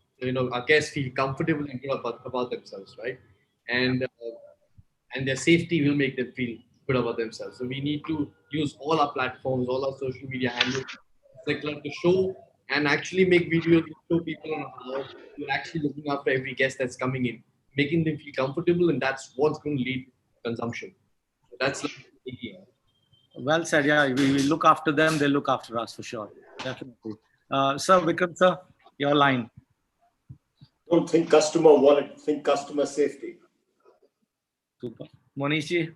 our guests feel comfortable and good about themselves, right? And their safety will make them feel good about themselves. So we need to use all our platforms, all our social media handles, etc., to show and actually make videos to show people on how we're actually looking after every guest that's coming in, making them feel comfortable, and that's what's going to lead to consumption. So that's the idea. Well said. Yeah, we look after them, they look after us for sure. Definitely. Sir, Vikram, sir, your line. Don't think customer wallet, think customer safety. Super. Monishji.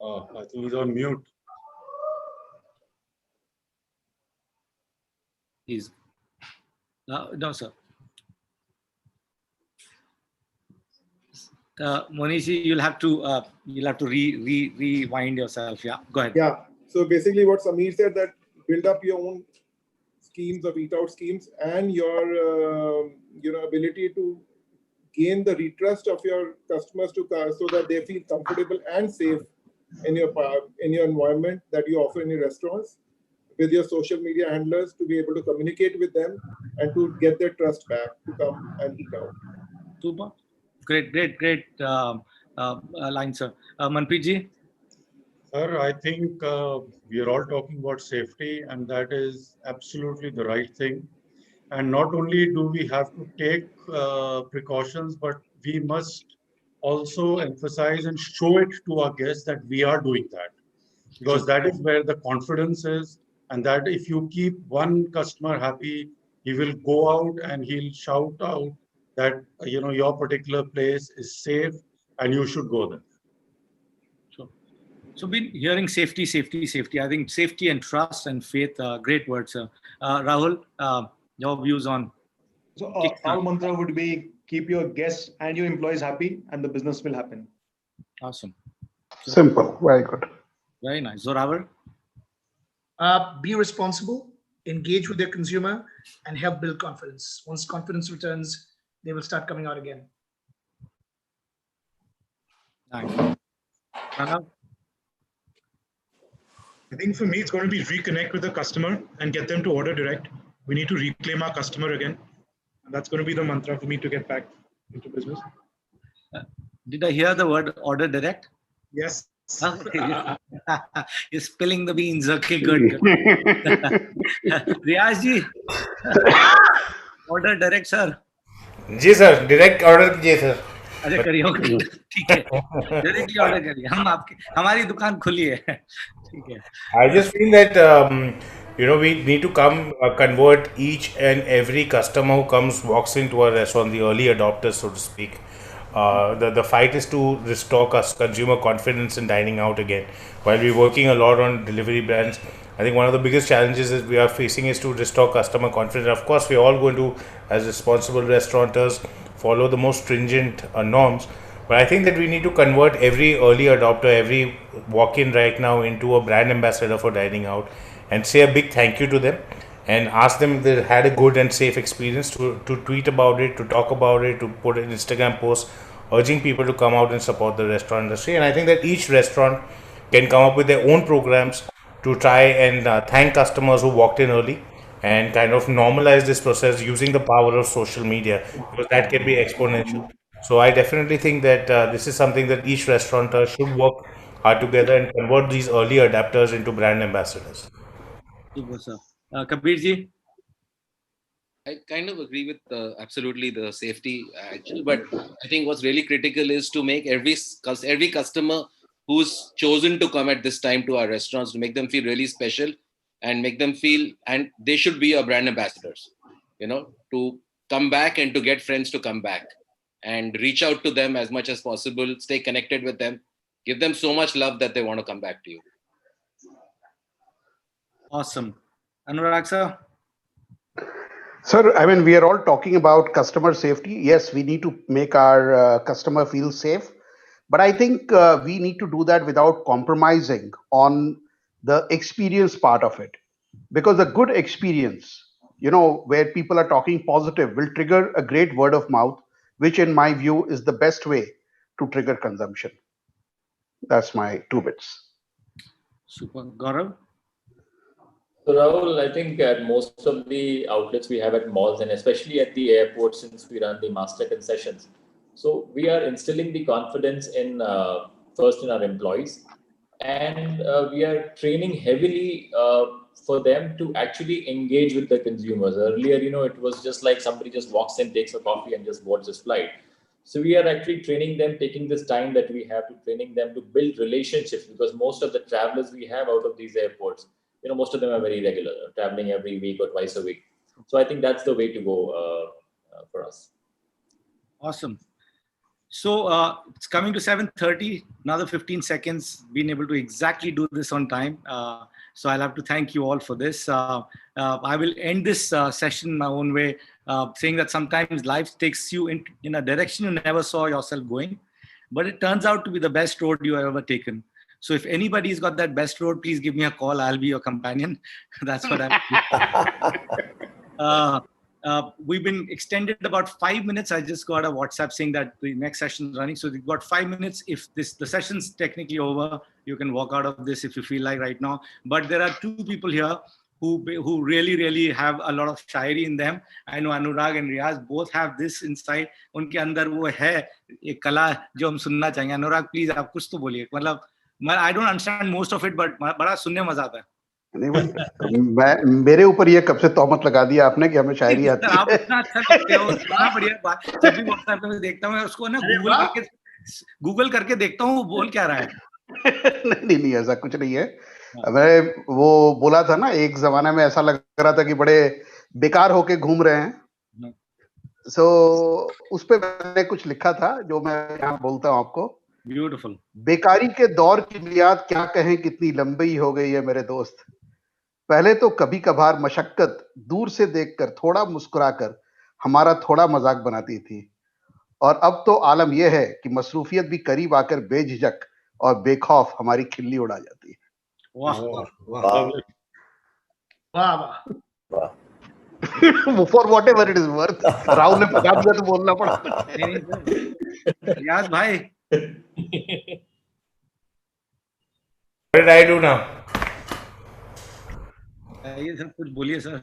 I think he's on mute. He's no, sir. Monishi, you'll have to rewind yourself. Yeah, go ahead. Yeah. So basically, what Samir said, that build up your own schemes of eat out schemes and your ability to gain the trust of your customers so that they feel comfortable and safe in your environment that you offer in your restaurants, with your social media handlers, to be able to communicate with them and to get their trust back to come and eat out. Super. Great line, sir. Manpreet ji? Sir, I think we are all talking about safety, and that is absolutely the right thing. And not only do we have to take precautions, but we must also emphasize and show it to our guests that we are doing that. Because that is where the confidence is, and that if you keep one customer happy, he will go out and he'll shout out that your particular place is safe and you should go there. Sure. So been hearing safety. I think safety and trust and faith are great words, sir. Rahul, your views on? So our mantra would be keep your guests and your employees happy, and the business will happen. Awesome. Simple. Very good. Very nice. Zorawar? Be responsible, engage with their consumer, and help build confidence. Once confidence returns, they will start coming out again. Nice. I think for me, it's going to be reconnect with the customer and get them to order direct. We need to reclaim our customer again. And that's going to be the mantra for me to get back into business. Did I hear the word order direct? Yes. You're spilling the beans. Okay, good. Riyaz ji, order direct, sir. Ji sir, direct order कीजिए sir. अरे करिए, okay, ठीक है. Directly order करिए. हमारी दुकान खुली है. ठीक है. I just feel that we need to convert each and every customer who walks into our restaurant, the early adopters, so to speak. The fight is to restore consumer confidence in dining out again. While we're working a lot on delivery brands, I think one of the biggest challenges that we are facing is to restore customer confidence. Of course, we're all going to, as responsible restaurateurs, follow the most stringent norms. But I think that we need to convert every early adopter, every walk-in right now into a brand ambassador for dining out, and say a big thank you to them and ask them if they had a good and safe experience, to tweet about it, to talk about it, to put an Instagram post urging people to come out and support the restaurant industry. And I think that each restaurant can come up with their own programs to try and thank customers who walked in early, and kind of normalize this process using the power of social media, because that can be exponential. So I definitely think that this is something that each restaurateur should work hard together and convert these early adapters into brand ambassadors. Super, sir. Kabir ji? I kind of agree with absolutely the safety actually, but I think what's really critical is to make every customer who's chosen to come at this time to our restaurants, to make them feel really special and make them feel, and they should be our brand ambassadors, to come back and to get friends to come back and reach out to them as much as possible, stay connected with them, give them so much love that they want to come back to you. Awesome. Anurag sir? Sir, I mean, we are all talking about customer safety. Yes, we need to make our customer feel safe. But I think we need to do that without compromising on the experience part of it. Because a good experience, where people are talking positive, will trigger a great word of mouth, which in my view is the best way to trigger consumption. That's my 2 bits. Super. Gaurav? So Rahul, I think at most of the outlets we have at malls, and especially at the airport, since we run the master concessions, so we are instilling the confidence in first in our employees, and we are training heavily for them to actually engage with the consumers. Earlier, it was just like somebody just walks in, takes a coffee, and just boards his flight. So we are actually training them, taking this time that we have to training them to build relationships, because most of the travelers we have out of these airports, most of them are very regular, traveling every week or twice a week. So I think that's the way to go for us. Awesome. So it's coming to 7:30, another 15 seconds, being able to exactly do this on time. So I'll have to thank you all for this. I will end this session my own way, saying that sometimes life takes you in a direction you never saw yourself going, but it turns out to be the best road you have ever taken. So if anybody's got that best road, please give me a call. I'll be your companion. That's what I'm. We've been extended about 5 minutes. I just got a WhatsApp saying that the next session is running. So we've got 5 minutes. If the session's technically over, you can walk out of this if you feel like right now. But there are two people here who really have a lot of shairi in them. I know Anurag and Riaz both have this inside. उनके अंदर वो है एक कला जो हम सुनना चाहेंगे. Anurag, please आप कुछ तो बोलिए. मतलब I don't understand most of it, but बड़ा सुनने मजा आता है. नहीं, मेरे ऊपर ये कब से तोहमत लगा दिया आपने कि हमें शायरी आती है. आप इतना अच्छा लिखते हो, इतना बढ़िया बात. जब भी WhatsApp पे देखता हूँ मैं उसको ना गूगल करके देखता हूँ वो बोल क्या रहा है. नहीं ऐसा कुछ नहीं है. मैं वो बोला था ना, एक जमाने में ऐसा लग रहा था कि बड़े बेकार होके घूम रहे हैं. सो उस पे मैंने कुछ लिखा था जो मैं यहाँ बोलता हूँ आपको. ब्यूटीफुल. बेकारी के दौर की मियाद क्या कहें कितनी लंबी हो गई है मेरे दोस्त. पहले तो कभी कभार मशक्कत दूर से देखकर थोड़ा मुस्कुराकर हमारा थोड़ा मजाक बनाती थी, और अब तो आलम यह है कि मसरूफियत भी करीब आकर बेझिझक और बेखौफ हमारी खिल्ली उड़ा जाती है. वाह वाह वाह. For what ever it is worth. Rahul ने बता दिया तो बोलना पड़ा. याद भाई. What did I do now? ये सब कुछ बोलिए sir.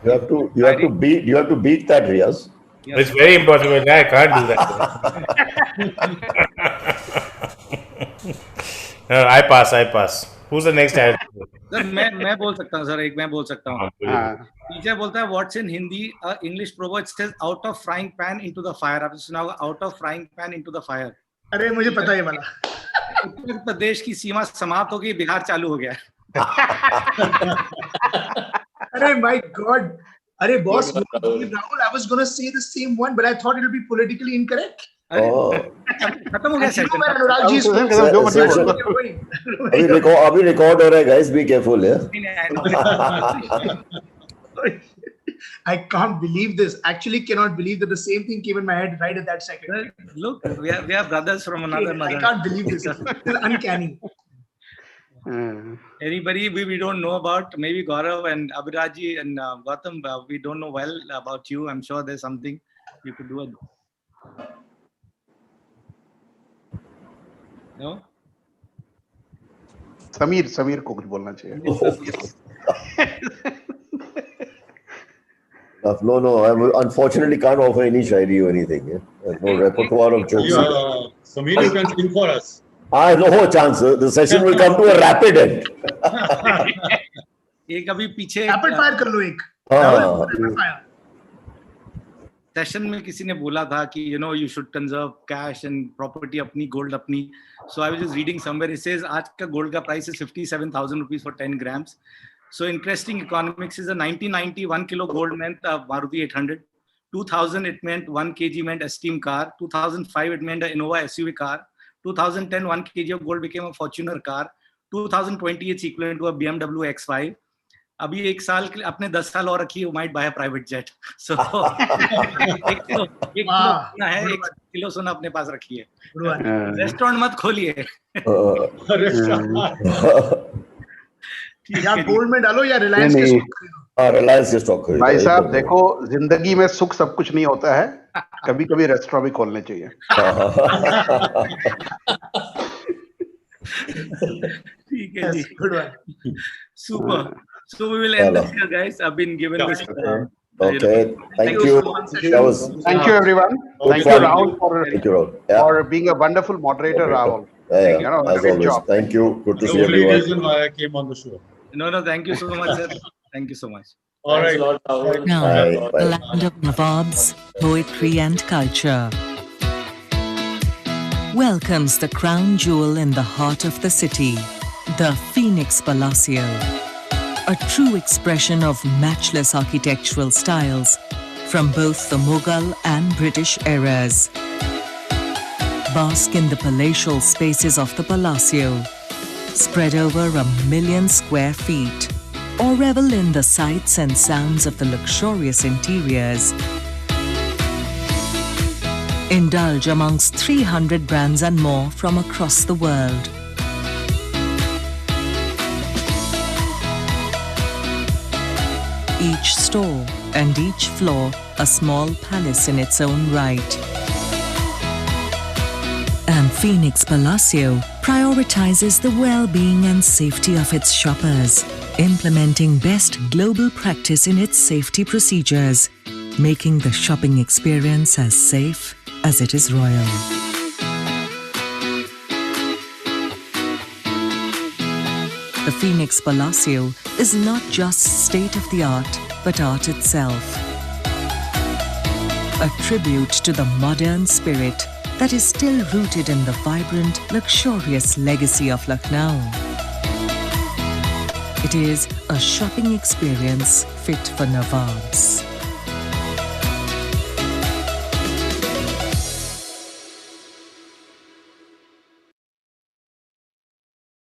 You have to beat that, Riaz. Yes. It's very impossible. I can't do that. No, I pass. Who's the next? Sir मैं बोल सकता हूँ सर. एक मैं बोल सकता हूँ. टीचर बोलता है what's in Hindi English proverb says out of frying pan into the fire. आपने सुना होगा out of frying pan into the fire. अरे मुझे पता है वाला. उत्तर प्रदेश की सीमा समाप्त हो गई, बिहार चालू हो गया. अरे माय गॉड. अरे boss, Rahul, I was going to say the same one, but I thought it would be politically incorrect. खत्म हो गया सेशन. अभी रिकॉर्ड हो रहा है गाइस, बी केयरफुल है. I can't believe this. Actually cannot believe that the same thing came in my head right at that second. Look, we are brothers from another mother. I can't believe this. It's uncanny. Anybody we don't know about? Maybe Gaurav and Abhiraji and Gautam, we don't know well about you. I'm sure there's something you could do. No? Sameer को कुछ बोलना चाहिए. No, I unfortunately can't offer any shairi or anything. There's no repertoire of jokes. Sameer, you can sing for us. No chance. The session will come to a rapid end. एक अभी पीछे rapid fire कर लो एक. Session में किसी ने बोला था कि you should conserve cash and property अपनी, gold अपनी. So I was just reading somewhere, it says आज का gold का price is 57,000 rupees for 10 grams. So interesting economics is a 1990 1 kilo gold meant a Maruti 800. 2000 it meant 1 kg meant a steam car. 2005 it meant a Innova SUV car. 2010 1 kg of gold became a Fortuner car. 2020 it's equivalent to a BMW X5. अभी एक साल के अपने 10 साल और रखिए, you might buy a private jet. So एक kilo सोना अपने पास रखिए. रेस्टोरेंट मत खोलिए. या गोल्ड में डालो या रिलायंस के स्टॉक खरीदो. रिलायंस के स्टॉक खरीदो. भाई साहब देखो, जिंदगी में सुख सब कुछ नहीं होता है. कभी कभी रेस्टोरेंट भी खोलने चाहिए. ठीक है जी. Good one. Super. So we will end this here, guys. I've been given this. Okay. Thank you. Thank you, everyone. Thank you, Rahul, for being a wonderful moderator, Rahul. Yeah, as always. Thank you. Good to see everyone. That's the reason why I came on the show. No, thank you so much, sir. Thank you so much. All right. Now, the land of Nawabs, poetry and culture welcomes the crown jewel in the heart of the city, the Phoenix Palacio, a true expression of matchless architectural styles from both the Mughal and British eras. bask in the palatial spaces of the Palacio, spread over 1 million square feet, or revel in the sights and sounds of the luxurious interiors. Indulge amongst 300 brands and more from across the world. Each store and each floor a small palace in its own right. And Phoenix Palacio prioritizes the well-being and safety of its shoppers, implementing best global practice in its safety procedures, making the shopping experience as safe as it is royal. The Phoenix Palacio is not just state-of-the-art, but art itself. A tribute to the modern spirit that is still rooted in the vibrant, luxurious legacy of Lucknow. It is a shopping experience fit for Nawabs.